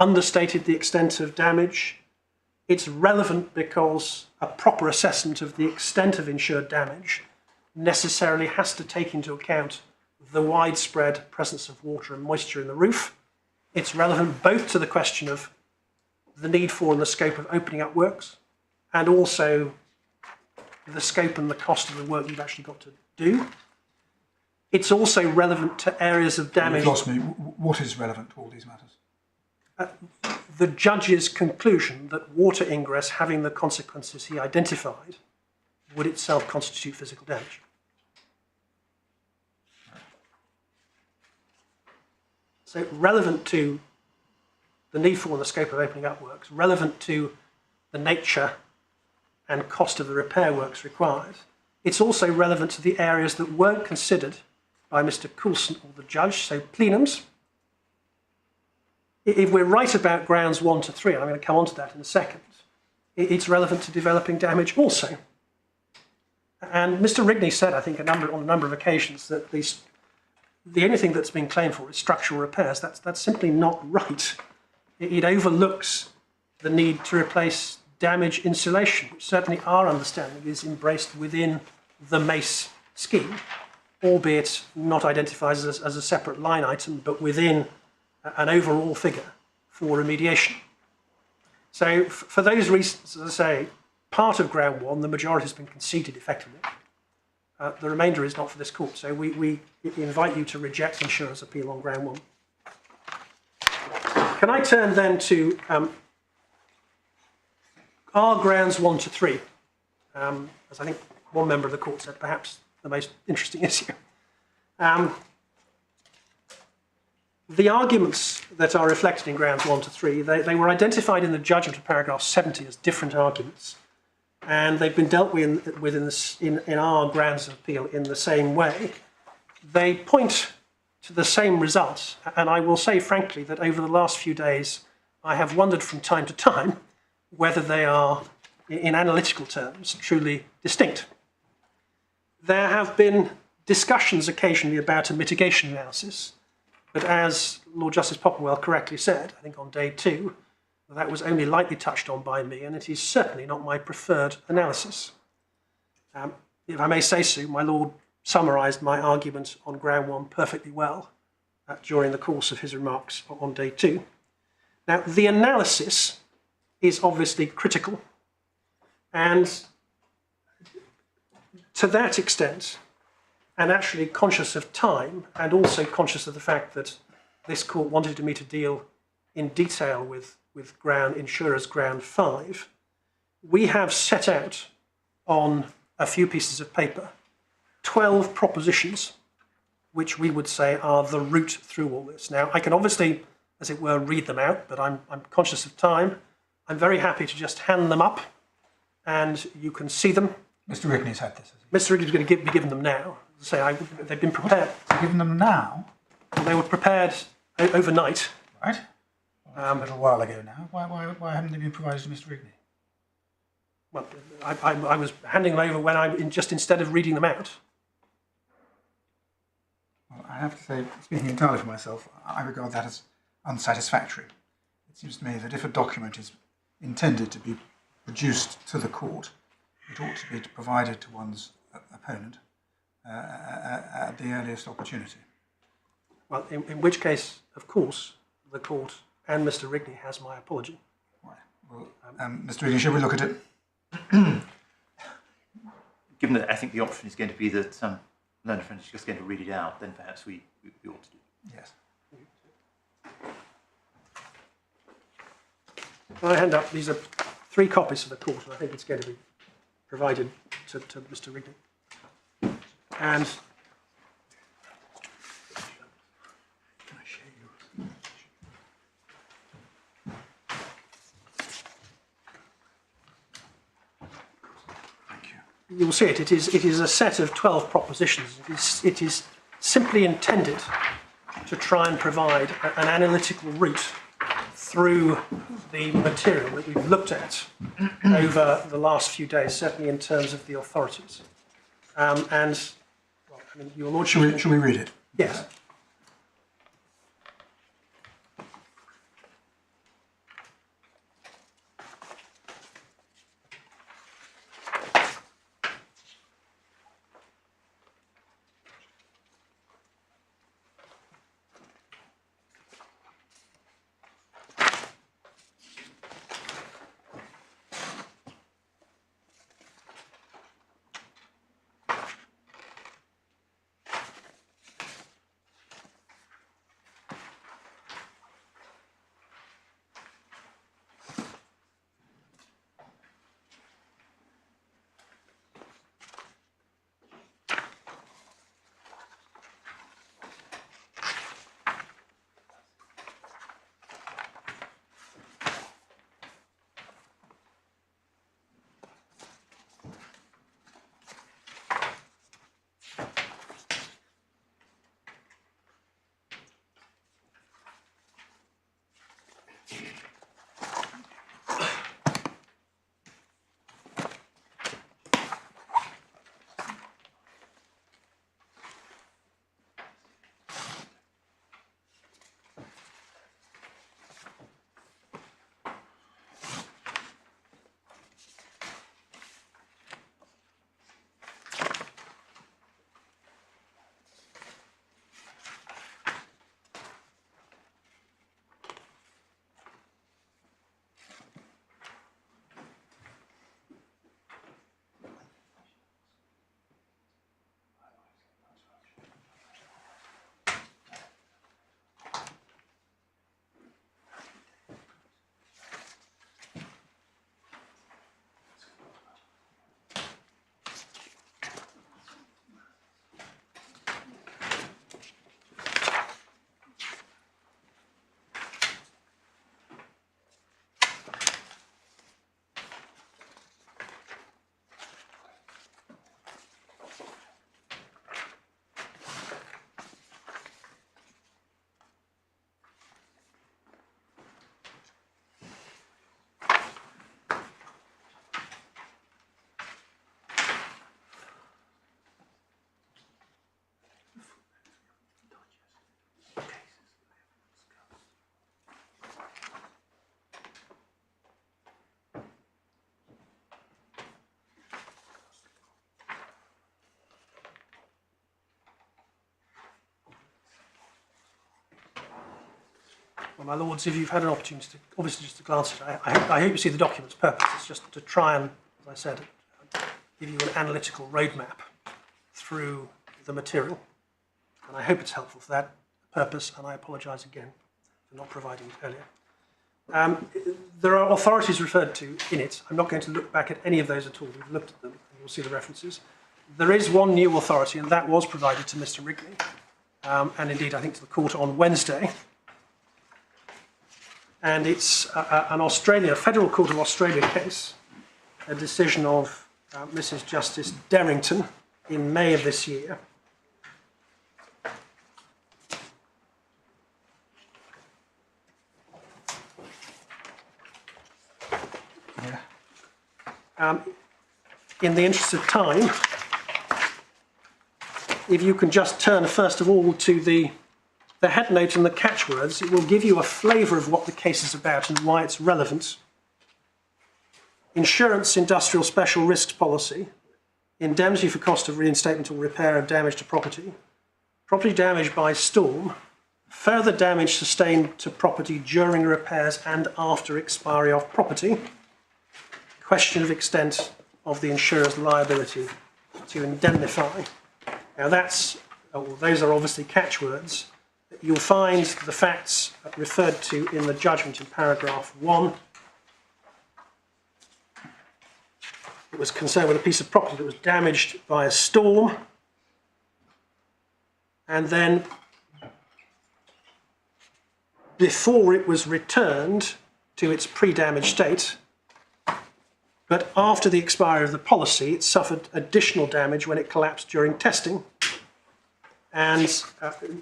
understated the extent of damage. It's relevant because a proper assessment of the extent of insured damage necessarily has to take into account the widespread presence of water and moisture in the roof. It's relevant both to the question of the need for and the scope of opening up works, and also the scope and the cost of the work you've actually got to do. It's also relevant to areas of damage. You've lost me. What is relevant to all these matters? The judge's conclusion that water ingress having the consequences he identified would itself constitute physical damage. So relevant to the need for and the scope of opening up works, relevant to the nature and cost of the repair works required. It's also relevant to the areas that weren't considered by Mr. Coulson or the judge, so plenums. If we're right about grounds 1 to 3, and I'm going to come on to that in a second, it's relevant to developing damage also. And Mr. Rigney said, I think, on a number of occasions that the only thing that's been claimed for is structural repairs. That's simply not right. It overlooks the need to replace damage insulation, which certainly our understanding is embraced within the Mace scheme, albeit not identified as a separate line item, but within an overall figure for remediation. So for those reasons, as I say, part of ground one, the majority has been conceded effectively. The remainder is not for this court. So we invite you to reject insurer's appeal on ground one. Can I turn then to our grounds 1 to 3, as I think one member of the court said, perhaps the most interesting issue. The arguments that are reflected in grounds 1 to 3, they were identified in the judgment of paragraph 70 as different arguments, and they've been dealt with in our grounds of appeal in the same way. They point to the same results, and I will say frankly that over the last few days I have wondered from time to time whether they are, in analytical terms, truly distinct. There have been discussions occasionally about a mitigation analysis, but as Lord Justice Popplewell correctly said, I think on day 2, that was only lightly touched on by me, and it is certainly not my preferred analysis. If I may say so, my Lord summarised my argument on ground 1 perfectly well during the course of his remarks on day 2. Now, the analysis is obviously critical, and to that extent, and actually conscious of time, and also conscious of the fact that this court wanted me to deal in detail with insurers ground 5, we have set out on a few pieces of paper 12 propositions which we would say are the route through all this. Now, I can obviously, as it were, read them out, but I'm conscious of time. I'm very happy to just hand them up and you can see them. Mr. Rigney's had this. Mr. Rigney's going to be given them now. They've been prepared. Given them now? They were prepared overnight. Right. Well, a little while ago now. Why haven't they been provided to Mr. Rigney? Well, I was handing them over just instead of reading them out. Well, I have to say, speaking entirely for myself, I regard that as unsatisfactory. It seems to me that if a document is intended to be produced to the court, it ought to be provided to one's opponent at the earliest opportunity. Well, in which case, of course, the court and Mr. Rigney has my apology. Right. Well, Mr. Rigney, shall we look at it? Given that I think the option is going to be that learned friend is just going to read it out, then perhaps we ought to do it. Yes. I hand up, these are 3 copies to the court, and I think it's going to be provided to Mr. Rigney. And you will see it. It is a set of 12 propositions. It is simply intended to try and provide an analytical route through the material that we've looked at over the last few days, certainly in terms of the authorities. Well, I mean, your lordship. Shall we read it? Yes. Well, my lords, if you've had an opportunity to, obviously just to glance at it, I hope you see the document's purpose. It's just to try and, as I said, give you an analytical roadmap through the material. And I hope it's helpful for that purpose, and I apologise again for not providing it earlier. There are authorities referred to in it. I'm not going to look back at any of those at all. We've looked at them, and you'll see the references. There is one new authority, and that was provided to Mr. Wrigley, and indeed I think to the court on Wednesday. And it's an Federal Court of Australia case, a decision of Mrs. Justice Derrington in May of this year. In the interest of time, if you can just turn first of all to the head note and the catchwords, it will give you a flavour of what the case is about and why it's relevant. Insurance industrial special risks policy, indemnity for cost of reinstatement or repair of damage to property, property damage by storm, further damage sustained to property during repairs and after expiry of property, question of extent of the insurer's liability to indemnify. Now those are obviously catchwords. You'll find the facts referred to in the judgment in paragraph 1. It was concerned with a piece of property that was damaged by a storm, and then before it was returned to its pre-damage state, but after the expiry of the policy, it suffered additional damage when it collapsed during testing, and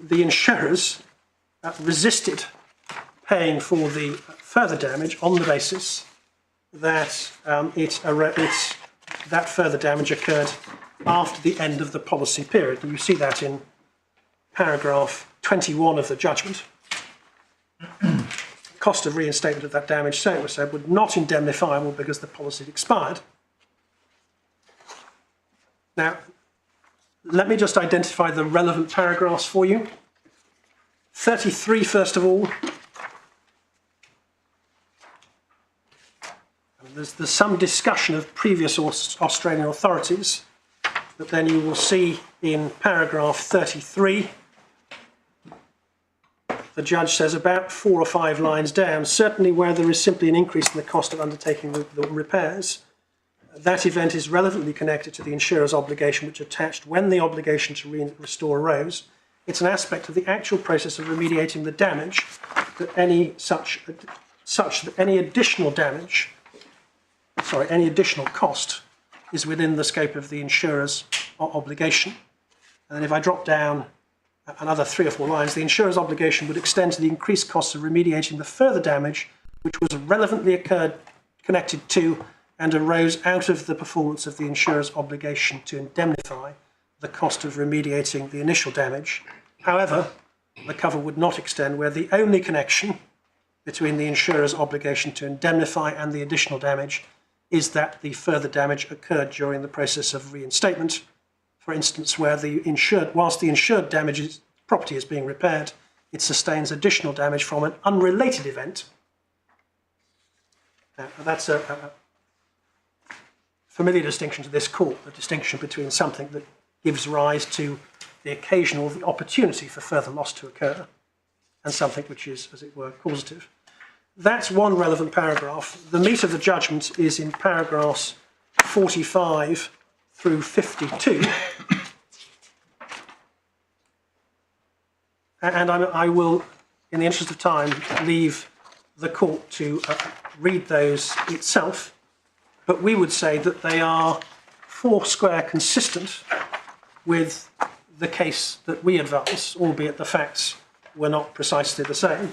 the insurers resisted paying for the further damage on the basis that that further damage occurred after the end of the policy period. And you see that in paragraph 21 of the judgment. Cost of reinstatement of that damage, so it was said, would not indemnifiable because the policy had expired. Now, let me just identify the relevant paragraphs for you. 33, first of all. There's some discussion of previous Australian authorities, but then you will see in paragraph 33, the judge says about 4 or 5 lines down, certainly where there is simply an increase in the cost of undertaking the repairs, that event is relevantly connected to the insurer's obligation which attached when the obligation to restore arose. It's an aspect of the actual process of remediating the damage that any additional cost is within the scope of the insurer's obligation. And then if I drop down another 3 or 4 lines, the insurer's obligation would extend to the increased costs of remediating the further damage which was relevantly connected to and arose out of the performance of the insurer's obligation to indemnify the cost of remediating the initial damage. However, the cover would not extend where the only connection between the insurer's obligation to indemnify and the additional damage is that the further damage occurred during the process of reinstatement. For instance, where whilst the insured property is being repaired, it sustains additional damage from an unrelated event. Now, that's a familiar distinction to this court, the distinction between something that gives rise to the occasion or the opportunity for further loss to occur and something which is, as it were, causative. That's one relevant paragraph. The meat of the judgment is in paragraphs 45 through 52. And I will, in the interest of time, leave the court to read those itself. But we would say that they are foursquare consistent with the case that we advance, albeit the facts were not precisely the same.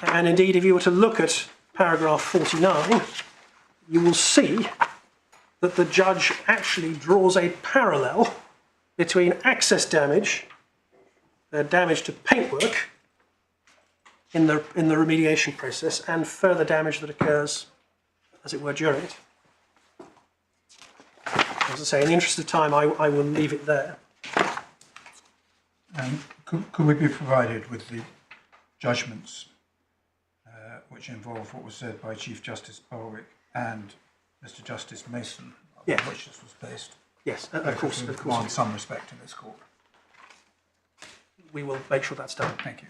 And indeed, if you were to look at paragraph 49, you will see that the judge actually draws a parallel between access damage, damage to paintwork in the remediation process, and further damage that occurs, as it were, during it. As I say, in the interest of time, I will leave it there. Could we be provided with the judgments which involved what was said by Chief Justice Barwick and Mr. Justice Mason, Yes. on which this was based. Yes, of Both course, whom of command course. some respect in this court. We will make sure that's done. Thank you.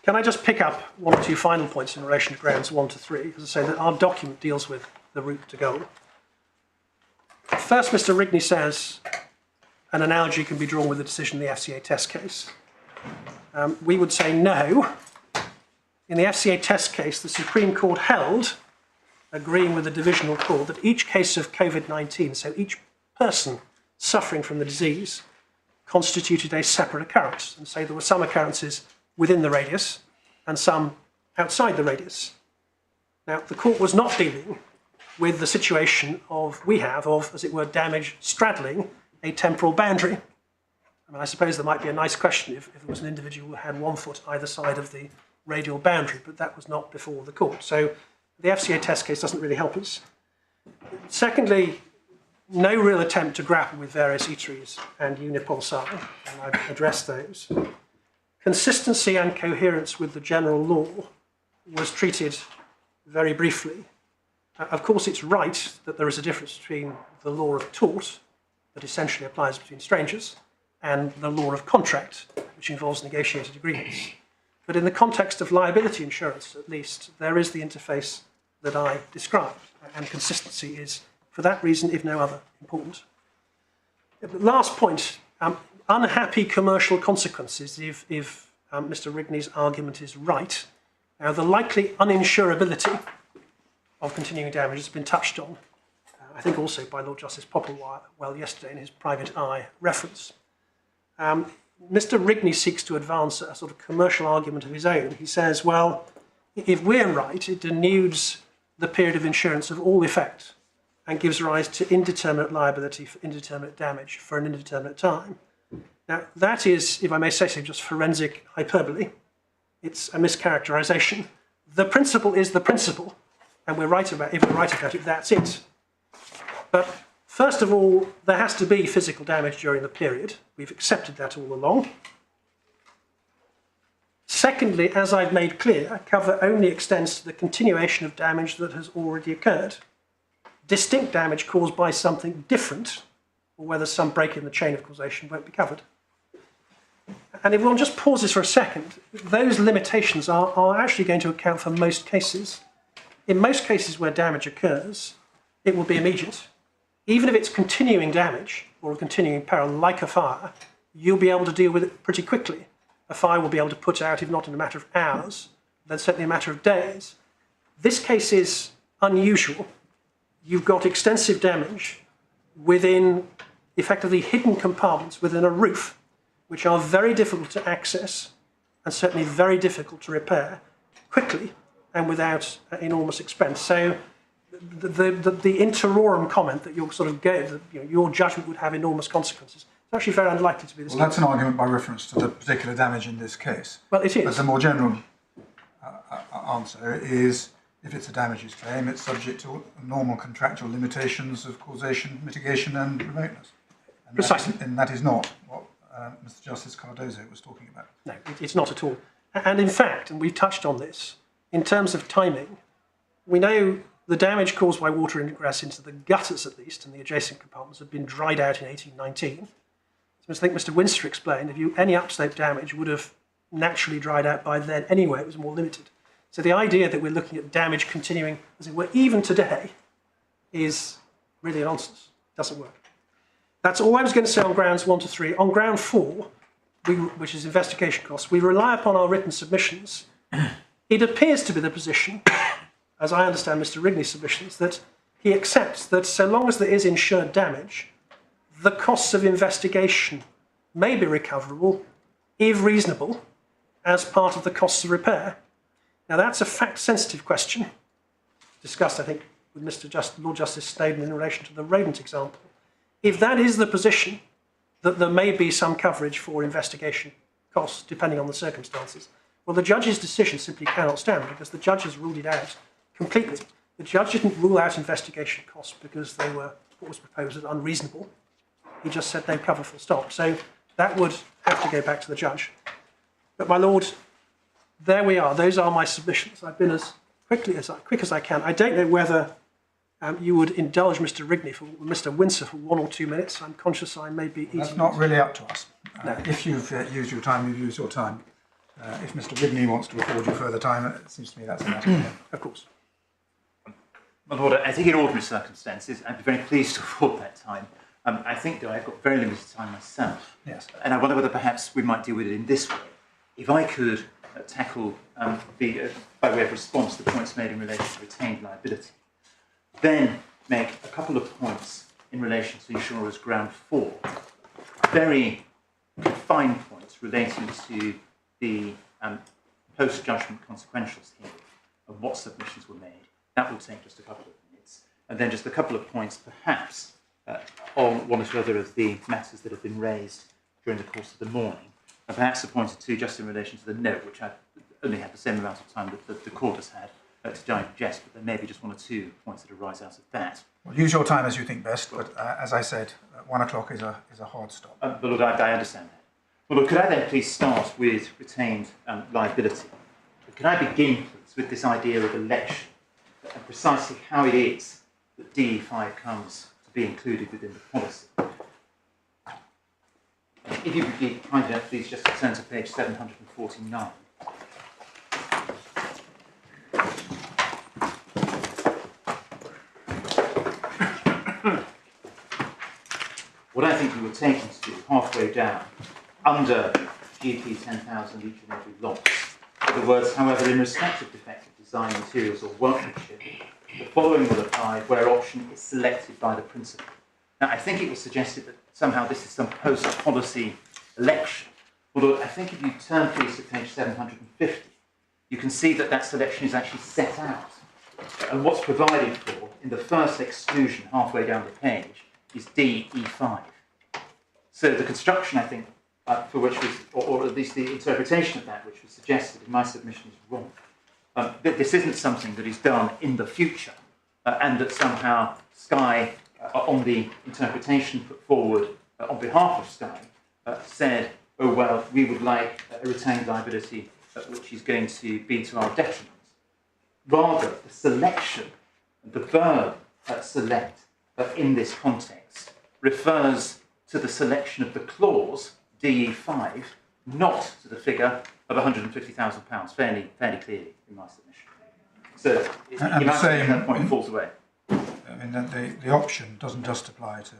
Can I just pick up one or two final points in relation to grounds 1 to 3? As I say, that our document deals with the route to goal. First, Mr. Rigney says an analogy can be drawn with the decision in the FCA test case. We would say no. In the FCA test case, the Supreme Court held, agreeing with the divisional court, that each case of COVID-19, so each person suffering from the disease, constituted a separate occurrence. And so there were some occurrences within the radius and some outside the radius. Now, the court was not dealing with the situation of, as it were, damage straddling a temporal boundary. I mean, I suppose there might be a nice question if it was an individual who had 1 foot either side of the radial boundary, but that was not before the court. So the FCA test case doesn't really help us. Secondly, no real attempt to grapple with various eateries and unipolsi, and I've addressed those. Consistency and coherence with the general law was treated very briefly. Of course, it's right that there is a difference between the law of tort, that essentially applies between strangers, and the law of contract, which involves negotiated agreements. But in the context of liability insurance, at least, there is the interface that I described, and consistency is, for that reason, if no other, important. Last point, unhappy commercial consequences if Mr. Rigney's argument is right. Now, the likely uninsurability of continuing damage has been touched on, I think also by Lord Justice Popplewell yesterday in his private eye reference. Mr. Rigney seeks to advance a sort of commercial argument of his own. He says, well, if we're right, it denudes the period of insurance of all effect and gives rise to indeterminate liability for indeterminate damage for an indeterminate time. Now, that is, if I may say so, just forensic hyperbole. It's a mischaracterization. The principle is the principle, and if we're right about it, that's it. But first of all, there has to be physical damage during the period. We've accepted that all along. Secondly, as I've made clear, cover only extends to the continuation of damage that has already occurred. Distinct damage caused by something different, or whether some break in the chain of causation, won't be covered. And if one just pauses for a second, those limitations are actually going to account for most cases. In most cases where damage occurs, it will be immediate. Even if it's continuing damage or a continuing peril like a fire, you'll be able to deal with it pretty quickly. A fire will be able to put out, if not in a matter of hours, then certainly a matter of days. This case is unusual. You've got extensive damage within effectively hidden compartments within a roof, which are very difficult to access and certainly very difficult to repair quickly and without enormous expense. So the interorum comment that you sort of gave, that your judgment would have enormous consequences, it's actually very unlikely to be the case. Well, that's an argument by reference to the particular damage in this case. Well, it is. But the more general answer is, if it's a damages claim, it's subject to normal contractual limitations of causation, mitigation and remoteness. And Precisely. That is not what Mr. Justice Cardozo was talking about. No, it's not at all. And in fact, and we've touched on this, in terms of timing, we know the damage caused by water ingress into the gutters, at least, and the adjacent compartments had been dried out in 1819. So I think Mr. Winster explained, any upslope damage would have naturally dried out by then anyway. It was more limited. So the idea that we're looking at damage continuing, as it were, even today, is really nonsense. It doesn't work. That's all I was going to say on grounds 1 to 3. On ground 4, which is investigation costs, we rely upon our written submissions. It appears to be the position, as I understand Mr. Rigney's submissions, that he accepts that so long as there is insured damage, the costs of investigation may be recoverable, if reasonable, as part of the costs of repair. Now, that's a fact-sensitive question, discussed, I think, with Lord Justice Snowden in relation to the rodent example. If that is the position, that there may be some coverage for investigation costs, depending on the circumstances, well, the judge's decision simply cannot stand, because the judge has ruled it out completely. The judge didn't rule out investigation costs because they were, what was proposed, as unreasonable. He just said no cover, full stop. So that would have to go back to the judge. But my lord, there we are. Those are my submissions. I've been as quick as I can. I don't know whether you would indulge Mr. Mr. Windsor for 1 or 2 minutes. I'm conscious I may be eating. That's not really up to us. No. If you've used your time, you've used your time. If Mr. Whitney wants to afford you further time, it seems to me that's a matter of him. Of course. My Lord, I think in ordinary circumstances, I'd be very pleased to afford that time. I think, though, I've got very limited time myself. Yes. And I wonder whether perhaps we might deal with it in this way. If I could tackle, by way of response, the points made in relation to retained liability, then make a couple of points in relation to insurer's ground 4, very fine points relating to the post-judgment consequentials here of what submissions were made. That will take just a couple of minutes. And then just a couple of points, perhaps, on one or two other of the matters that have been raised during the course of the morning. And perhaps a point or two just in relation to the note, which I only had the same amount of time that the court has had to digest, but there may be just 1 or 2 points that arise out of that. Well, use your time as you think best, but as I said, 1 o'clock is a hard stop. But Lord, I understand that. Well, Lord, could I then please start with retained liability? Could I begin, please, with this idea of election and precisely how it is that DE5 comes to be included within the policy? If you could be kind enough, please, just to turn to page 749. What I think we were taken to halfway down, under GP 10,000 each and every loss, are the words, however, in respect of defective design, materials or workmanship, the following will apply where option is selected by the principal. Now, I think it was suggested that somehow this is some post-policy election. Although I think if you turn, please, to page 750, you can see that that selection is actually set out. And what's provided for in the first exclusion halfway down the page is DE5. So the construction, I think, for which was, or at least the interpretation of that which was suggested in my submission is wrong. This isn't something that is done in the future and that somehow Sky, on the interpretation put forward on behalf of Sky, said, oh, well, we would like a retained liability which is going to be to our detriment. Rather, the selection, the verb select in this context refers to the selection of the clause, DE5, not to the figure of £150,000, fairly clearly in my submission. So And the same, that point falls away. I mean, the option doesn't just apply to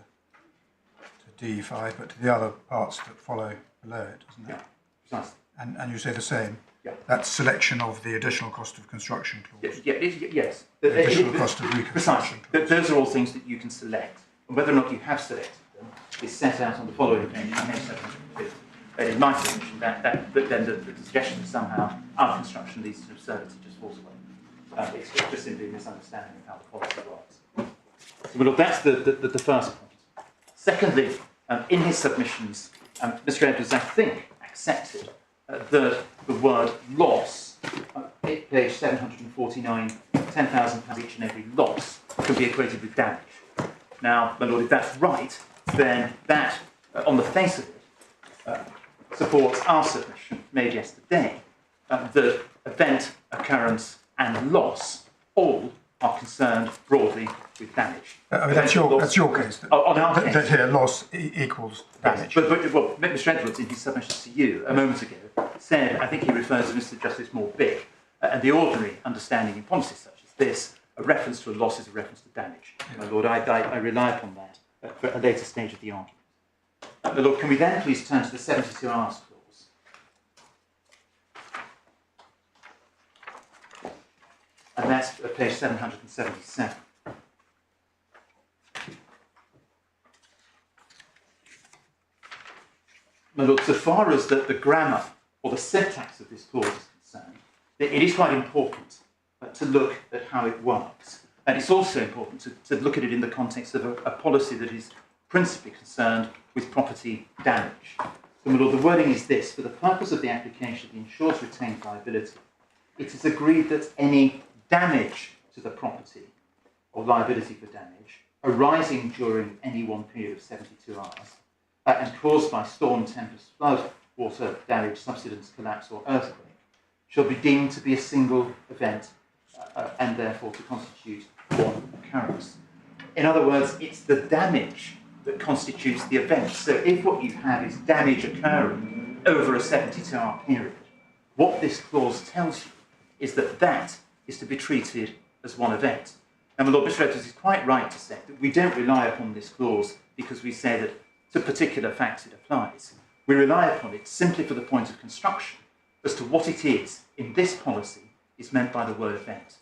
DE5, but to the other parts that follow below it, doesn't it? Yeah, precisely. And you say the same? Yeah. That selection of the additional cost of construction clause. Yes. The additional cost of reconstruction Precisely. clause. Those are all things that you can select. And whether or not you have selected them is set out on the following page, page 750. But in my submission, but then the suggestion that somehow our construction leads to absurdity just falls away. It's just simply a misunderstanding of how the policy works. So well, that's the first point. Secondly, in his submissions, Mr. Edwards, I think, accepted the word loss, page 749, £10,000 each and every loss can be equated with damage. Now, my Lord, if that's right, then that, on the face of it, supports our submission made yesterday, that event, occurrence and loss all are concerned broadly with damage. I mean, that's your case. That here loss equals damage. Yes, but Mr. Edwards, in his submissions to you a moment ago, said, I think he refers to Mr. Justice Moore-Bick, and the ordinary understanding in policies such as this, a reference to a loss is a reference to damage. Yeah. My Lord, I rely upon that for a later stage of the argument. My Lord, can we then please turn to the 72 hours clause? And that's page 777. My Lord, so far as the grammar or the syntax of this clause is concerned, it is quite important to look at how it works. And it's also important to look at it in the context of a policy that is principally concerned with property damage. So, my Lord, the wording is this: for the purpose of the application of the insurer's retained liability, it is agreed that any damage to the property or liability for damage arising during any one period of 72 hours and caused by storm, tempest, flood, water damage, subsidence, collapse or earthquake shall be deemed to be a single event and therefore to constitute one occurrence. In other words, it's the damage that constitutes the event. So if what you have is damage occurring over a 72-hour period, what this clause tells you is that that is to be treated as one event. And the Lord Bishop is quite right to say that we don't rely upon this clause because we say that to particular facts it applies. We rely upon it simply for the point of construction as to what it is in this policy is meant by the word event.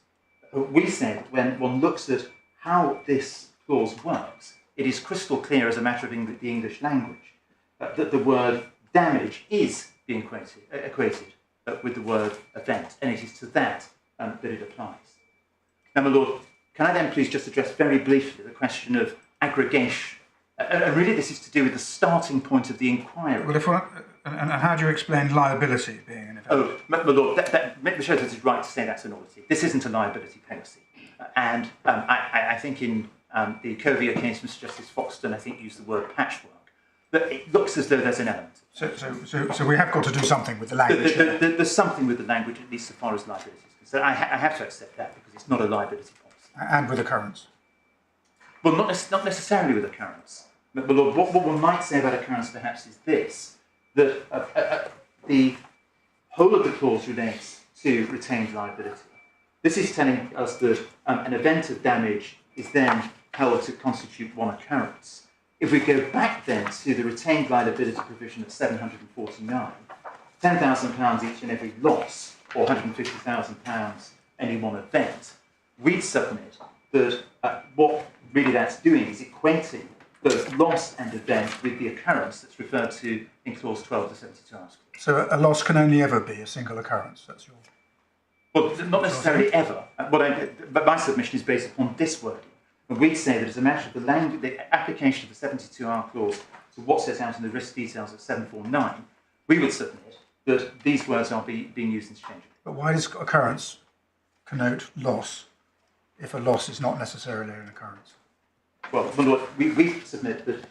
We say that when one looks at how this clause works, it is crystal clear as a matter of the English language that the word damage is being equated with the word event, and it is to that that it applies. Now, my Lord, can I then please just address very briefly the question of aggregation? And really this is to do with the starting point of the inquiry. Well, and how do you explain liability being an event? Oh, my Lord, Mr. Shoulders is right to say that's a nullity. This isn't a liability policy. And I think in the Covia case, Mr. Justice Foxton, I think, used the word patchwork. But it looks as though there's an element. So we have got to do something with the language. There's something with the language, at least so far as liability is concerned. I have to accept that because it's not a liability policy. And with occurrence. Well, not necessarily with occurrence. But, Lord, what one might say about occurrence perhaps is this, that the whole of the clause relates to retained liability. This is telling us that an event of damage is then held to constitute one occurrence. If we go back then to the retained liability provision at 749, £10,000 each and every loss, or £150,000 any one event, we'd submit that what really that's doing is equating both loss and event with the occurrence that's referred to in clause 12 of the 72 hours clause. So a loss can only ever be a single occurrence. That's your... Well, not necessarily ever. But my submission is based upon this wording. And we'd say that as a matter of the language, the application of the 72-hour clause to what's set out in the risk details of 749, we would submit that these words are being used interchangeably. But why does occurrence connote loss if a loss is not necessarily an occurrence? Well, Lord, we submit that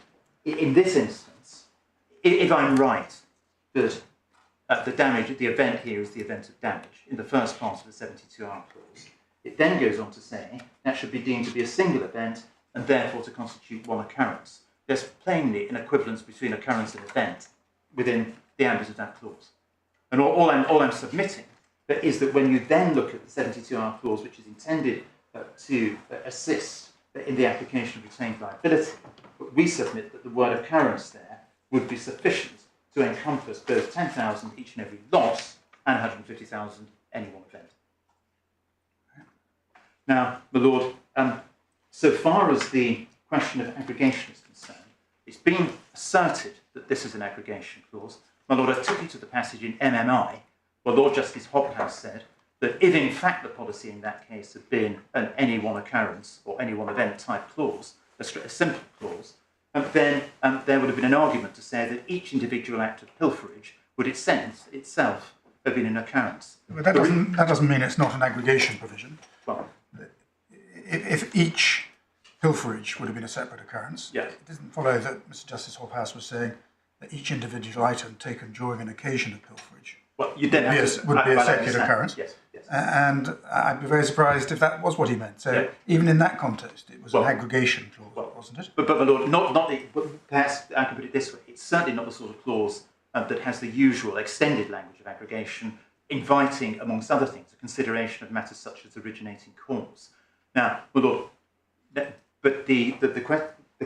in this instance, if I'm right, that the event here is the event of damage in the first part of the 72-hour clause, it then goes on to say that should be deemed to be a single event and therefore to constitute one occurrence. There's plainly an equivalence between occurrence and event within the ambit of that clause. And all I'm submitting is that when you then look at the 72-hour clause, which is intended to assist in the application of retained liability, we submit that the word occurrence there would be sufficient to encompass both 10,000 each and every loss and 150,000 any one event. Now, my Lord, so far as the question of aggregation is concerned, it's been asserted that this is an aggregation clause. My Lord, I took you to the passage in MMI, where Lord Justice Hobhouse said that if in fact the policy in that case had been an any one occurrence or any one event type clause, a simple clause, then there would have been an argument to say that each individual act of pilferage would itself have been an occurrance. But that doesn't mean it's not an aggregation provision. Well, if each pilferage would have been a separate occurrence, yes. It doesn't follow that Mr. Justice Hobhouse was saying that each individual item taken during an occasion of pilferage would be a separate occurrence. Yes. And I'd be very surprised if that was what he meant. So yeah. Even in that context, it was an aggregation clause, wasn't it? But my Lord, but perhaps I can put it this way: it's certainly not the sort of clause that has the usual extended language of aggregation, inviting, amongst other things, a consideration of matters such as originating cause. Now, my Lord, but the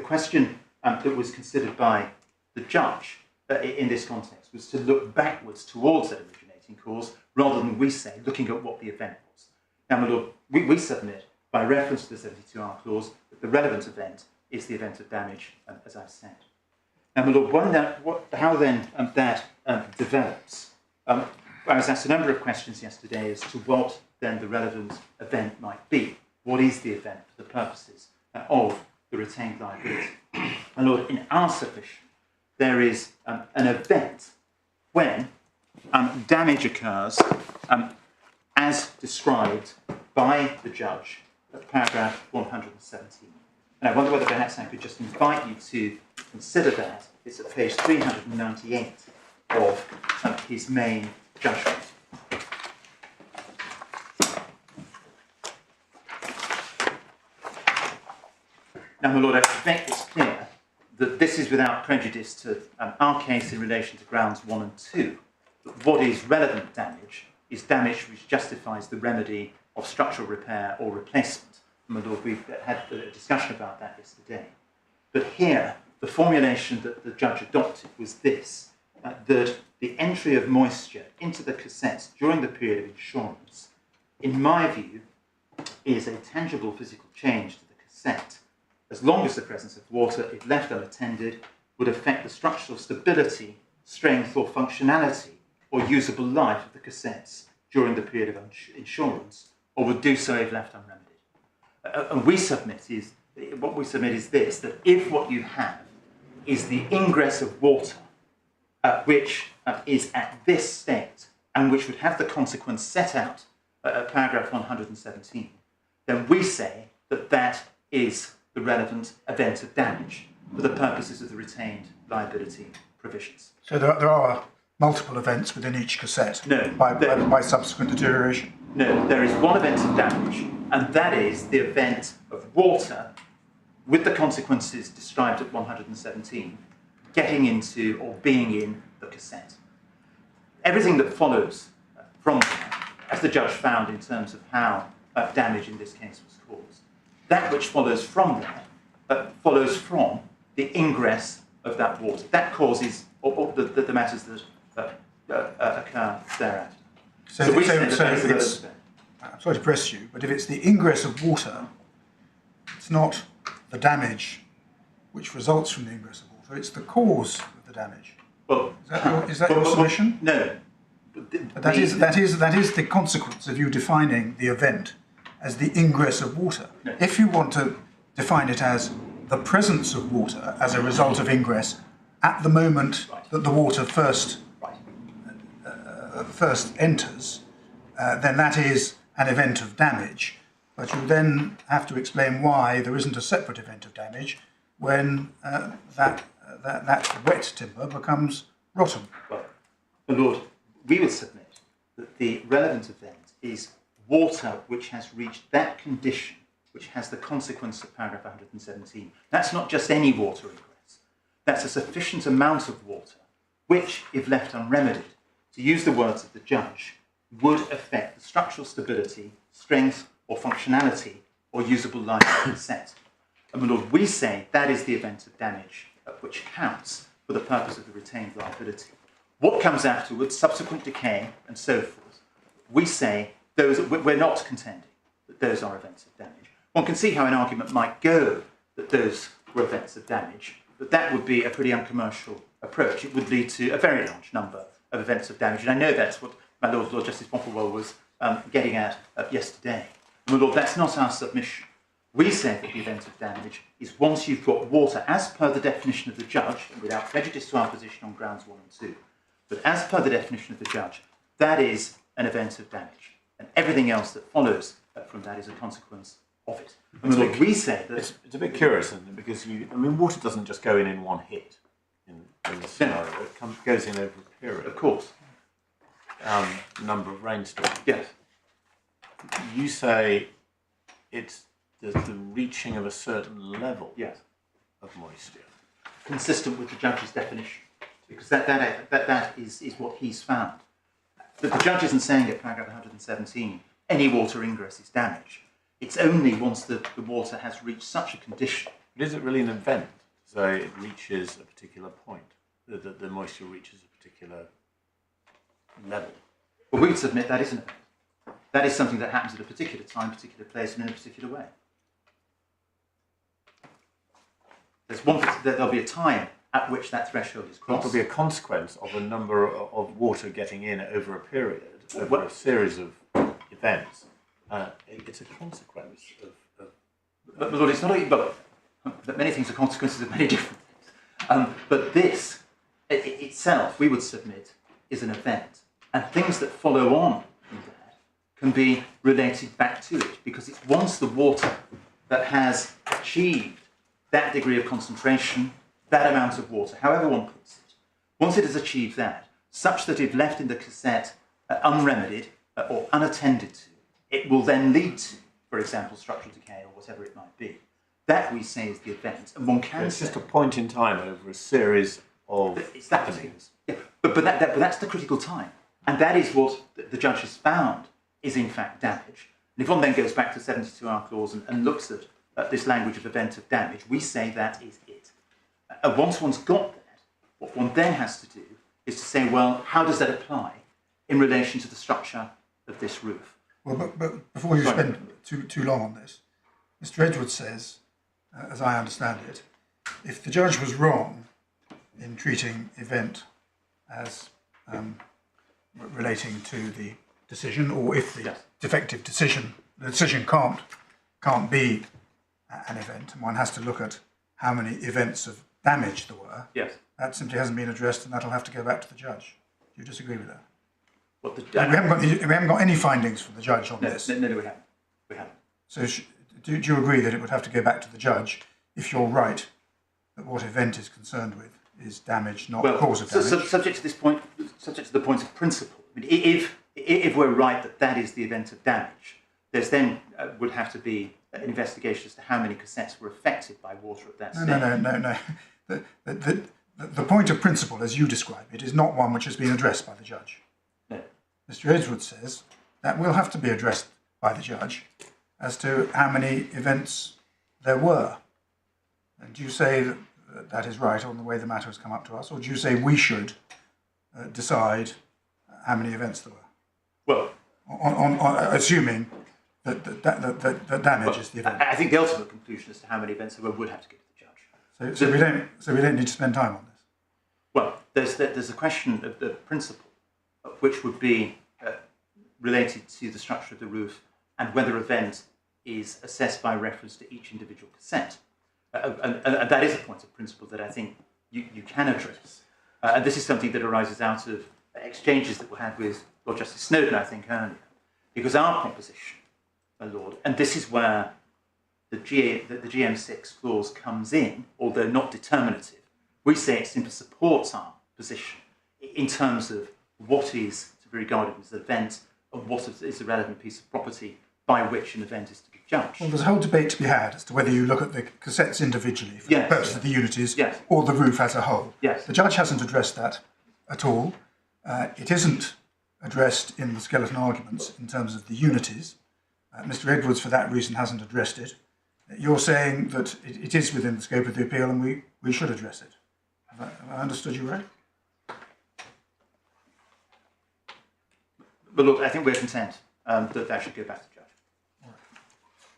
question that was considered by the judge in this context was to look backwards towards that originating cause, rather than, we say, looking at what the event was. Now, my Lord, we submit, by reference to the 72-hour clause, that the relevant event is the event of damage, as I've said. Now, my Lord, how then that develops? I was asked a number of questions yesterday as to what then the relevant event might be. What is the event for the purposes of the retained liability? My Lord, in our submission, there is an event when damage occurs as described by the judge at paragraph 117. And I wonder whether perhaps I could just invite you to consider that. It's at page 398 of his main judgment. Now, my Lord, I make this clear that this is without prejudice to our case in relation to grounds 1 and 2. But what is relevant damage is damage which justifies the remedy of structural repair or replacement. My Lord, we've had a discussion about that yesterday. But here, the formulation that the judge adopted was this, that the entry of moisture into the cassettes during the period of insurance, in my view, is a tangible physical change to the cassette, as long as the presence of water, if left unattended, would affect the structural stability, strength or functionality or usable life of the cassettes during the period of insurance, or would do so if left unremedied. And what we submit is this, that if what you have is the ingress of water, which is at this state, and which would have the consequence set out at paragraph 117, then we say that that is the relevant event of damage for the purposes of the retained liability provisions. So there are multiple events within each cassette by subsequent deterioration? No, there is one event of damage, and that is the event of water with the consequences described at 117 getting into or being in the cassette. Everything that follows from that, as the judge found in terms of how damage in this case was caused, that which follows from that follows from the ingress of that water. That causes the matters that occur thereafter. I'm sorry to press you, but if it's the ingress of water, it's not the damage which results from the ingress of water, it's the cause of the damage. Well, is that your submission? No. That is the consequence of you defining the event as the ingress of water. No. If you want to define it as the presence of water as a result of ingress at the moment that the water first enters, then that is an event of damage. But you then have to explain why there isn't a separate event of damage when that wet timber becomes rotten. Well, my Lord, we would submit that the relevant event is water which has reached that condition which has the consequence of paragraph 117. That's not just any water ingress. That's a sufficient amount of water which, if left unremedied, to use the words of the judge, would affect the structural stability, strength or functionality or usable life of the cassette. And my Lord, we say that is the event of damage which counts for the purpose of the retained liability. What comes afterwards, subsequent decay and so forth, we say we're not contending that those are events of damage. One can see how an argument might go that those were events of damage, but that would be a pretty uncommercial approach. It would lead to a very large number of events of damage, and I know that's what my Lord Justice Popplewell was getting at yesterday. And my Lord, that's not our submission. We say that the event of damage is once you've got water, as per the definition of the judge, and without prejudice to our position on grounds 1 and 2, but as per the definition of the judge, that is an event of damage. And everything else that follows from that is a consequence of it. And Lord, we say that... It's a bit curious, isn't it? Because, water doesn't just go in one hit in this scenario. It goes in over a period. Of course. Number of rainstorms. Yes. You say it's the reaching of a certain level of moisture. Consistent with the judge's definition, because that is what he's found. The judge isn't saying at paragraph 117, any water ingress is damage. It's only once the water has reached such a condition. But is it really an event? So it reaches a particular point, the moisture reaches a particular level. Well, we would submit that is an event. That is something that happens at a particular time, particular place, and in a particular way. There'll be a time at which that threshold is crossed. There'll be a consequence of a number of water getting in over a period, over a series of events. It's a consequence of... But Lord, it's not that many things are consequences of many different things. But this itself, we would submit, is an event. And things that follow on from that can be related back to it, because it's once the water that has achieved that degree of concentration, that amount of water, however one puts it, once it has achieved that, such that if left in the cassette unremedied or unattended to, it will then lead to, for example, structural decay or whatever it might be, That we say is the event, and one can It's say... just a point in time over a series of It's that happenings. yeah, but that's the critical time. And that is what the judge has found is in fact damage. And if one then goes back to the 72-hour clause and looks at this language of event of damage, we say that is it. Once one's got that, what one then has to do is to say, well, how does that apply in relation to the structure of this roof? Well, but before you spend too long on this, Mr. Edwards says, as I understand it, if the judge was wrong in treating event as relating to the decision, or if the defective decision, the decision can't be an event, and one has to look at how many events of damage there were, Yes. that simply hasn't been addressed, and that'll have to go back to the judge. Do you disagree with that? What the, We haven't got any findings from the judge on this. no, we haven't. We haven't. So do you agree that it would have to go back to the judge if you're right that what event is concerned with is damage, not cause of damage? So subject to this point, subject to the point of principle. I mean, if we're right that that is the event of damage, there's then would have to be an investigation as to how many cassettes were affected by water at that stage. No. The point of principle, as you describe it, is not one which has been addressed by the judge. No. Mr. Edwards says that will have to be addressed by the judge as to how many events there were. And do you say that that is right on the way the matter has come up to us, or do you say we should decide how many events there were? Well, on assuming that damage is the event. I think the ultimate conclusion as to how many events there were would have to go to the judge. So we don't need to spend time on this. Well, there's a question of the principle, which would be related to the structure of the roof and whether event is assessed by reference to each individual cassette. And that is a point of principle that I think you can address. And this is something that arises out of exchanges that we had with Lord Justice Snowden, I think, earlier. Because our proposition, my Lord, and this is where the GM6 clause comes in, although not determinative, we say it simply supports our position in terms of what is to be regarded as an event and what is the relevant piece of property by which an event is to be judged. Well, there's a whole debate to be had as to whether you look at the cassettes individually for the purpose of the unities or the roof as a whole. Yes. The judge hasn't addressed that at all. It isn't addressed in the skeleton arguments in terms of the unities. Mr. Edwards, for that reason, hasn't addressed it. You're saying that it is within the scope of the appeal and we should address it. Have I understood you right? But look, I think we're content that should go back to the judge.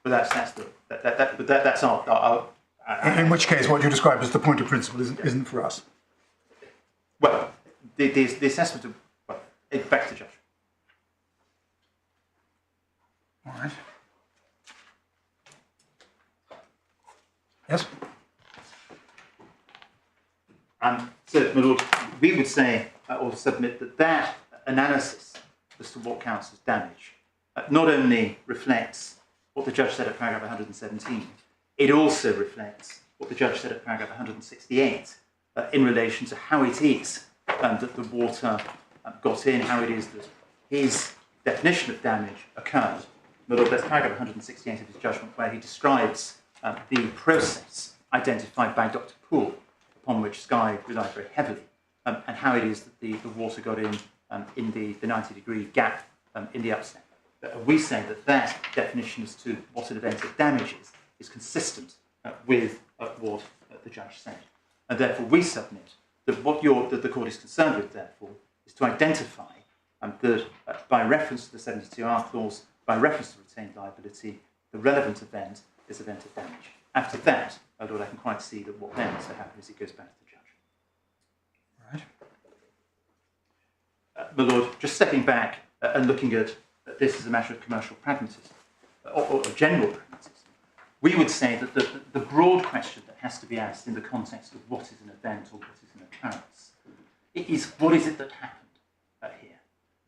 But that's our in which case, what you describe as the point of principle isn't for us. Well, the assessment of back to the judge. All right. Yes. So, my Lord, we would say or submit that analysis as to what counts as damage not only reflects what the judge said at paragraph 117, it also reflects what the judge said at paragraph 168 in relation to how it is that the water got in, how it is that his definition of damage occurred. My Lord, that's paragraph 168 of his judgment, where he describes the process identified by Dr. Poole, upon which Sky relied very heavily, and how it is that the water got in the 90-degree gap in the upstep. We say that definition as to what an event of damage is consistent with what the judge said. And therefore we submit that what the court is concerned with, therefore, is to identify that by reference to the 72R clause, by reference to retained liability, the relevant event is event of damage. After that, my Lord, I can quite see that what then has to happen is it goes back to the judge. Right. My Lord, just stepping back and looking at this as a matter of commercial pragmatism, or general pragmatism, we would say that the broad question that has to be asked in the context of what is an event or what is an occurrence is what is it that happened here.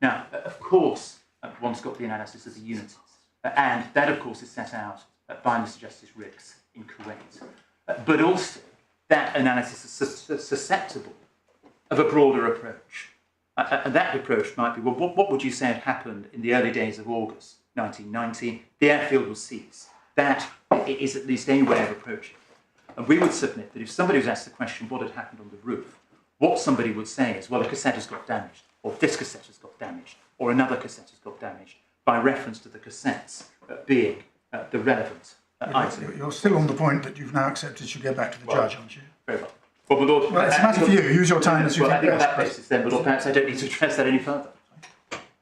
Now, of course, one's got the analysis of the unities, and that, of course, is set out by Mr. Justice Ricks in Kuwait. But also, that analysis is susceptible of a broader approach. And that approach might be, well, what would you say had happened in the early days of August 1990? The airfield was seized. that is at least a way of approaching it. And we would submit that if somebody was asked the question what had happened on the roof, what somebody would say is, well, a cassette has got damaged, or this cassette has got damaged, or another cassette has got damaged, by reference to the cassettes being the relevant item. You're still on the point that you've now accepted should go back to the judge, aren't you? Very well. Well, my Lord, Well, it's a matter for you. Use your time as you well, I think think on that best. basis then, my Lord, perhaps I don't need to address that any further.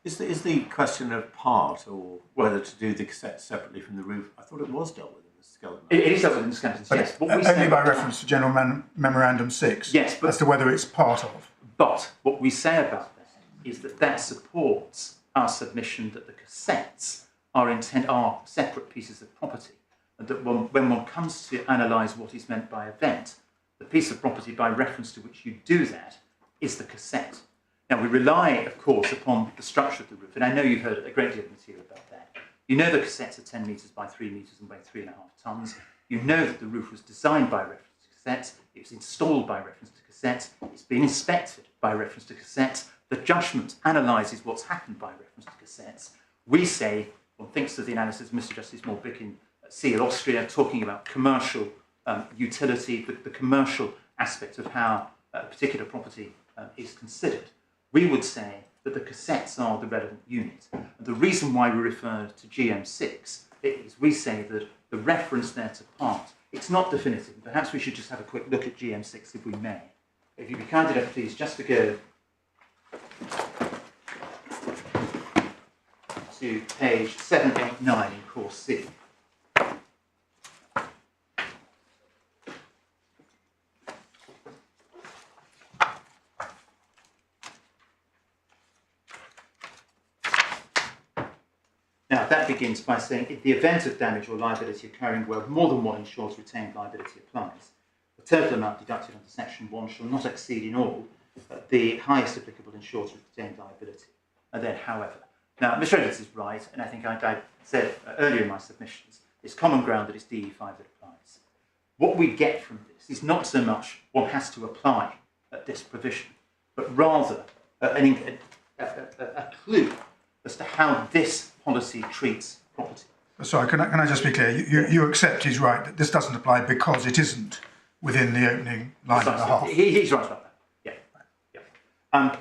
Is the question of part or whether to do the cassette separately from the roof? I thought it was dealt with in the skeleton. It is dealt with in the skeletons, yes. What we Only say, by reference to General Memorandum 6, Yes, but- as to whether it's part of. but what we say about that is that that supports our submission that the cassettes are separate pieces of property, and that when one comes to analyse what is meant by event, the piece of property by reference to which you do that is the cassette. Now, we rely, of course, upon the structure of the roof, and I know you've heard a great deal of material about that. You know the cassettes are 10 metres by 3 metres and weigh 3.5 tonnes. You know that the roof was designed by reference to cassettes, it was installed by reference to cassettes, it's been inspected by reference to cassettes, the judgment analyses what's happened by reference to cassettes. We say, one thinks of the analysis of Mr. Justice Moore-Bick in Seal, Austria, talking about commercial utility, the commercial aspect of how a particular property is considered. We would say that the cassettes are the relevant unit. And the reason why we refer to GM6 is we say that the reference there to part, it's not definitive. Perhaps we should just have a quick look at GM6 if we may. If you'd be kind enough, please, just to go to page 789 in course C. Now, that begins by saying, in the event of damage or liability occurring where more than one insured's retained liability applies, the total amount deducted under Section 1 shall not exceed in all the highest applicable insured's retained liability. And then, however. Now, Mr. Edwards is right, and I think I said earlier in my submissions, it's common ground that it's DE5 that applies. What we get from this is not so much one has to apply this provision, but rather a clue as to how this policy treats property. Sorry, can I just be clear? You accept he's right that this doesn't apply because it isn't within the opening line and a half. He's right about that. Yeah.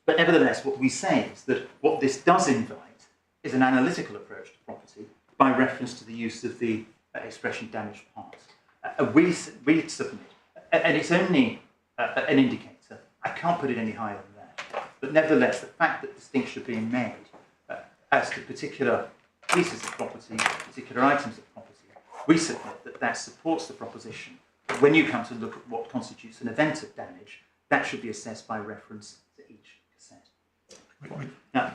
But nevertheless, what we say is that what this does invite is an analytical approach to property by reference to the use of the expression damaged part. We submit, and it's only an indicator. I can't put it any higher than that. But nevertheless, the fact that distinctions are being made as to particular pieces of property, particular items of property, we submit that that supports the proposition that when you come to look at what constitutes an event of damage, that should be assessed by reference to each cassette. Now,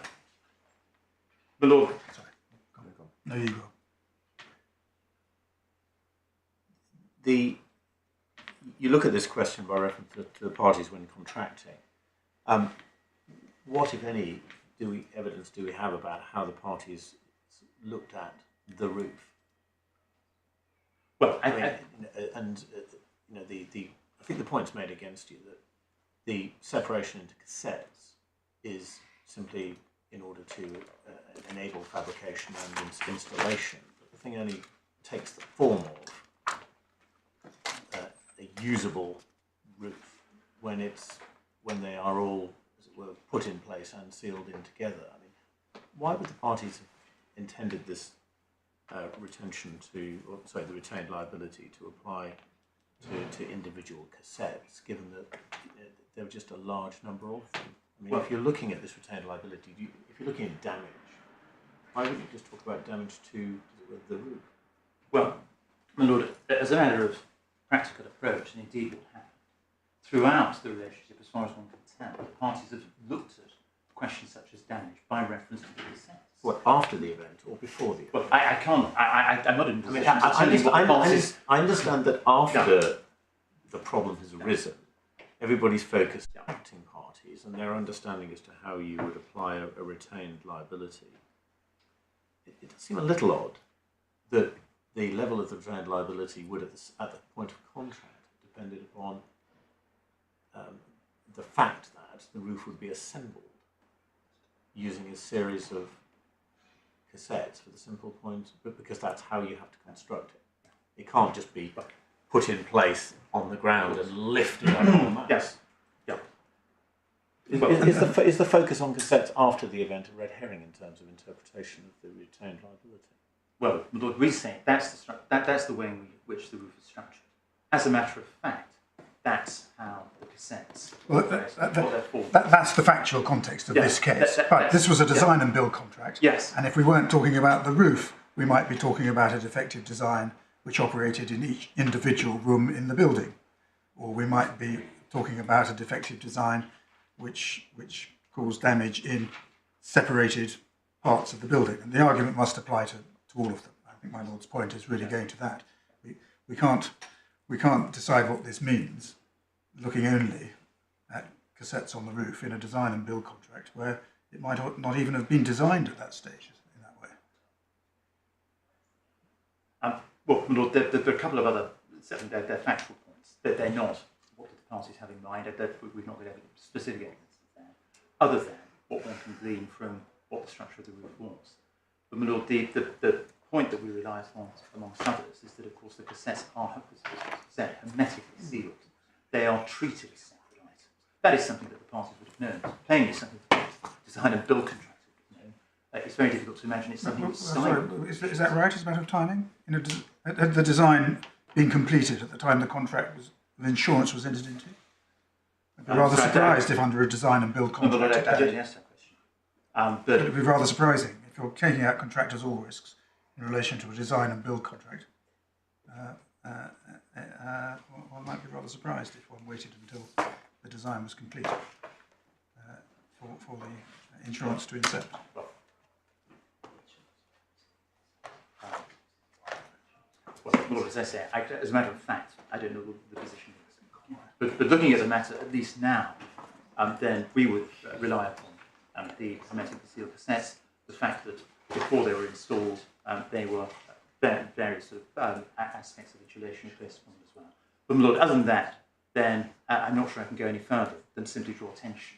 the Lord... Sorry. No, you go. You look at this question by reference to the parties when contracting. What, if any, evidence do we have about how the parties looked at the roof? Well, I think the point's made against you that the separation into cassettes is simply in order to enable fabrication and installation. But the thing only takes the form of a usable roof when they are all, as it were, put in place and sealed in together. I mean, why would the parties have intended this the retained liability to apply to individual cassettes, given that there are just a large number of them? I mean, if you're looking at this retained liability, if you're looking at damage, why wouldn't you just talk about damage to the roof? Well, my Lord, as a matter of practical approach, and indeed what happened, throughout the relationship, as far as one can tell, the parties have looked at questions such as damage by reference to the cassettes. What, after the event or before the event? Well, I'm not in a position to tell you what the parties... I understand that after the problem has arisen, everybody's focused on acting parties and their understanding as to how you would apply a retained liability. It does seem a little odd that the level of the retained liability would, at the point of contract, depended upon the fact that the roof would be assembled using a series of cassettes for the simple point, but because that's how you have to construct it. It can't just be put in place on the ground and lifted up on the map. Yes. Yeah. Is the focus on cassettes after the event a red herring in terms of interpretation of the retained liability? Well, Lord, we say that's the way in which the roof is structured. As a matter of fact, that's how the cassettes. Well, that's the factual context of this case. Right, this was a design and build contract. Yes. And if we weren't talking about the roof, we might be talking about a defective design which operated in each individual room in the building. Or we might be talking about a defective design which caused damage in separated parts of the building. And the argument must apply to all of them. I think my Lord's point is really going to that. We can't decide what this means looking only at cassettes on the roof in a design and build contract where it might not even have been designed at that stage in that way. Well, my Lord, there are a couple of other they're factual points. They're not what the parties have in mind. We've not got any specific evidence of that, other than what one can glean from what the structure of the roof was. But my Lord, the point that we rely on, amongst others, is that of course the cassettes are hermetically sealed. They are treated as separate items. That is something that the parties would have known. Plainly, something that the design and build contractor would have known. It's very difficult to imagine it's something that's Is that right? It's a matter of timing? Had the design been completed at the time the insurance was entered into? I'd be rather surprised if under a design and build contract. I don't answer that question. But it would be rather surprising if you're taking out contractors' all risks in relation to a design and build contract. One might be rather surprised if one waited until the design was complete for the insurance to incept. Well, as I say, as a matter of fact, I don't know the position is. But looking at the matter, at least now, then we would rely upon the hermetically sealed cassettes, the fact that before they were installed, they were various sort of aspects of insulation placed upon them as well. But my Lord, other than that, then I'm not sure I can go any further than simply draw attention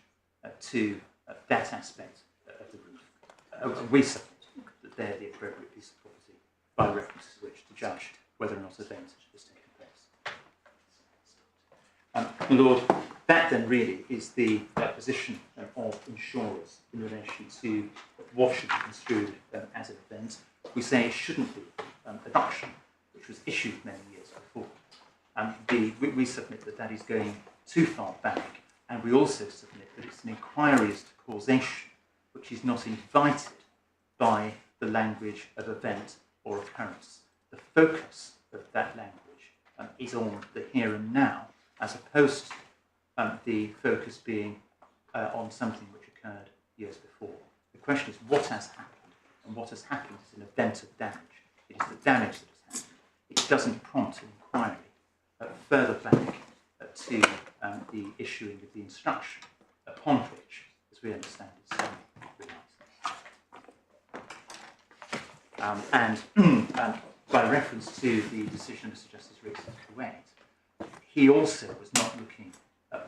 to that aspect of the roof. We submit that they're the appropriate piece of property by reference to which to judge whether or not a event has taken place. My Lord, that then really is the position of insurers in relation to what should be construed as an event. We say it shouldn't be a deduction, which was issued many years before. We submit that that is going too far back, and we also submit that it's an inquiry as to causation, which is not invited by the language of event or occurrence. The focus of that language is on the here and now, as opposed to the focus being on something which occurred years before. The question is what has happened, and what has happened is an event of damage. It is the damage that has happened. It doesn't prompt an inquiry further back to the issuing of the instruction, upon which, as we understand it, and by reference to the decision of Mr. Justice Riggs in Kuwait, he also was not looking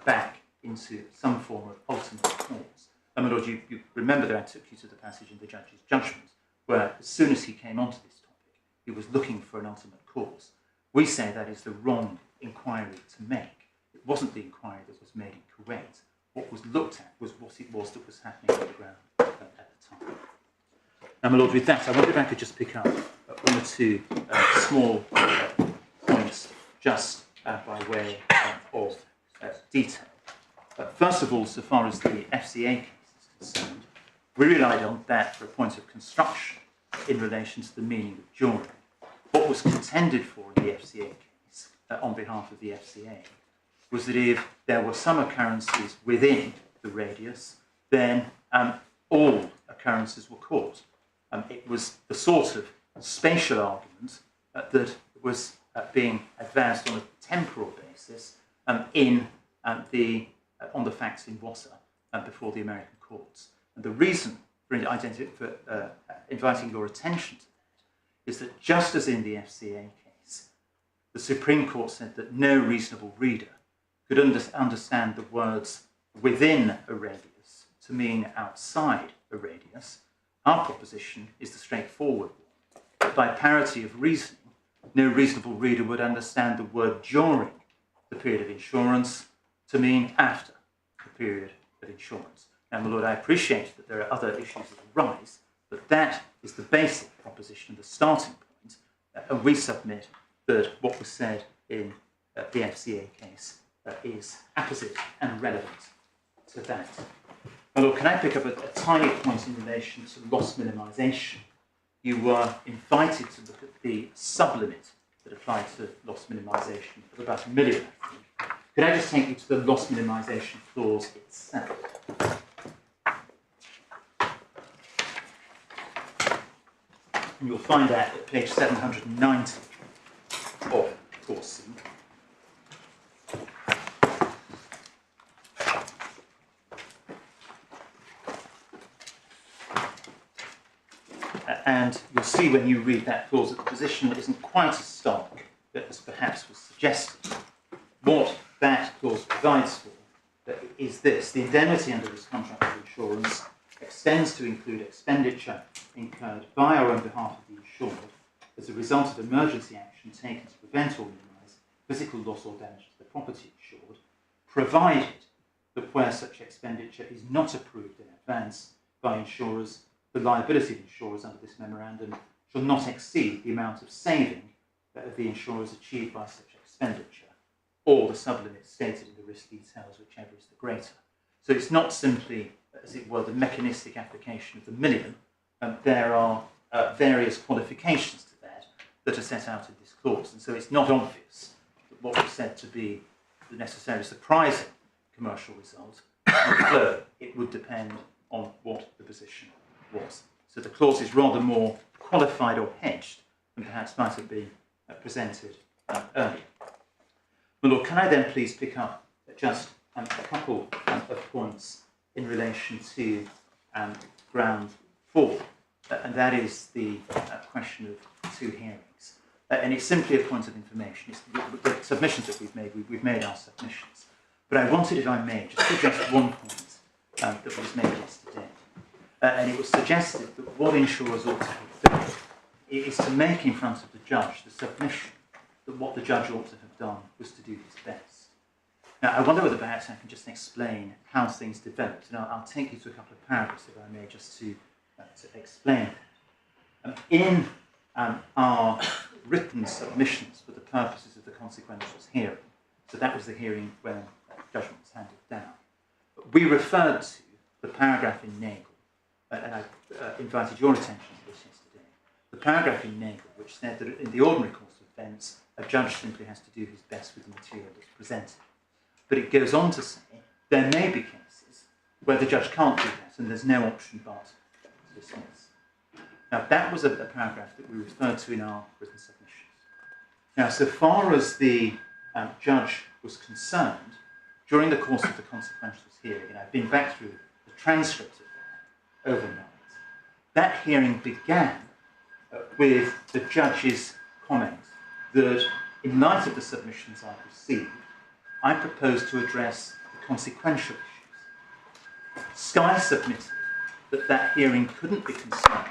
back into some form of ultimate cause. My Lord, you remember that I took you to the passage in the judge's judgment, where as soon as he came onto this topic, he was looking for an ultimate cause. We say that is the wrong inquiry to make. It wasn't the inquiry that was made in Kuwait. What was looked at was what it was that was happening on the ground at the time. Now, my Lord, with that, I wonder if I could just pick up one or two small points just by way of detail. First of all, so far as the FCA case is concerned, we relied on that for a point of construction in relation to the meaning of jury. What was contended for in the FCA case, on behalf of the FCA, was that if there were some occurrences within the radius, then all occurrences were caught. It was the sort of spatial argument that was being advanced on a temporal basis on the facts in Wassa before the American courts. And the reason for inviting your attention to that is that just as in the FCA case, the Supreme Court said that no reasonable reader could understand the words within a radius to mean outside a radius, Our proposition is the straightforward one, that by parity of reasoning, no reasonable reader would understand the word during the period of insurance to mean after the period of insurance. Now, my Lord, I appreciate that there are other issues that arise, but that is the basic proposition, the starting point, and we submit that what was said in the FCA case is apposite and relevant to that. My Lord, can I pick up a tiny point in relation to loss minimisation? You were invited to look at the sublimit that applied to loss minimisation of about £1 million, I think. Could I just take you to the loss minimisation clause itself? And you'll find that at page 790 of clause C. And you'll see when you read that clause that the position isn't quite as stark as perhaps was suggested. What that clause provides for is this: the indemnity under this contract of insurance extends to include expenditure incurred by or on behalf of the insured as a result of emergency action taken to prevent or minimise physical loss or damage to the property insured, provided that where such expenditure is not approved in advance by insurers, the liability of insurers under this memorandum shall not exceed the amount of saving that the insurers achieved by such expenditure, or the sublimit stated in the risk details, whichever is the greater. So it's not simply, as it were, the mechanistic application of the million. There are various qualifications to that are set out in this clause, and so it's not obvious that what was said to be the necessarily surprising commercial result would flow. It would depend on what the position was. So the clause is rather more qualified or hedged than perhaps might have been presented earlier. My Lord, can I then please pick up just a couple of points in relation to ground 4, and that is the question of 2 hearings. And it's simply a point of information. It's the submissions that we've made our submissions. But I wanted, if I may, just to address one point that was made yesterday. And it was suggested that what insurers ought to have done is to make in front of the judge the submission that what the judge ought to have done was to do his best. Now, I wonder whether perhaps I can just explain how things developed. And I'll take you to a couple of paragraphs, if I may, just to explain. In our written submissions for the purposes of the consequentials hearing, so that was the hearing when judgment was handed down, we referred to the paragraph in Nagel, and I invited your attention to this yesterday, the paragraph in Nagel which said that in the ordinary course of events, a judge simply has to do his best with the material that's presented. But it goes on to say there may be cases where the judge can't do that and there's no option but to dismiss. Now, that was a paragraph that we referred to in our written submissions. Now, so far as the judge was concerned, during the course of the consequentials hearing, and I've been back through the transcript of that overnight, that hearing began with the judge's comment that in light of the submissions I've received, I propose to address the consequential issues. Sky submitted that hearing couldn't be concerned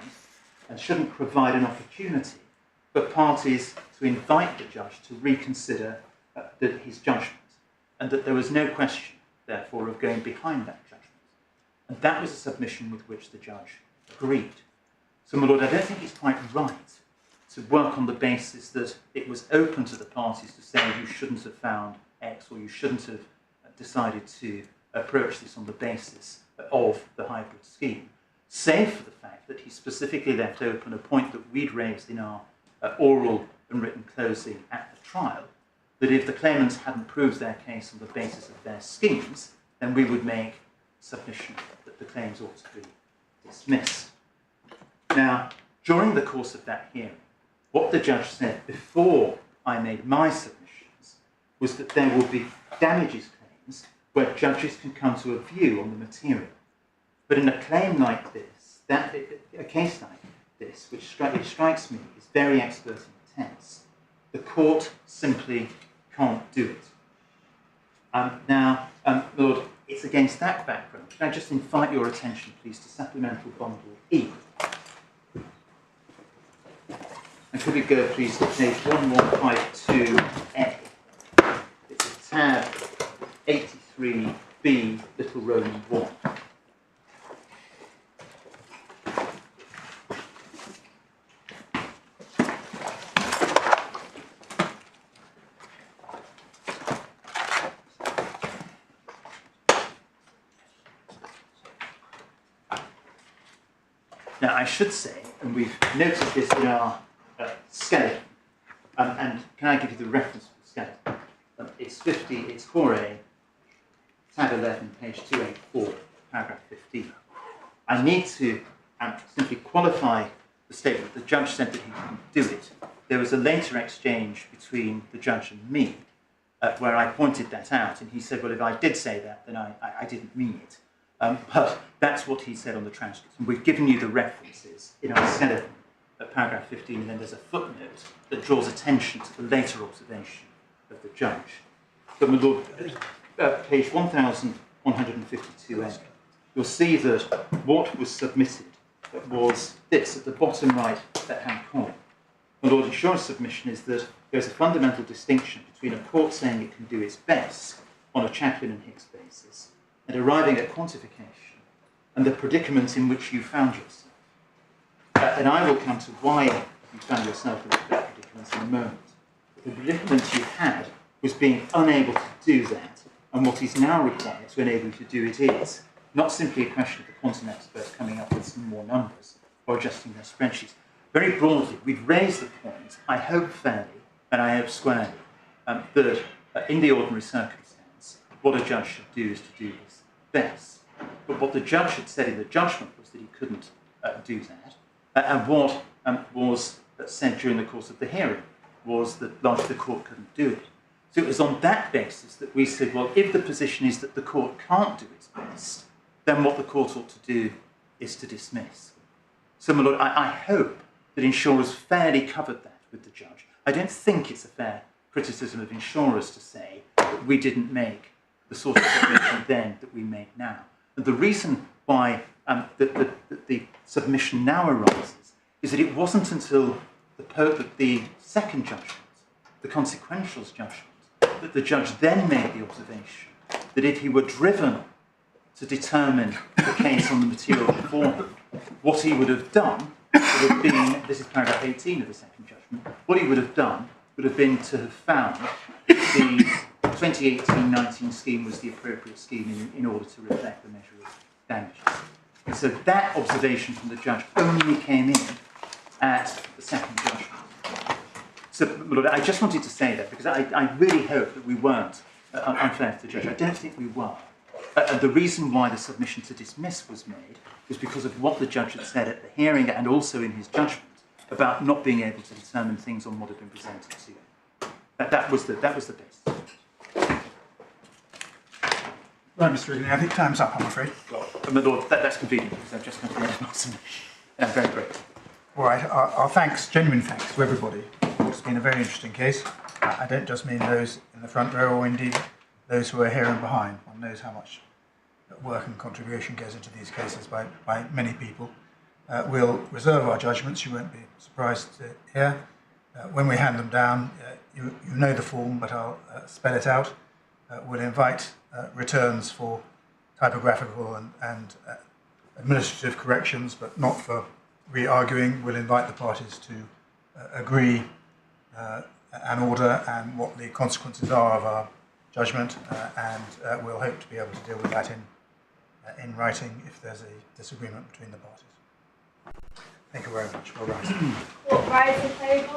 and shouldn't provide an opportunity for parties to invite the judge to reconsider his judgment, and that there was no question, therefore, of going behind that judgment. And that was a submission with which the judge agreed. So, my Lord, I don't think it's quite right to work on the basis that it was open to the parties to say you shouldn't have found X or you shouldn't have decided to approach this on the basis of the hybrid scheme, save for the fact that he specifically left open a point that we'd raised in our oral and written closing at the trial, that if the claimants hadn't proved their case on the basis of their schemes, then we would make submission that the claims ought to be dismissed. Now, during the course of that hearing, what the judge said before I made my submissions was that there will be damages claims where judges can come to a view on the material. But in a claim like this, a case like this, which strikes me as very expert and intense, the court simply can't do it. Now, Lord, it's against that background. Can I just invite your attention, please, to Supplemental Bundle E, could we go please to page 1152A? It's a tab 83B, little Roman 1. Now, I should say, and we've noted this in our skeleton, and can I give you the reference for the skeleton? It's 4A, tab 11, page 284, paragraph 15. I need to simply qualify the statement. The judge said that he couldn't do it. There was a later exchange between the judge and me where I pointed that out, and he said, well, if I did say that, then I didn't mean it. But that's what he said on the transcript. And we've given you the references in our skeleton at paragraph 15, and then there's a footnote that draws attention to the later observation of the judge. But my lord, page 1152A, you'll see that what was submitted was this at the bottom right hand corner. My lord, insurance submission is that there's a fundamental distinction between a court saying it can do its best on a Chaplin and Hicks basis and arriving at quantification and the predicament in which you found yourself. And I will come to why you found yourself in that predicament in a moment. But the predicament you had was being unable to do that, and what is now required to enable you to do it is not simply a question of the quantum experts coming up with some more numbers or adjusting their spreadsheets. Very broadly, we've raised the point, I hope fairly, and I hope squarely, that in the ordinary circumstance, what a judge should do is to do his best. But what the judge had said in the judgment was that he couldn't do that. And what was said during the course of the hearing was that largely the court couldn't do it. So it was on that basis that we said, well, if the position is that the court can't do its best, then what the court ought to do is to dismiss. So, my lord, I hope that insurers fairly covered that with the judge. I don't think it's a fair criticism of insurers to say that we didn't make the sort of submission then that we make now. And the reason why the submission now arises is that it wasn't until the second judgment, the consequentials judgment, that the judge then made the observation that if he were driven to determine the case on the material before him, what he would have done would have been, this is paragraph 18 of the second judgment, what he would have done would have been to have found the 2018-19 scheme was the appropriate scheme in order to reflect the measure of damages. And so that observation from the judge only came in at the second judgment. So, Lord, I just wanted to say that because I really hope that we weren't unfair to the judge. I don't think we were. And the reason why the submission to dismiss was made was because of what the judge had said at the hearing and also in his judgment about not being able to determine things on what had been presented to him. That was the basis. Right, Mr. Ridley, I think time's up, I'm afraid. Well, my lord, that's convenient because I've just come to the end of my submission. And I'm very grateful. All right, our thanks, genuine thanks to everybody. It's been a very interesting case. I don't just mean those in the front row or indeed those who are here and behind. One knows how much work and contribution goes into these cases by many people. We'll reserve our judgments. You won't be surprised to hear. When we hand them down, you know the form, but I'll spell it out. We'll invite returns for typographical and administrative corrections, but not for re-arguing. We'll invite the parties to agree an order and what the consequences are of our judgment, and we'll hope to be able to deal with that in writing if there's a disagreement between the parties. Thank you very much. All right. Rise the table.